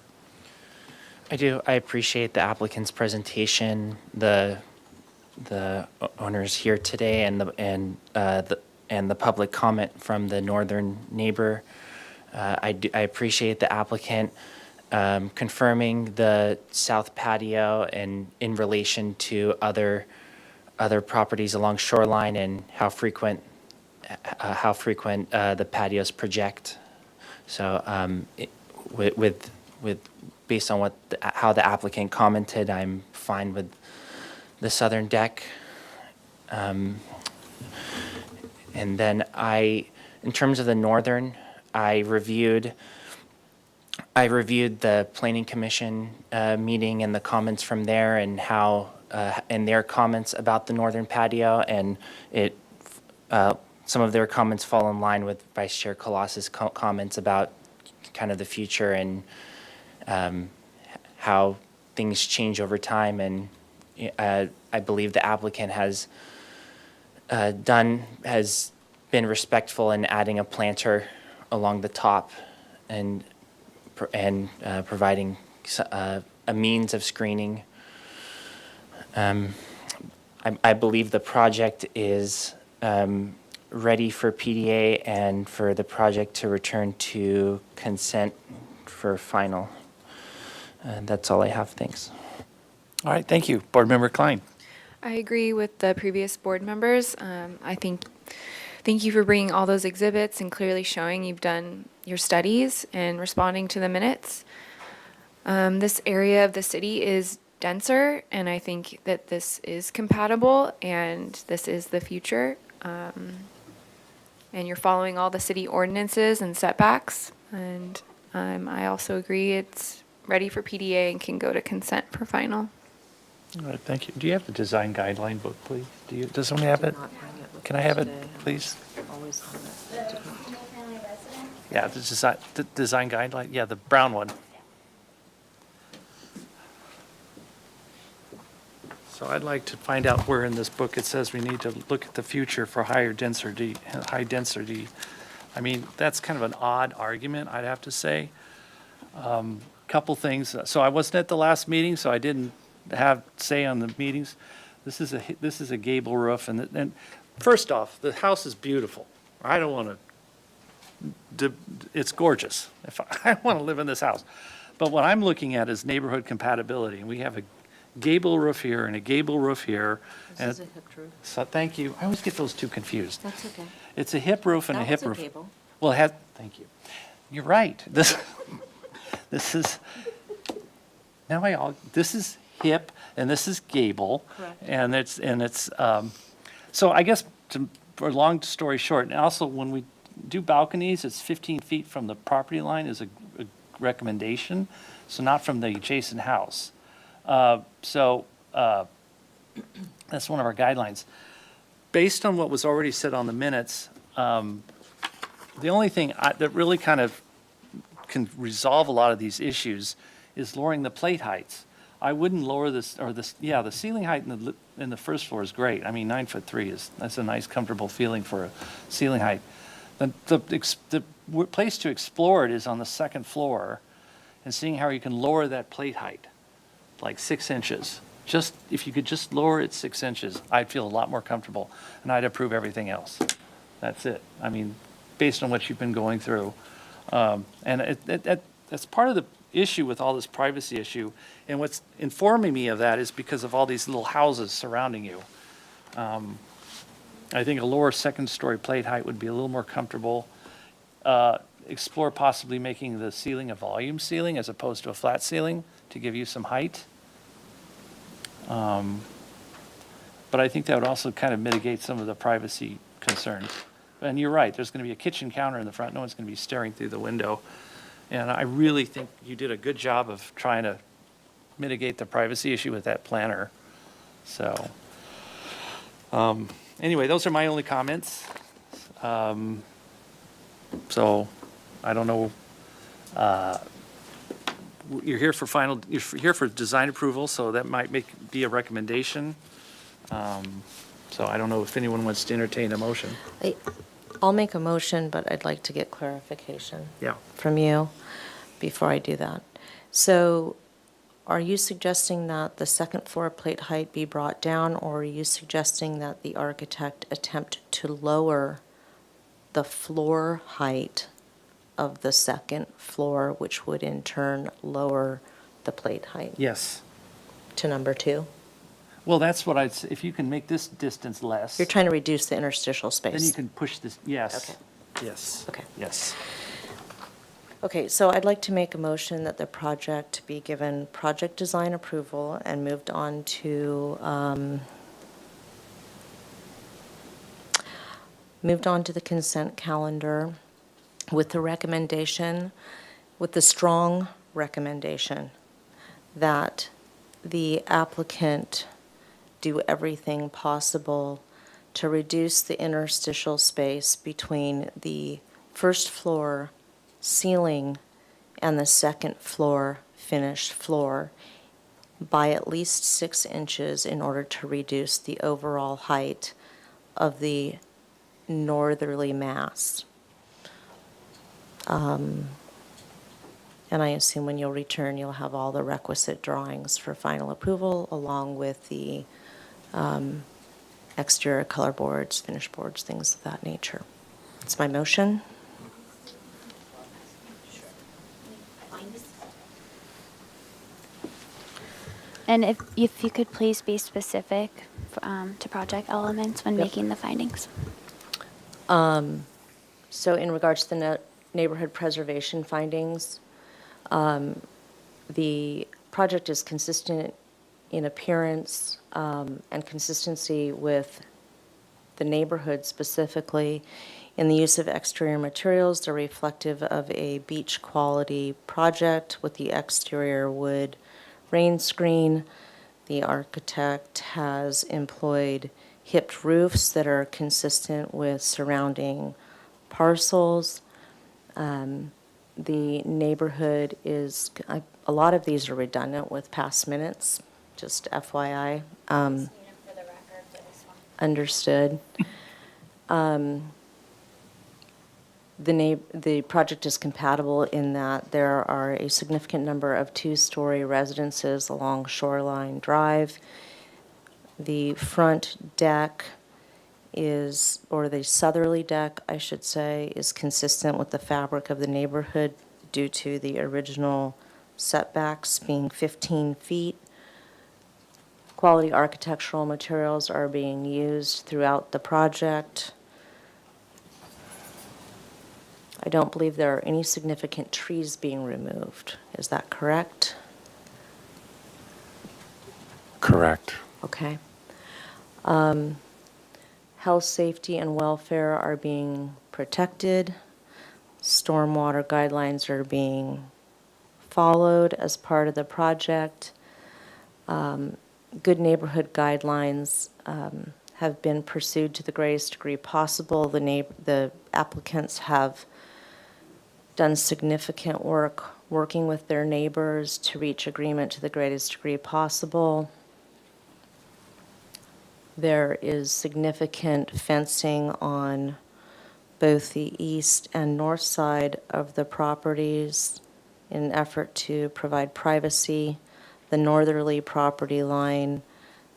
Speaker 5: I do. I appreciate the applicant's presentation, the owners here today, and the public comment from the northern neighbor. I appreciate the applicant confirming the south patio and in relation to other properties along shoreline and how frequent the patios project. So with based on how the applicant commented, I'm fine with the southern deck. And then in terms of the northern, I reviewed the Planning Commission meeting and the comments from there, and how and their comments about the northern patio, and some of their comments fall in line with Vice Chair Colos's comments about kind of the future and how things change over time. And I believe the applicant has been respectful in adding a planter along the top and providing a means of screening. I believe the project is ready for PDA and for the project to return to consent for final. And that's all I have. Thanks.
Speaker 1: All right, thank you. Board Member Klein.
Speaker 10: I agree with the previous board members. Thank you for bringing all those exhibits and clearly showing you've done your studies and responding to the minutes. This area of the city is denser, and I think that this is compatible and this is the future. And you're following all the city ordinances and setbacks. And I also agree it's ready for PDA and can go to consent for final.
Speaker 1: All right, thank you. Do you have the design guideline book, please? Does someone have it? Can I have it, please?
Speaker 11: Always have it. Did not.
Speaker 1: Yeah, the design guideline, yeah, the brown one. So I'd like to find out where in this book it says we need to look at the future for high density. I mean, that's kind of an odd argument, I'd have to say. Couple things. So I wasn't at the last meeting, so I didn't have say on the meetings. This is a gable roof, and first off, the house is beautiful. I don't want to. It's gorgeous. If I want to live in this house, but what I'm looking at is neighborhood compatibility, and we have a gable roof here and a gable roof here.
Speaker 11: This is a hip roof.
Speaker 1: So thank you. I always get those two confused.
Speaker 11: That's okay.
Speaker 1: It's a hip roof and a
Speaker 11: That
Speaker 1: hip
Speaker 11: was a
Speaker 1: roof.
Speaker 11: gable.
Speaker 1: Well, it has. Thank you. You're right. This is. This is hip and this is gable.
Speaker 11: Correct.
Speaker 1: And it's. So I guess for a long story short, and also when we do balconies, it's 15 feet from the property line is a recommendation, so not from the adjacent house. So that's one of our guidelines. Based on what was already said on the minutes, the only thing that really kind of can resolve a lot of these issues is lowering the plate heights. I wouldn't lower this, the ceiling height in the first floor is great. I mean, 9'3" that's a nice, comfortable feeling for a ceiling height. The place to explore it is on the second floor and seeing how you can lower that plate height, like 6 inches. Just, if you could just lower it 6 inches, I'd feel a lot more comfortable, and I'd approve everything else. That's it. I mean, based on what you've been going through. And that's part of the issue with all this privacy issue, and what's informing me of that is because of all these little houses surrounding you. I think a lower second-story plate height would be a little more comfortable. Explore possibly making the ceiling a volume ceiling as opposed to a flat ceiling to give you some height. But I think that would also kind of mitigate some of the privacy concerns. And you're right, there's going to be a kitchen counter in the front. No one's going to be staring through the window. And I really think you did a good job of trying to mitigate the privacy issue with that planner. So, anyway, those are my only comments. So, I don't know. You're here for design approval, so that might be a recommendation. So I don't know if anyone wants to entertain a motion.
Speaker 3: I'll make a motion, but I'd like to get clarification
Speaker 1: Yeah.
Speaker 3: from you before I do that. So are you suggesting that the second floor plate height be brought down, or are you suggesting that the architect attempt to lower the floor height of the second floor, which would in turn lower the plate height
Speaker 1: Yes.
Speaker 3: to number 2?
Speaker 1: Well, that's what I'd say. If you can make this distance less,
Speaker 3: You're trying to reduce the interstitial space.
Speaker 1: then you can push this, yes.
Speaker 3: Okay.
Speaker 1: Yes.
Speaker 3: Okay.
Speaker 1: Yes.
Speaker 3: Okay, so I'd like to make a motion that the project be given project design approval and moved on to the consent calendar with the recommendation, with the strong recommendation that the applicant do everything possible to reduce the interstitial space between the first floor ceiling and the second floor finished floor by at least 6 inches in order to reduce the overall height of the northerly mass. And I assume when you'll return, you'll have all the requisite drawings for final approval, along with the exterior color boards, finish boards, things of that nature. That's my motion.
Speaker 4: And if you could please be specific to project elements when
Speaker 3: Yep.
Speaker 4: making the findings.
Speaker 3: So in regards to the neighborhood preservation findings, the project is consistent in appearance and consistency with the neighborhood specifically. In the use of exterior materials, they're reflective of a beach quality project with the exterior wood rain screen. The architect has employed hipped roofs that are consistent with surrounding parcels. The neighborhood is, a lot of these are redundant with past minutes, just FYI. Understood. The project is compatible in that there are a significant number of two-story residences along Shoreline Drive. The front deck is, or the southerly deck, I should say, is consistent with the fabric of the neighborhood due to the original setbacks being 15 feet. Quality architectural materials are being used throughout the project. I don't believe there are any significant trees being removed. Is that correct?
Speaker 15: Correct.
Speaker 3: Okay. Health, safety, and welfare are being protected. Stormwater guidelines are being followed as part of the project. Good neighborhood guidelines have been pursued to the greatest degree possible. The applicants have done significant work working with their neighbors to reach agreement to the greatest degree possible. There is significant fencing on both the east and north side of the properties in an effort to provide privacy. The northerly property line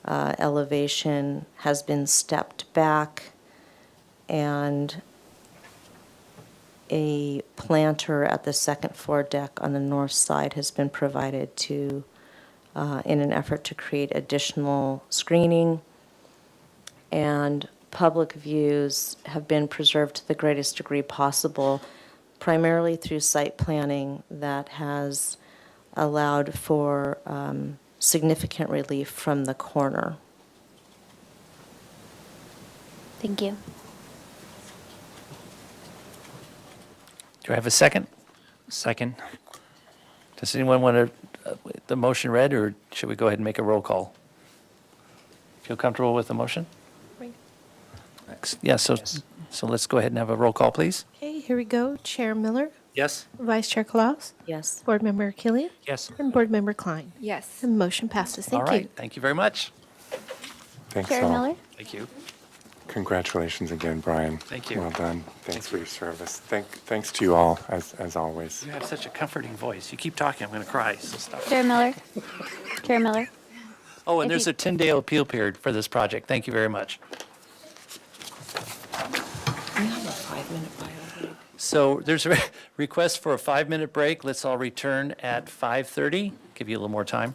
Speaker 3: elevation has been stepped back, and a planter at the second floor deck on the north side has been provided to, in an effort to create additional screening. And public views have been preserved to the greatest degree possible, primarily through site planning that has allowed for significant relief from the corner.
Speaker 4: Thank you.
Speaker 1: Do I have a second?
Speaker 5: Second.
Speaker 1: Does anyone want the motion read, or should we go ahead and make a roll call? Feel comfortable with the motion? Yeah, so let's go ahead and have a roll call, please.
Speaker 6: Okay, here we go. Chair Miller,
Speaker 1: Yes?
Speaker 6: Vice Chair Klaus,
Speaker 3: Yes.
Speaker 6: Board Member Killian,
Speaker 1: Yes.
Speaker 6: and Board Member Klein.
Speaker 10: Yes.
Speaker 6: And motion passes. Thank
Speaker 1: All
Speaker 6: you.
Speaker 1: right, thank you very much.
Speaker 15: Thanks
Speaker 4: Chair
Speaker 15: all.
Speaker 4: Miller?
Speaker 1: Thank you.
Speaker 15: Congratulations again, Brian.
Speaker 1: Thank you.
Speaker 15: Well done. Thanks for your service. Thanks to you all, as always.
Speaker 1: You have such a comforting voice. You keep talking, I'm going to cry, so stop.
Speaker 4: Chair Miller? Chair Miller?
Speaker 1: Oh, and
Speaker 4: If
Speaker 1: there's
Speaker 4: you-
Speaker 1: a 10-day appeal period for this project. Thank you very much.
Speaker 3: We have a 5-minute bio break.
Speaker 1: So there's a request for a 5-minute break. Let's all return at 5:30. Give you a little more time.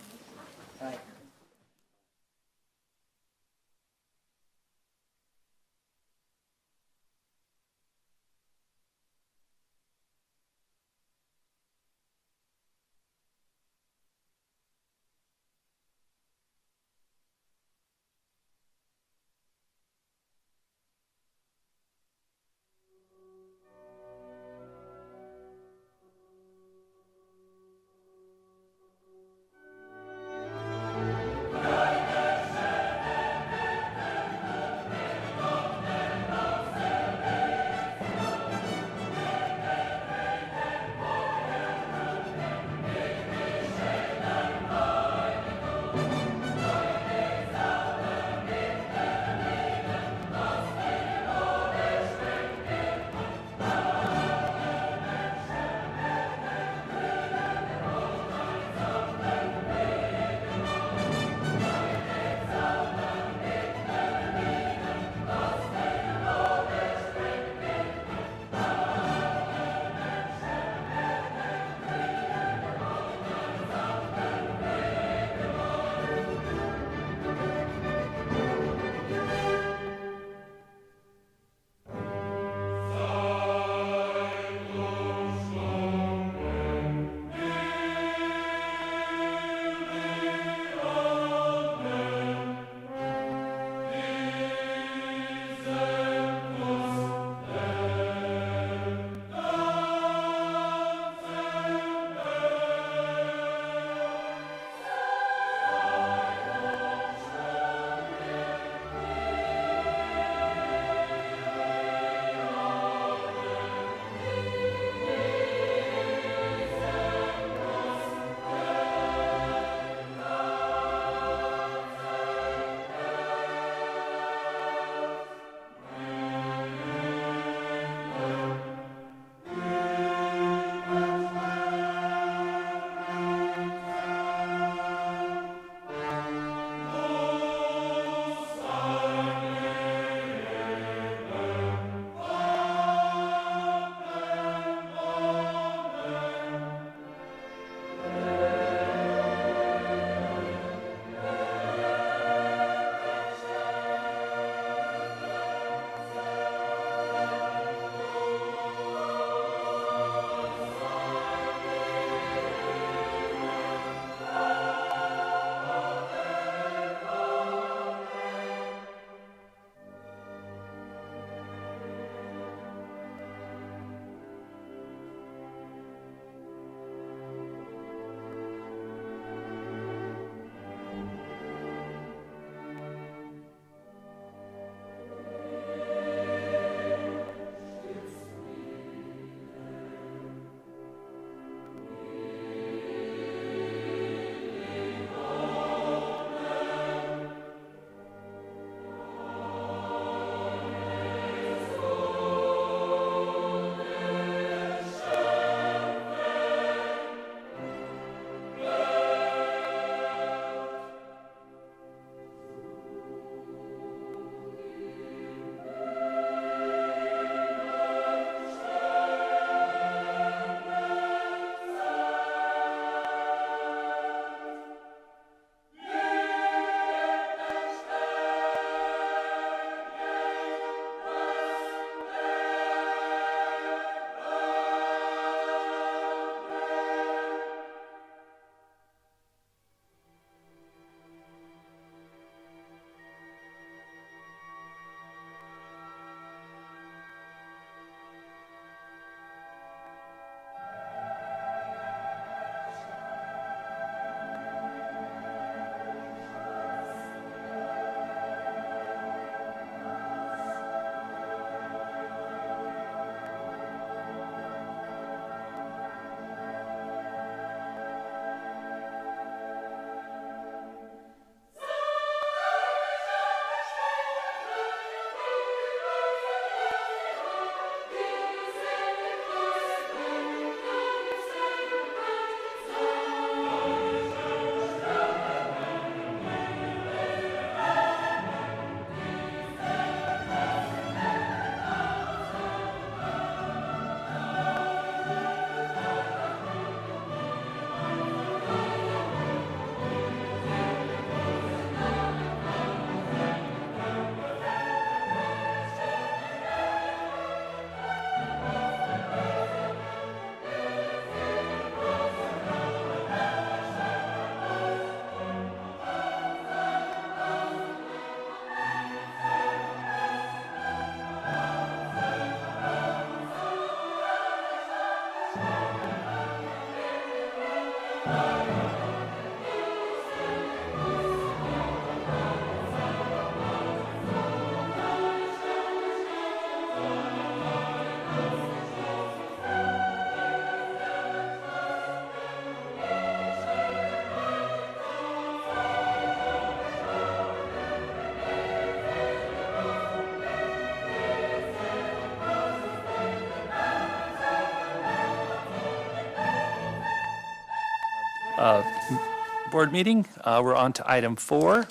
Speaker 1: board meeting. We're on to item 4.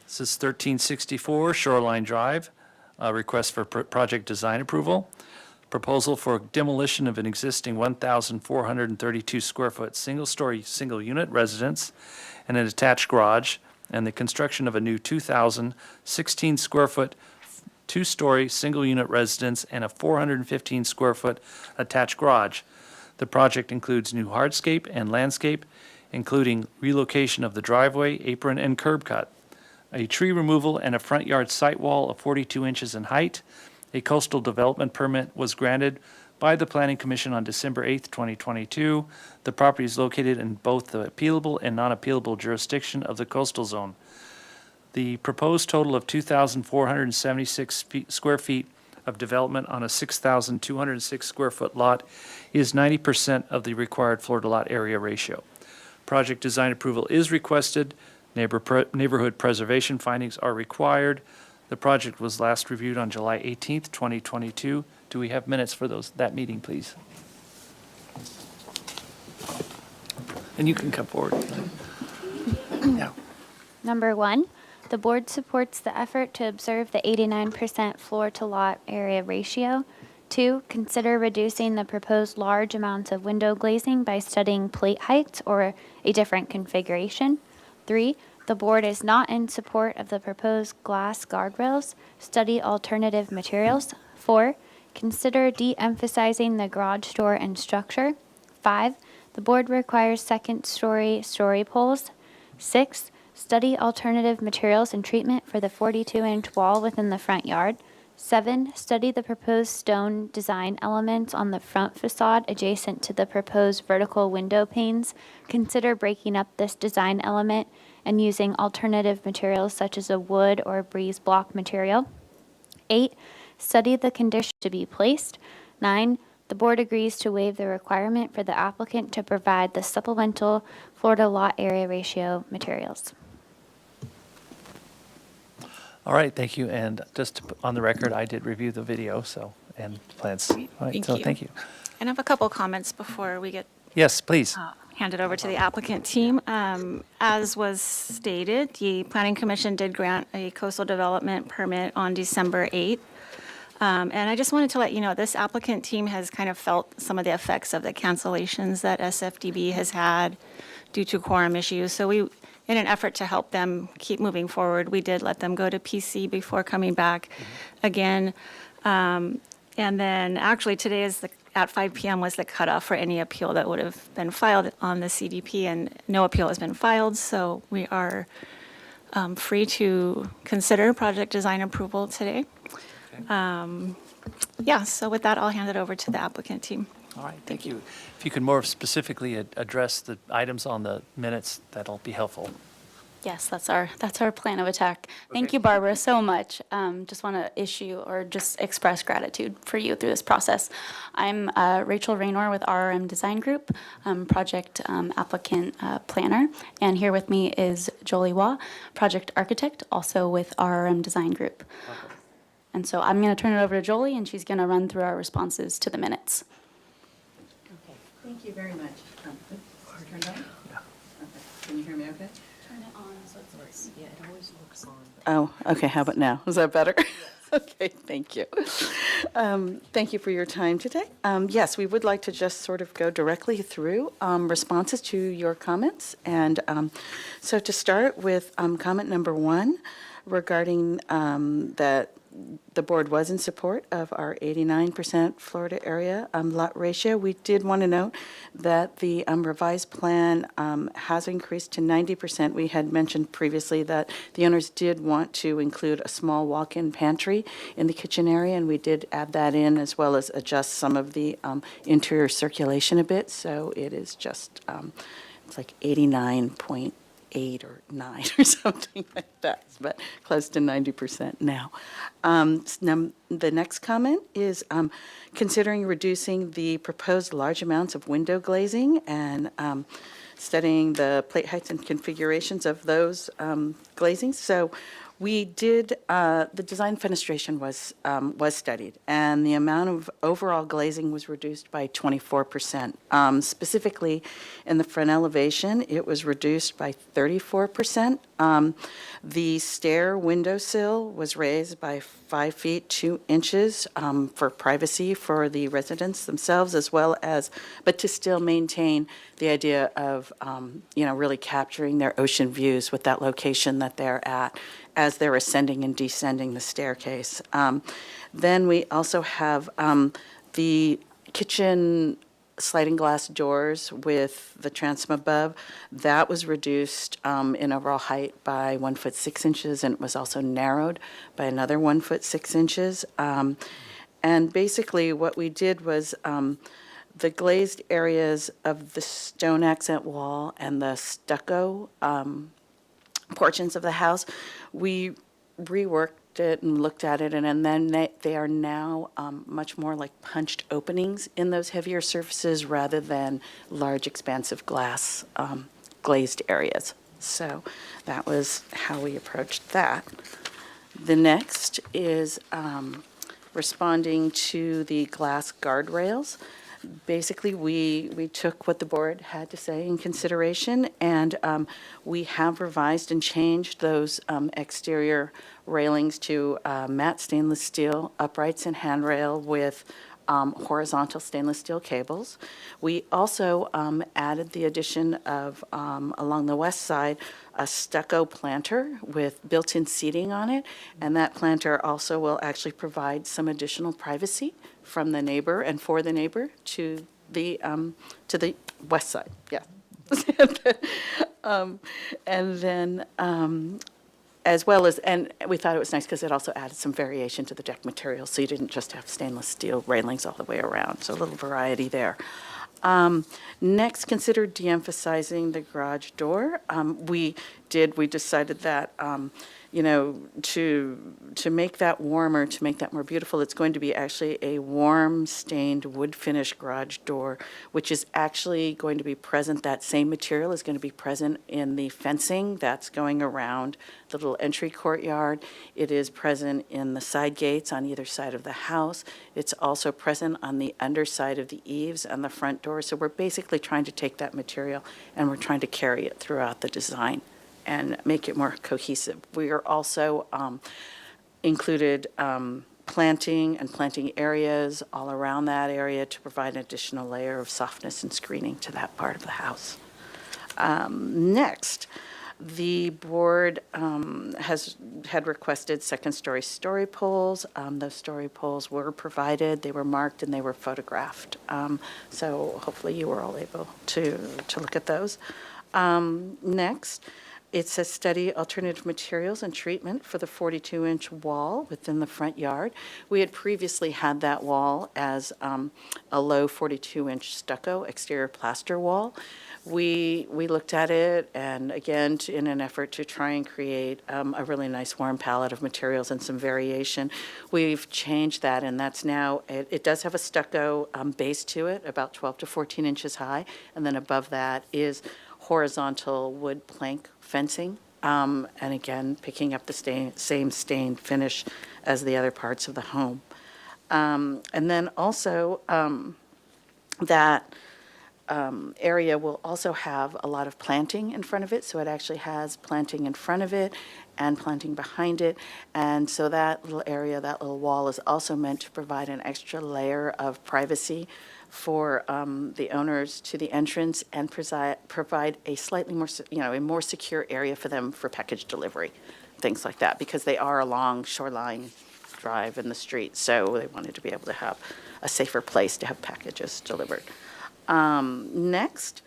Speaker 1: This is 1364 Shoreline Drive, request for project design approval. Proposal for demolition of an existing 1,432 square foot single-story, single-unit residence and an attached garage, and the construction of a new 2,016 square foot, two-story, single-unit residence and a 415 square foot attached garage. The project includes new hardscape and landscape, including relocation of the driveway, apron, and curb cut, a tree removal and a front yard site wall of 42 inches in height. A coastal development permit was granted by the Planning Commission on December 8th, 2022. The property is located in both the appealable and non-appealable jurisdiction of the coastal zone. The proposed total of 2,476 square feet of development on a 6,206 square foot lot is 90% of the required floor-to-lot area ratio. Project design approval is requested. Neighborhood preservation findings are required. The project was last reviewed on July 18th, 2022. Do we have minutes for that meeting, please? And you can come forward. Yeah.
Speaker 4: Number 1, the board supports the effort to observe the 89% floor-to-lot area ratio. 2, consider reducing the proposed large amounts of window glazing by studying plate heights or a different configuration. 3, the board is not in support of the proposed glass guardrails. Study alternative materials. 4, consider de-emphasizing the garage door and structure. 5, the board requires second-story story poles. 6, study alternative materials and treatment for the 42-inch wall within the front yard. 7, study the proposed stone design elements on the front facade adjacent to the proposed vertical window panes. Consider breaking up this design element and using alternative materials such as a wood or breeze block material. 8, study the condition to be placed. 9, the board agrees to waive the requirement for the applicant to provide the supplemental floor-to-lot area ratio materials.
Speaker 1: All right, thank you. And just to put on the record, I did review the video, and plans. All right,
Speaker 17: Thank
Speaker 1: so
Speaker 17: you.
Speaker 1: thank you.
Speaker 17: And I have a couple comments before we get
Speaker 1: Yes, please.
Speaker 17: handed over to the applicant team. As was stated, the Planning Commission did grant a coastal development permit on December 8th. And I just wanted to let you know, this applicant team has kind of felt some of the effects of the cancellations that SFDB has had due to quorum issues. So we, in an effort to help them keep moving forward, we did let them go to PC before coming back again. And then actually today is at 5 p.m. was the cutoff for any appeal that would have been filed on the CDP, and no appeal has been filed. So we are free to consider project design approval today. Yeah, so with that, I'll hand it over to the applicant team.
Speaker 1: All right, thank you. If you could more specifically address the items on the minutes, that'll be helpful.
Speaker 18: Yes, that's our plan of attack. Thank you, Barbara, so much. Just want to issue or just express gratitude for you through this process. I'm Rachel Raynor with RRM Design Group, project applicant planner, and here with me is Jolie Waugh, project architect, also with RRM Design Group.
Speaker 1: Okay.
Speaker 18: And so I'm going to turn it over to Jolie, and she's going to run through our responses to the minutes.
Speaker 11: Okay, thank you very much. Turned on?
Speaker 1: Yeah.
Speaker 11: Okay. Can you hear me okay?
Speaker 18: Turn it on so it works.
Speaker 11: Yeah, it always looks on. Oh, okay, how about now? Is that better? Okay, thank you. Thank you for your time today. Yes, we would like to just sort of go directly through responses to your comments. And so to start with comment number 1 regarding that the board was in support of our 89% Florida area lot ratio. We did want to note that the revised plan has increased to 90%. We had mentioned previously that the owners did want to include a small walk-in pantry in the kitchen area, and we did add that in, as well as adjust some of the interior circulation a bit. So it is just, it's like 89.8 or 9 or something like that, but close to 90% now. The next comment is considering reducing the proposed large amounts of window glazing and studying the plate heights and configurations of those glazings. So We did, the design fenestration was studied, and the amount of overall glazing was reduced by 24%. Specifically, in the front elevation, it was reduced by 34%. The stair windowsill was raised by 5 feet 2 inches for privacy for the residents themselves, as well as, but to still maintain the idea of, really capturing their ocean views with that location that they're at as they're ascending and descending the staircase. Then we also have the kitchen sliding glass doors with the transom above. That was reduced in overall height by 1 foot 6 inches, and it was also narrowed by another 1 foot 6 inches. And basically what we did was the glazed areas of the stone accent wall and the stucco portions of the house, we reworked it and looked at it, and then they are now much more like punched openings in those heavier surfaces rather than large expansive glass glazed areas. So that was how we approached that. The next is responding to the glass guardrails. Basically, we took what the board had to say in consideration, and we have revised and changed those exterior railings to matte stainless steel uprights and handrail with horizontal stainless steel cables. We also added the addition of, along the west side, a stucco planter with built-in seating on it, and that planter also will actually provide some additional privacy from the neighbor and for the neighbor to the west side, yeah. And then, as well as, and we thought it was nice because it also added some variation to the deck material, so you didn't just have stainless steel railings all the way around, so a little variety there. Next, consider de-emphasizing the garage door. We decided that, to make that warmer, to make that more beautiful, it's going to be actually a warm stained wood finish garage door, which is actually going to be present, that same material is going to be present in the fencing that's going around the little entry courtyard. It is present in the side gates on either side of the house. It's also present on the underside of the eaves and the front door. So we're basically trying to take that material and we're trying to carry it throughout the design and make it more cohesive. We are also included planting and planting areas all around that area to provide an additional layer of softness and screening to that part of the house. Next, the board had requested second-story story poles. Those story poles were provided, they were marked, and they were photographed. So hopefully you were all able to look at those. Next, it says study alternative materials and treatment for the 42-inch wall within the front yard. We had previously had that wall as a low 42-inch stucco exterior plaster wall. We looked at it, and again, in an effort to try and create a really nice warm palette of materials and some variation, we've changed that, and that's now, it does have a stucco base to it, about 12 to 14 inches high, and then above that is horizontal wood plank fencing, and again, picking up the same stained finish as the other parts of the home. And then also, that area will also have a lot of planting in front of it, so it actually has planting in front of it and planting behind it, and so that little area, that little wall is also meant to provide an extra layer of privacy for the owners to the entrance and provide a slightly more, a more secure area for them for package delivery, things like that, because they are along Shoreline Drive in the street, so they wanted to be able to have a safer place to have packages delivered. Next,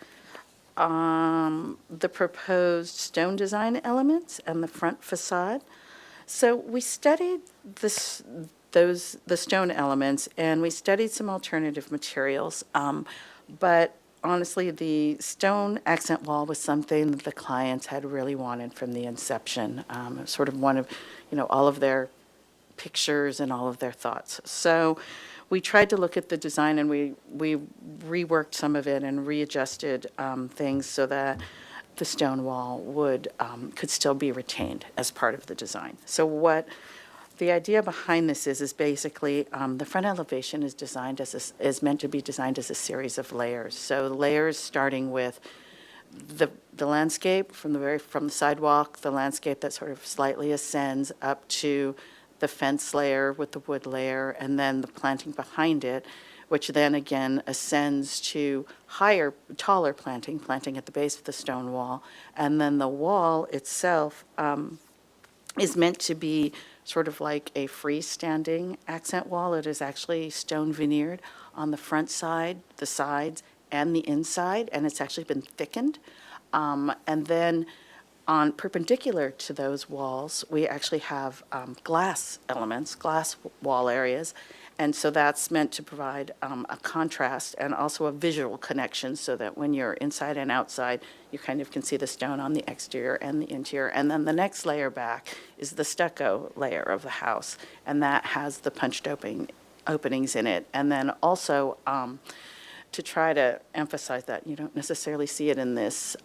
Speaker 11: the proposed stone design elements and the front facade. So we studied the stone elements, and we studied some alternative materials, but honestly, the stone accent wall was something that the clients had really wanted from the inception. It was sort of one of, all of their pictures and all of their thoughts. So we tried to look at the design, and we reworked some of it and readjusted things so that the stone wall would, could still be retained as part of the design. So what the idea behind this is basically the front elevation is designed as is meant to be designed as a series of layers. So layers starting with the landscape from the sidewalk, the landscape that sort of slightly ascends up to the fence layer with the wood layer, and then the planting behind it, which then again ascends to higher, taller planting at the base of the stone wall. And then the wall itself is meant to be sort of like a freestanding accent wall. It is actually stone veneered on the front side, the sides, and the inside, and it's actually been thickened. And then on perpendicular to those walls, we actually have glass elements, glass wall areas. And so that's meant to provide a contrast and also a visual connection so that when you're inside and outside, you kind of can see the stone on the exterior and the interior. And then the next layer back is the stucco layer of the house, and that has the punched openings in it. And then also, to try to emphasize that, you don't necessarily see it in this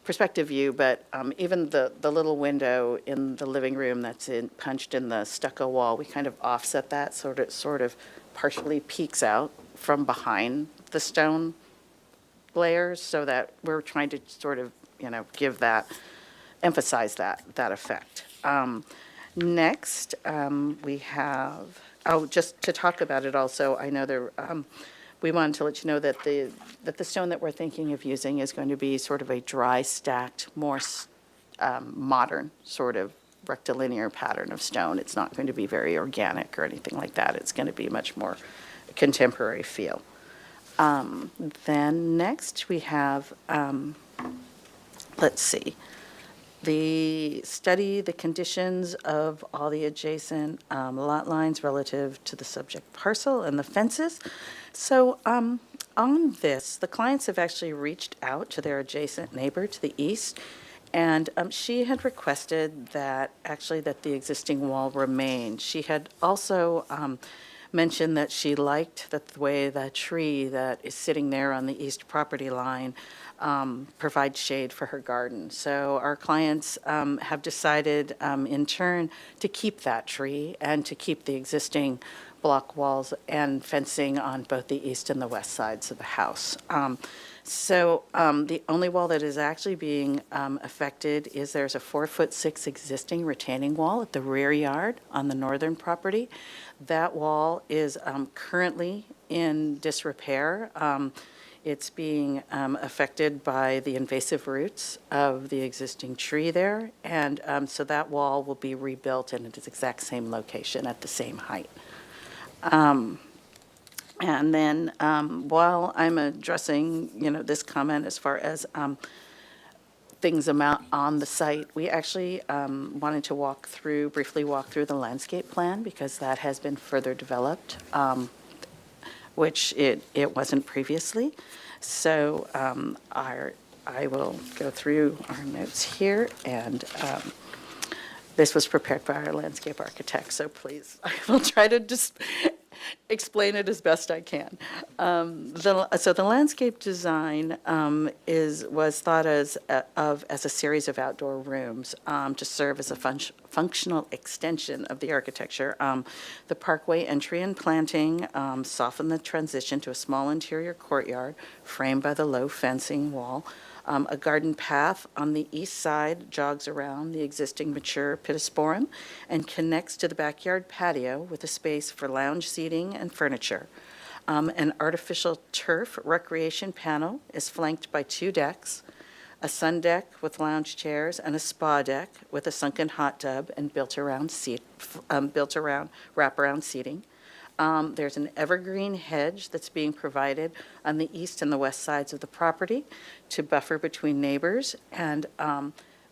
Speaker 11: perspective view, but even the little window in the living room that's punched in the stucco wall, we kind of offset that, sort of partially peeks out from behind the stone layers, so that we're trying to sort of, give that, emphasize that effect. Next, we have, just to talk about it also, I know there, we wanted to let you know that the stone that we're thinking of using is going to be sort of a dry stacked, more modern sort of rectilinear pattern of stone. It's not going to be very organic or anything like that. It's going to be much more contemporary feel. Then next we have, let's see, the conditions of all the adjacent lot lines relative to the subject parcel and the fences. So on this, the clients have actually reached out to their adjacent neighbor to the east, and she had requested that the existing wall remain. She had also mentioned that she liked the way the tree that is sitting there on the east property line provides shade for her garden. So our clients have decided in turn to keep that tree and to keep the existing block walls and fencing on both the east and the west sides of the house. So the only wall that is actually being affected is there's a 4'6" existing retaining wall at the rear yard on the northern property. That wall is currently in disrepair. It's being affected by the invasive roots of the existing tree there. And so that wall will be rebuilt in its exact same location at the same height. And then while I'm addressing, this comment as far as things on the site, we actually wanted to briefly walk through the landscape plan because that has been further developed, which it wasn't previously. So I will go through our notes here, and this was prepared by our landscape architect, so please, I will try to just explain it as best I can. So the landscape design was thought as a series of outdoor rooms to serve as a functional extension of the architecture. The parkway entry and planting soften the transition to a small interior courtyard framed by the low fencing wall. A garden path on the east side jogs around the existing mature pittosporum and connects to the backyard patio with a space for lounge seating and furniture. An artificial turf recreation panel is flanked by 2 decks, a sun deck with lounge chairs, and a spa deck with a sunken hot tub and built-around wraparound seating. There's an evergreen hedge that's being provided on the east and the west sides of the property to buffer between neighbors. And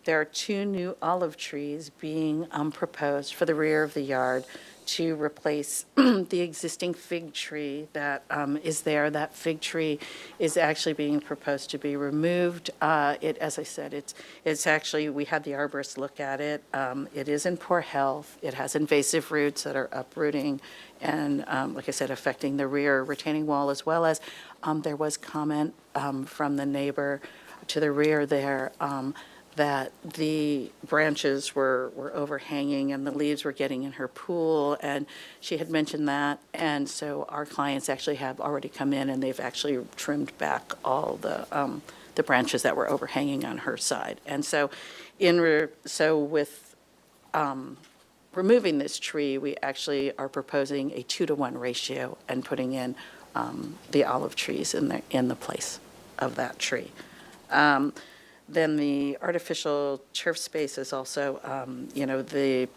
Speaker 11: there are 2 new olive trees being proposed for the rear of the yard to replace the existing fig tree that is there. That fig tree is actually being proposed to be removed. As I said, it's actually, we had the arborist look at it. It is in poor health. It has invasive roots that are uprooting and, like I said, affecting the rear retaining wall, as well as there was comment from the neighbor to the rear there, that the branches were overhanging and the leaves were getting in her pool, and she had mentioned that. And so our clients actually have already come in and they've actually trimmed back all the branches that were overhanging on her side. And so with removing this tree, we actually are proposing a 2-to-1 ratio and putting in the olive trees in the place of that tree. Then the artificial turf space is also, the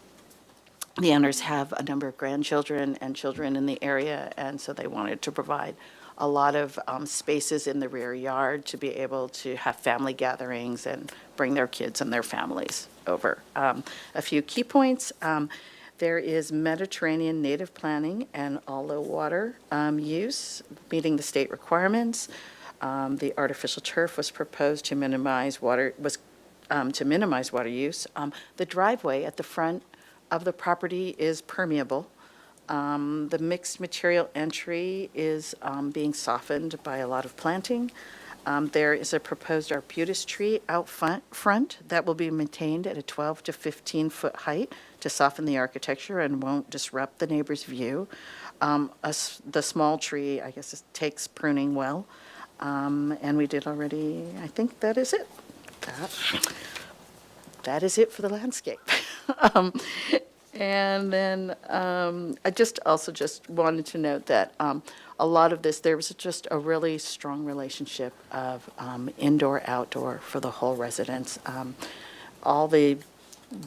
Speaker 11: owners have a number of grandchildren and children in the area, and so they wanted to provide a lot of spaces in the rear yard to be able to have family gatherings and bring their kids and their families over. A few key points. There is Mediterranean native planting and all low water use, meeting the state requirements. The artificial turf was proposed to minimize water use. The driveway at the front of the property is permeable. The mixed material entry is being softened by a lot of planting. There is a proposed arbutus tree out front that will be maintained at a 12 to 15-foot height to soften the architecture and won't disrupt the neighbor's view. The small tree, I guess, takes pruning well. And we did already, I think that is it. That is it for the landscape. And then I just wanted to note that a lot of this, there was just a really strong relationship of indoor-outdoor for the whole residence. All the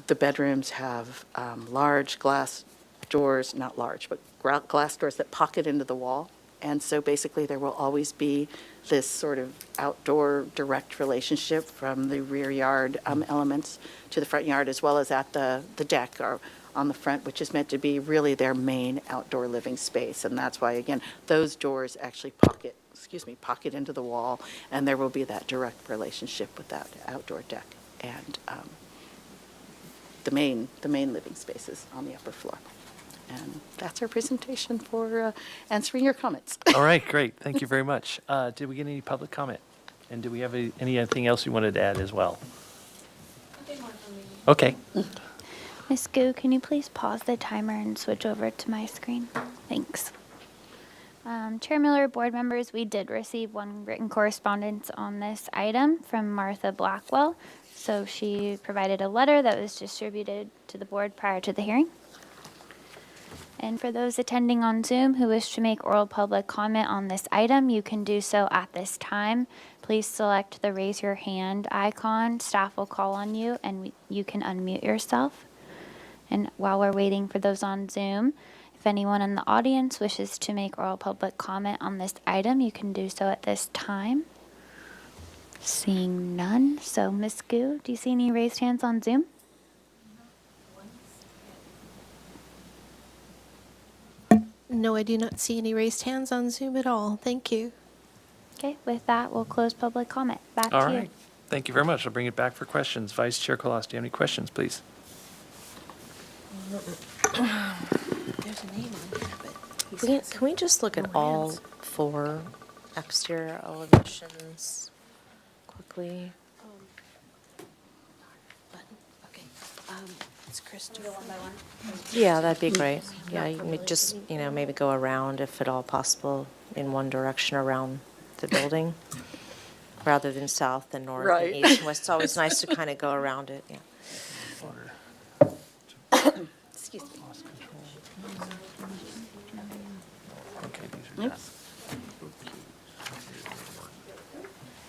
Speaker 11: bedrooms have large glass doors, not large, but glass doors that pocket into the wall. And so basically there will always be this sort of outdoor direct relationship from the rear yard elements to the front yard, as well as at the deck or on the front, which is meant to be really their main outdoor living space. And that's why, again, those doors actually pocket into the wall, and there will be that direct relationship with that outdoor deck and the main living spaces on the upper floor. And that's our presentation for answering your comments.
Speaker 1: All right, great. Thank you very much. Did we get any public comment? And do we have anything else you wanted to add as well? Okay.
Speaker 4: Ms. Gu, can you please pause the timer and switch over to my screen? Thanks. Chair Miller, board members, we did receive one written correspondence on this item from Martha Blackwell. So she provided a letter that was distributed to the board prior to the hearing. And for those attending on Zoom who wish to make oral public comment on this item, you can do so at this time. Please select the raise your hand icon. Staff will call on you and you can unmute yourself. And while we're waiting for those on Zoom, if anyone in the audience wishes to make oral public comment on this item, you can do so at this time. Seeing none. So Ms. Gu, do you see any raised hands on Zoom?
Speaker 6: No, I do not see any raised hands on Zoom at all. Thank you.
Speaker 4: Okay, with that, we'll close public comment. Back
Speaker 1: All
Speaker 4: to you.
Speaker 1: right. Thank you very much. I'll bring it back for questions. Vice Chair Colas, do you have any questions, please?
Speaker 6: There's a name on here, but
Speaker 3: Can we just look at all 4 exterior elevations quickly?
Speaker 6: okay. It's Christopher. One by one.
Speaker 3: Yeah, that'd be great. Yeah, you can just, maybe go around, if at all possible, in one direction around the building, rather than south and north
Speaker 11: Right.
Speaker 3: and east and west. It's always nice to kind of go around it, yeah.
Speaker 11: Excuse me.
Speaker 1: Okay, these are done.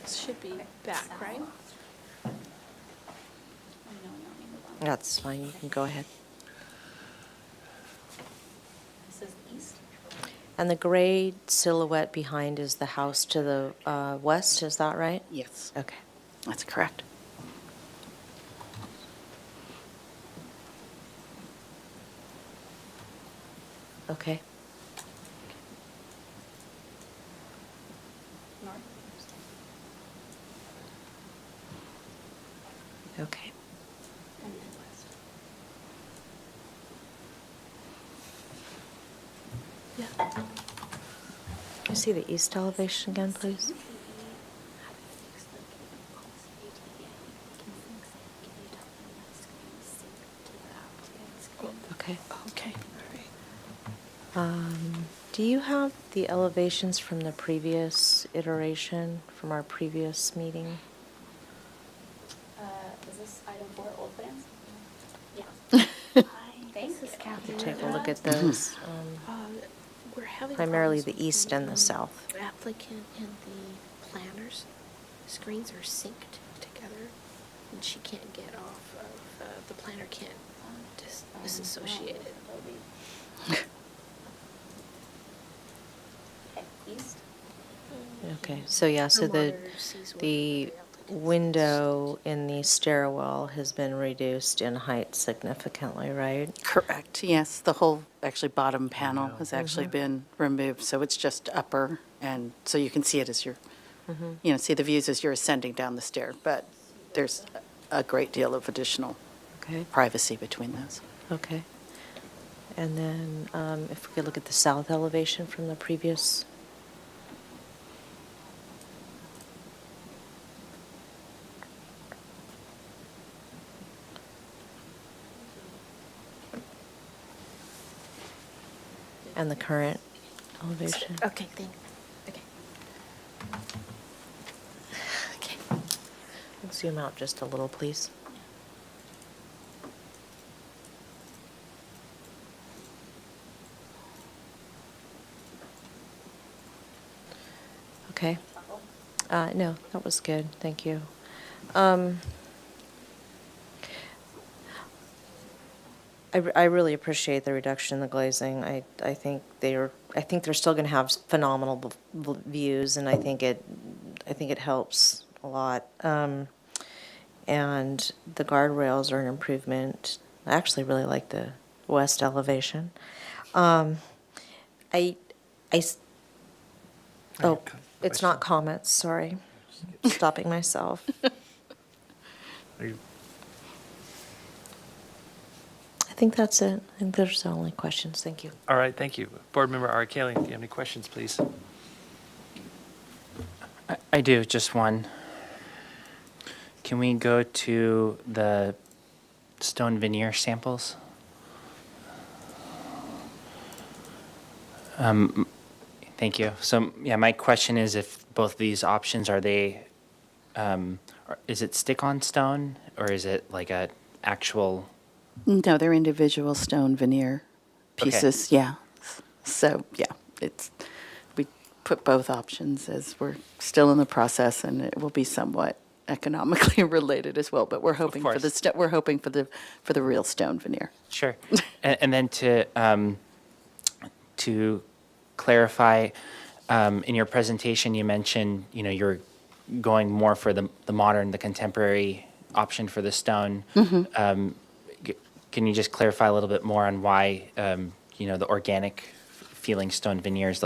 Speaker 6: This should be back, right?
Speaker 3: That's fine, you can go ahead.
Speaker 18: This is east.
Speaker 3: And the gray silhouette behind is the house to the west, is that right?
Speaker 11: Yes,
Speaker 3: Okay.
Speaker 11: that's correct.
Speaker 3: Okay. Okay.
Speaker 6: Yeah.
Speaker 3: Can you see the east elevation again, please? Okay.
Speaker 11: Okay.
Speaker 3: Do you have the elevations from the previous iteration, from our previous meeting?
Speaker 18: Is this item 4 old plans? Yeah. Thank you.
Speaker 3: Take a look at those,
Speaker 6: We're having
Speaker 3: primarily
Speaker 6: problems
Speaker 3: the east and the south.
Speaker 6: The applicant and the planners' screens are synced together, and she can't get off of, the planner can't disassociate it.
Speaker 18: East?
Speaker 3: Okay, so yeah, so the,
Speaker 6: monitor sees what
Speaker 3: the window in the stairwell has been reduced in height significantly, right?
Speaker 11: Correct, yes. The whole, actually, bottom panel has actually been removed, so it's just upper, and so you can see it as you're, see the views as you're ascending down the stair, but there's a great deal of additional
Speaker 3: Okay.
Speaker 11: privacy between those.
Speaker 3: Okay. And then if we could look at the south elevation from the previous. And the current elevation.
Speaker 6: Okay, okay.
Speaker 3: Okay. Zoom out just a little, please. Okay. No, that was good. Thank you. I really appreciate the reduction in the glazing. I think they're still going to have phenomenal views, and I think it helps a lot. And the guardrails are an improvement. I actually really like the west elevation. Oh, it's not comments. Sorry, stopping myself. I think that's it. I think those are the only questions. Thank you.
Speaker 1: All right, thank you. Board Member Arkalian, do you have any questions, please?
Speaker 5: I do, just one. Can we go to the stone veneer samples? Thank you. So, yeah, my question is if both of these options, are they, is it stick-on stone or is it like a actual?
Speaker 11: No, they're individual stone veneer
Speaker 5: Okay.
Speaker 11: pieces, yeah. So, yeah, we put both options as we're still in the process, and it will be somewhat economically related as well, but we're hoping for
Speaker 5: course.
Speaker 11: we're hoping for the real stone veneer.
Speaker 5: Sure. And then to clarify, in your presentation, you mentioned, you're going more for the modern, the contemporary option for the stone. Can you just clarify a little bit more on why, the organic feeling stone veneers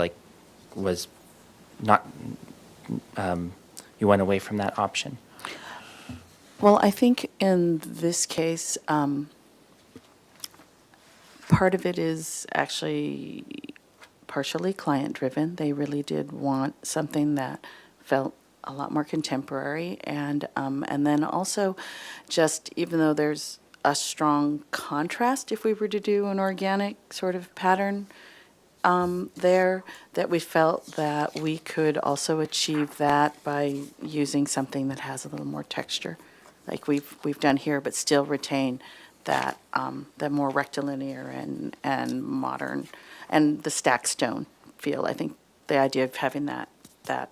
Speaker 5: was not, you went away from that option?
Speaker 11: Well, I think in this case, part of it is actually partially client-driven. They really did want something that felt a lot more contemporary, and then also, just even though there's a strong contrast, if we were to do an organic sort of pattern there, that we felt that we could also achieve that by using something that has a little more texture, like we've done here, but still retain that the more rectilinear and modern and the stacked stone feel. I think the idea of having that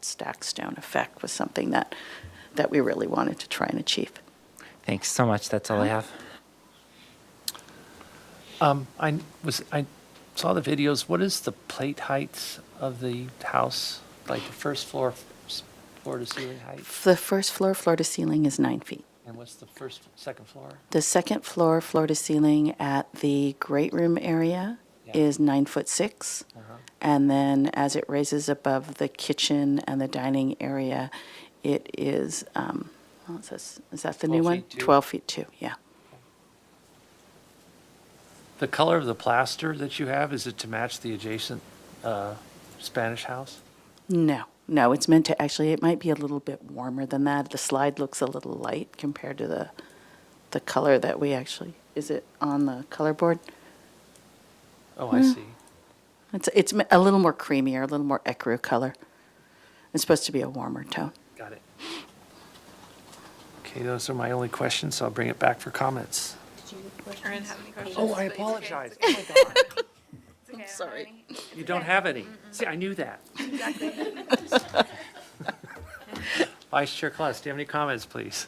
Speaker 11: stacked stone effect was something that we really wanted to try and achieve.
Speaker 5: Thanks so much. That's all I have.
Speaker 1: I saw the videos. What is the plate heights of the house? Like the first floor to ceiling height?
Speaker 11: The first floor to ceiling is 9 feet.
Speaker 1: And what's the second floor?
Speaker 11: The second floor to ceiling at the great room area is 9'6", and then as it raises above the kitchen and the dining area, it is, is that the new
Speaker 1: 12
Speaker 11: one?
Speaker 1: feet, too?
Speaker 11: 12 feet 2, yeah.
Speaker 1: The color of the plaster that you have, is it to match the adjacent Spanish house?
Speaker 11: No, it's meant to actually, it might be a little bit warmer than that. The slide looks a little light compared to the color that we actually, is it on the color board?
Speaker 1: Oh, I see.
Speaker 11: It's a little more creamier, a little more ecru color. It's supposed to be a warmer tone.
Speaker 1: Got it. Okay, those are my only questions, so I'll bring it back for comments.
Speaker 10: Erin have any questions?
Speaker 1: Oh, I apologize. Oh, my God.
Speaker 11: I'm sorry.
Speaker 1: You don't have any. See, I knew that.
Speaker 10: Exactly.
Speaker 1: Vice Chair Claus, do you have any comments, please?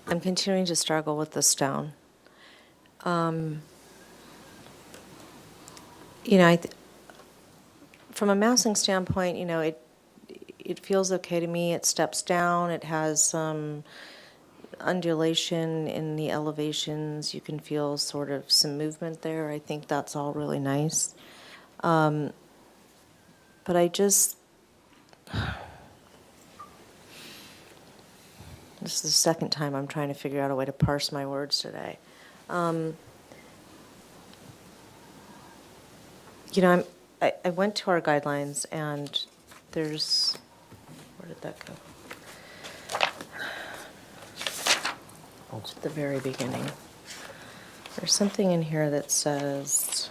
Speaker 3: I'm continuing to struggle with the stone. From a massing standpoint, it feels okay to me. It steps down. It has some undulation in the elevations. You can feel sort of some movement there. I think that's all really nice. But this is the second time I'm trying to figure out a way to parse my words today. I went to our guidelines and where did that go? It's at the very beginning. There's something in here that says,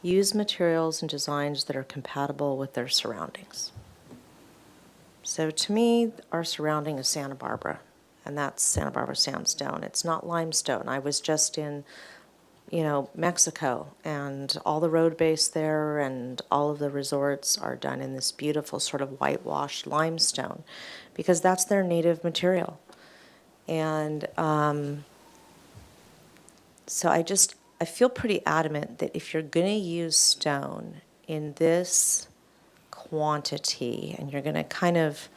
Speaker 3: use materials and designs that are compatible with their surroundings. So to me, our surrounding is Santa Barbara, and that's Santa Barbara sandstone. It's not limestone. I was just in, Mexico, and all the road base there and all of the resorts are done in this beautiful sort of whitewashed limestone because that's their native material. And so I feel pretty adamant that if you're going to use stone in this quantity and you're going to kind of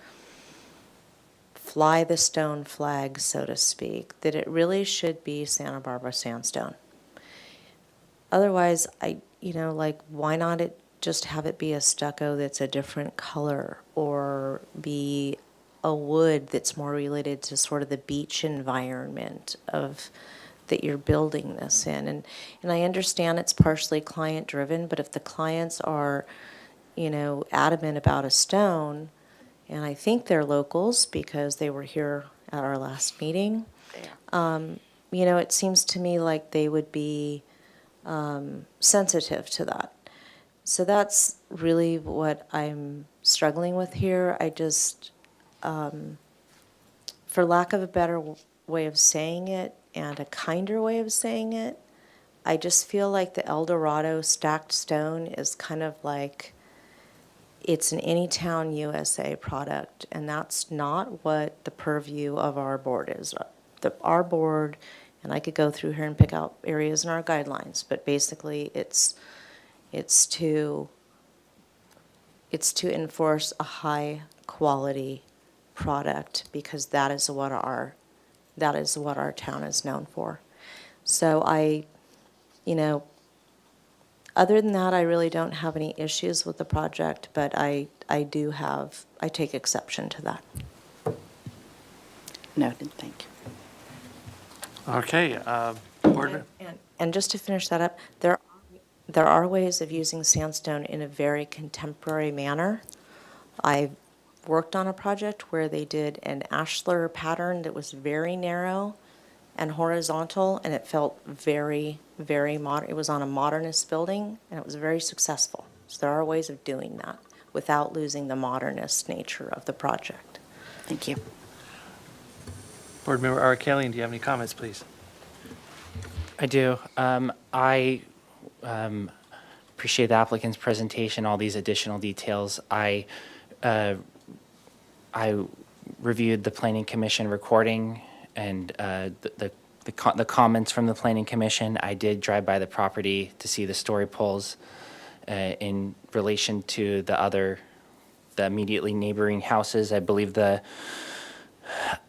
Speaker 3: fly the stone flag, so to speak, that it really should be Santa Barbara sandstone. Otherwise, why not just have it be a stucco that's a different color or be a wood that's more related to sort of the beach environment that you're building this in. And I understand it's partially client driven, but if the clients are, adamant about a stone, and I think they're locals because they were here at our last meeting, it seems to me like they would be sensitive to that. So that's really what I'm struggling with here. I just, for lack of a better way of saying it and a kinder way of saying it, I just feel like the El Dorado stacked stone is kind of like it's an Anytown USA product, and that's not what the purview of our board is. Our board, and I could go through here and pick out areas in our guidelines, but basically it's to enforce a high quality product because that is what our town is known for. So other than that, I really don't have any issues with the project, but I take exception to that.
Speaker 11: Noted, thank you.
Speaker 1: Okay, Board.
Speaker 3: And just to finish that up, there are ways of using sandstone in a very contemporary manner. I worked on a project where they did an ashlar pattern that was very narrow and horizontal, and it felt very, very modern. It was on a modernist building, and it was very successful. So there are ways of doing that without losing the modernist nature of the project.
Speaker 11: Thank you.
Speaker 1: Board Member Arkelian, do you have any comments, please?
Speaker 5: I do. I appreciate the applicant's presentation, all these additional details. I reviewed the Planning Commission recording and the comments from the Planning Commission. I did drive by the property to see the story poles in relation to the immediately neighboring houses. I believe the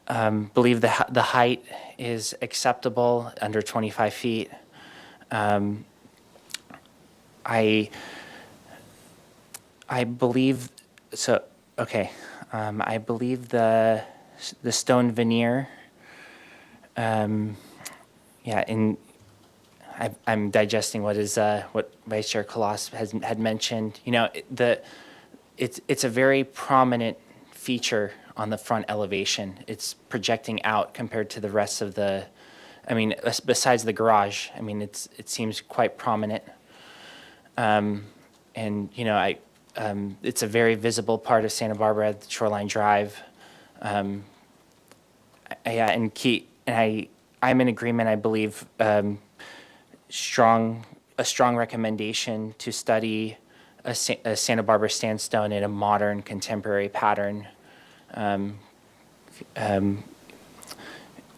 Speaker 5: height is acceptable, under 25 feet. I believe so. Okay, I believe the stone veneer. I'm digesting what Vice Chair Colossus had mentioned. It's a very prominent feature on the front elevation. It's projecting out compared to the rest of the, I mean, besides the garage, I mean, it seems quite prominent. And, you know, it's a very visible part of Santa Barbara, Shoreline Drive. Yeah, I'm in agreement, I believe, a strong recommendation to study a Santa Barbara sandstone in a modern contemporary pattern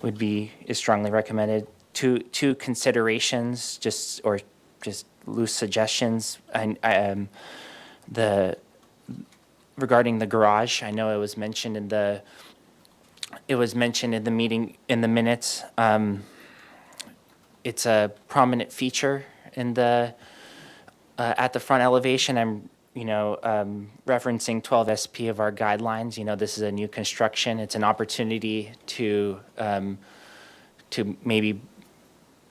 Speaker 5: is strongly recommended. Two considerations, just loose suggestions, and regarding the garage. I know it was mentioned in the meeting in the minutes. It's a prominent feature in the at the front elevation. I'm referencing 12 SP of our guidelines. You know, this is a new construction. It's an opportunity to maybe.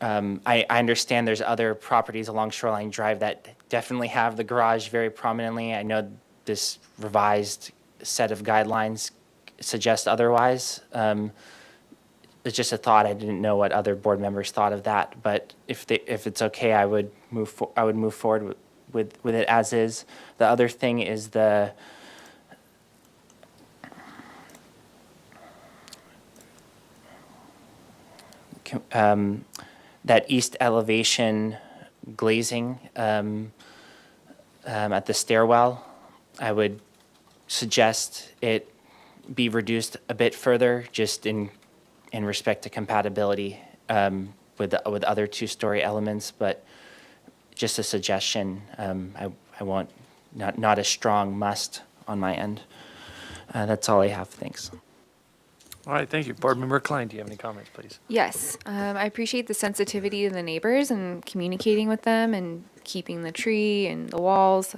Speaker 5: I understand there's other properties along Shoreline Drive that definitely have the garage very prominently. I know this revised set of guidelines suggests otherwise. It's just a thought. I didn't know what other board members thought of that. But if it's okay, I would move forward with it as is. The other thing is that east elevation glazing at the stairwell. I would suggest it be reduced a bit further, just in respect to compatibility with other two-story elements, but just a suggestion. I want not a strong must on my end. That's all I have. Thanks.
Speaker 1: All right, thank you. Board Member Klein, do you have any comments, please?
Speaker 10: Yes, I appreciate the sensitivity of the neighbors and communicating with them and keeping the tree and the walls.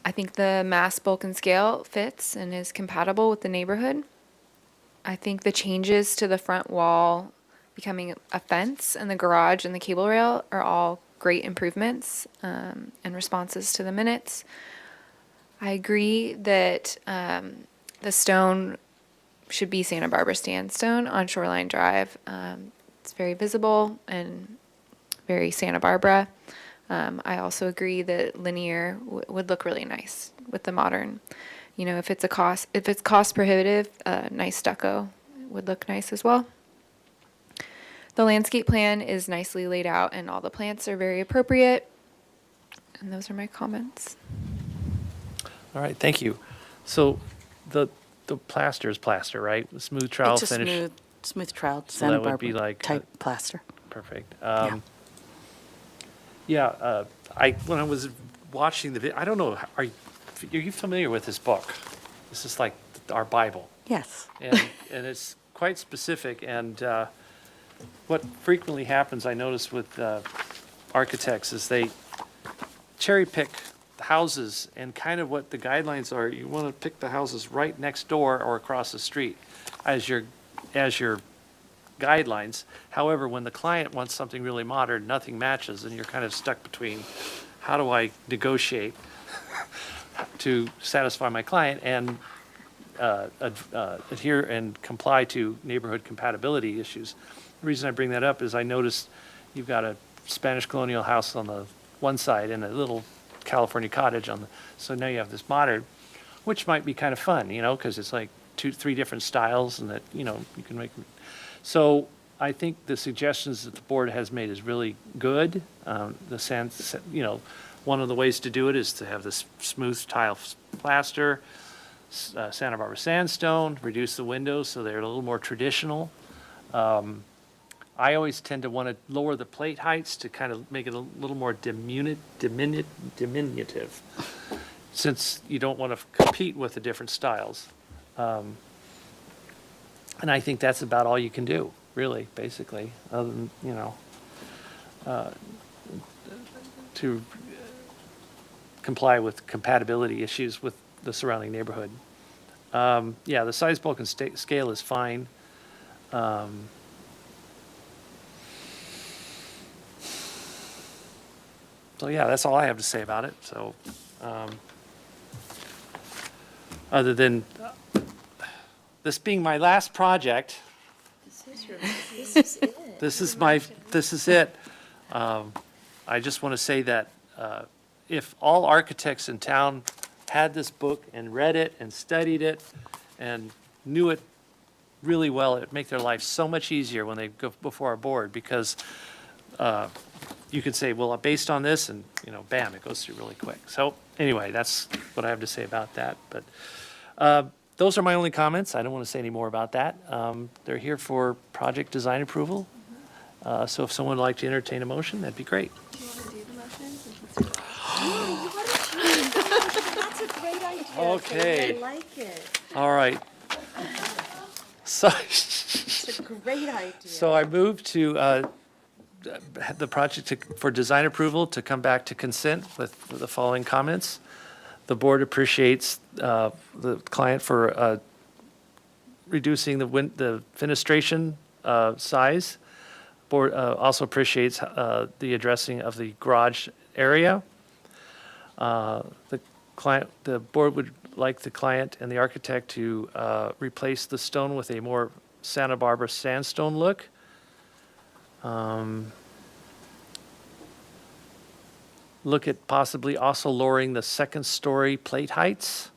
Speaker 10: I think the mass, bulk, and scale fits and is compatible with the neighborhood. I think the changes to the front wall becoming a fence and the garage and the cable rail are all great improvements and responses to the minutes. I agree that the stone should be Santa Barbara sandstone on Shoreline Drive. It's very visible and very Santa Barbara. I also agree that linear would look really nice with the modern. You know, if it's cost prohibitive, nice stucco would look nice as well. The landscape plan is nicely laid out and all the plants are very appropriate. And those are my comments.
Speaker 1: All right, thank you. So the plaster is plaster, right? Smooth trowel
Speaker 11: It's a
Speaker 1: finish.
Speaker 11: smooth trowel,
Speaker 1: So
Speaker 11: Santa
Speaker 1: that would
Speaker 11: Barbara
Speaker 1: be like
Speaker 11: type plaster.
Speaker 1: Perfect. When I was watching the video, I don't know, are you familiar with this book? This is like our Bible.
Speaker 11: Yes.
Speaker 1: And it's quite specific. And what frequently happens, I notice with architects, is they cherry pick the houses and kind of what the guidelines are. You want to pick the houses right next door or across the street as your guidelines. However, when the client wants something really modern, nothing matches, and you're kind of stuck between how do I negotiate to satisfy my client and adhere and comply to neighborhood compatibility issues. The reason I bring that up is I noticed you've got a Spanish colonial house on the one side and a little California cottage on the, so now you have this modern, which might be kind of fun, you know, because it's like 2-3 different styles and that, you know, you can make. So I think the suggestions that the board has made is really good. One of the ways to do it is to have this smooth tile plaster, Santa Barbara sandstone, reduce the windows so they're a little more traditional. I always tend to want to lower the plate heights to kind of make it a little more diminutive, since you don't want to compete with the different styles. And I think that's about all you can do, really, basically, other than, to comply with compatibility issues with the surrounding neighborhood. The size, bulk, and scale is fine. So yeah, that's all I have to say about it. So other than this being my last project. This is it. I just want to say that if all architects in town had this book and read it and studied it and knew it really well, it'd make their life so much easier when they go before our board, because you could say, well, based on this, and, bam, it goes through really quick. So anyway, that's what I have to say about that. But those are my only comments. I don't want to say any more about that. They're here for project design approval. So if someone would like to entertain a motion, that'd be great.
Speaker 6: Do you want to do the motion?
Speaker 3: That's a great idea.
Speaker 1: Okay.
Speaker 3: I like it.
Speaker 1: All right. So,
Speaker 3: It's a great idea.
Speaker 1: so I move to the project for design approval to come back to consent with the following comments. The board appreciates the client for reducing the fenestration size. Board also appreciates the addressing of the garage area. The board would like the client and the architect to replace the stone with a more Santa Barbara sandstone look. Look at possibly also lowering the second-story plate heights.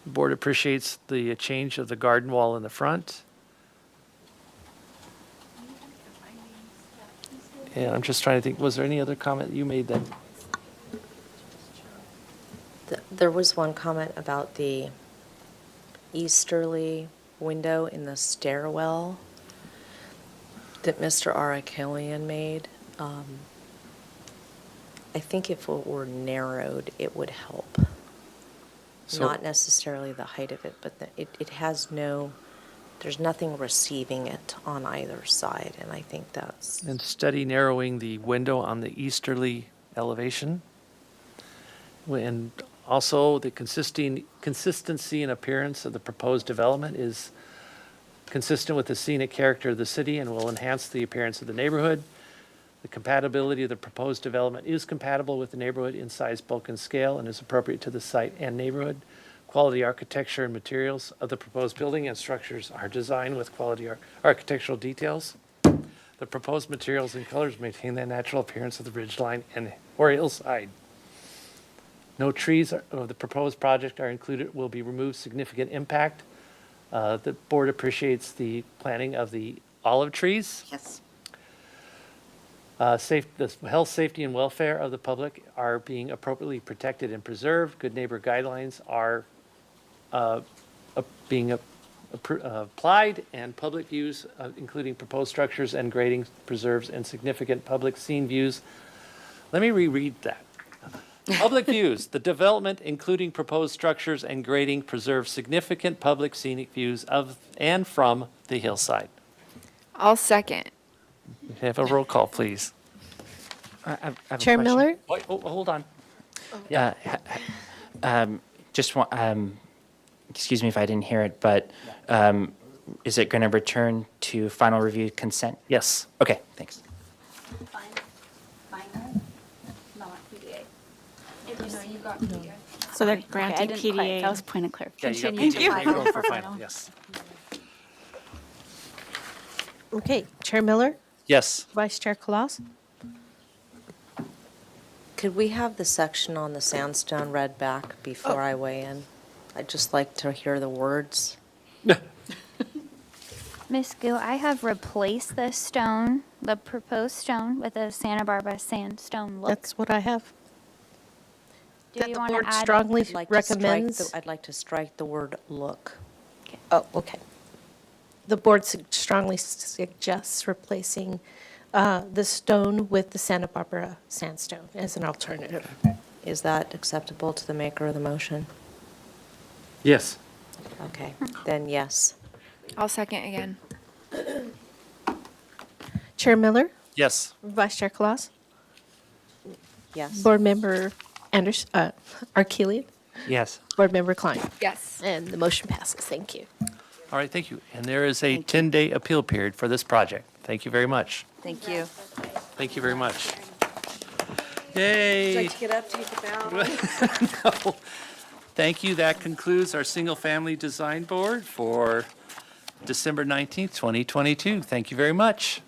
Speaker 1: The board appreciates the change of the garden wall in the front. And I'm just trying to think, was there any other comment you made that?
Speaker 3: There was one comment about the easterly window in the stairwell that Mr. Arakelian made. I think if it were narrowed, it would help.
Speaker 1: So-
Speaker 3: Not necessarily the height of it, but it has there's nothing receiving it on either side, and I think that's.
Speaker 1: And study narrowing the window on the easterly elevation. And also, the consistency and appearance of the proposed development is consistent with the scenic character of the city and will enhance the appearance of the neighborhood. The compatibility of the proposed development is compatible with the neighborhood in size, bulk, and scale, and is appropriate to the site and neighborhood. Quality architecture and materials of the proposed building and structures are designed with quality architectural details. The proposed materials and colors maintain the natural appearance of the ridgeline or hillside. No trees of the proposed project are included, will be removed, significant impact. The board appreciates the planting of the olive trees.
Speaker 11: Yes.
Speaker 1: The health, safety, and welfare of the public are being appropriately protected and preserved. Good neighbor guidelines are being applied, and public views, including proposed structures and grading, preserves and significant public scene views. Let me reread that. Public views, the development, including proposed structures and grading, preserves significant public scenic views of and from the hillside.
Speaker 10: I'll second.
Speaker 1: Have a roll call, please.
Speaker 5: I have a
Speaker 2: Chair
Speaker 5: question.
Speaker 2: Miller?
Speaker 1: Hold on.
Speaker 5: Just one, excuse me if I didn't hear it, but is it going to return to final review consent?
Speaker 1: Yes.
Speaker 5: Okay, thanks.
Speaker 17: So they're
Speaker 18: Okay, I
Speaker 17: granting
Speaker 18: didn't quite-
Speaker 17: PDA.
Speaker 18: That was a point of
Speaker 1: Yeah, you got
Speaker 18: clarification.
Speaker 1: PDA. You're going for final, yes.
Speaker 2: Okay, Chair Miller,
Speaker 1: Yes.
Speaker 2: Vice Chair Claus.
Speaker 3: Could we have the section on the sandstone read back before I weigh in? I'd just like to hear the words.
Speaker 4: Miss Goo, I have replaced the stone, the proposed stone, with a Santa Barbara sandstone look.
Speaker 2: That's what I have.
Speaker 4: Do
Speaker 2: That
Speaker 4: you
Speaker 2: the
Speaker 4: want
Speaker 2: board
Speaker 4: to add?
Speaker 2: strongly
Speaker 3: I'd like to strike
Speaker 2: recommends.
Speaker 3: I'd like to strike the word look.
Speaker 2: Oh, okay. The board strongly suggests replacing the stone with the Santa Barbara sandstone as an alternative.
Speaker 3: Is that acceptable to the maker of the motion?
Speaker 1: Yes.
Speaker 3: Okay, then yes.
Speaker 10: I'll second again.
Speaker 2: Chair Miller,
Speaker 1: Yes.
Speaker 2: Vice Chair Claus,
Speaker 3: Yes.
Speaker 2: Board Member Arkelian,
Speaker 1: Yes.
Speaker 2: Board Member Klein.
Speaker 10: Yes.
Speaker 2: And the motion passes. Thank you.
Speaker 1: All right, thank you. And there is a 10-day appeal period for this project. Thank you very much.
Speaker 3: Thank you.
Speaker 1: Thank you very much. Yay.
Speaker 3: Would you like to get up, take a bow?
Speaker 1: No. Thank you. That concludes our single-family design board for December 19th, 2022. Thank you very much.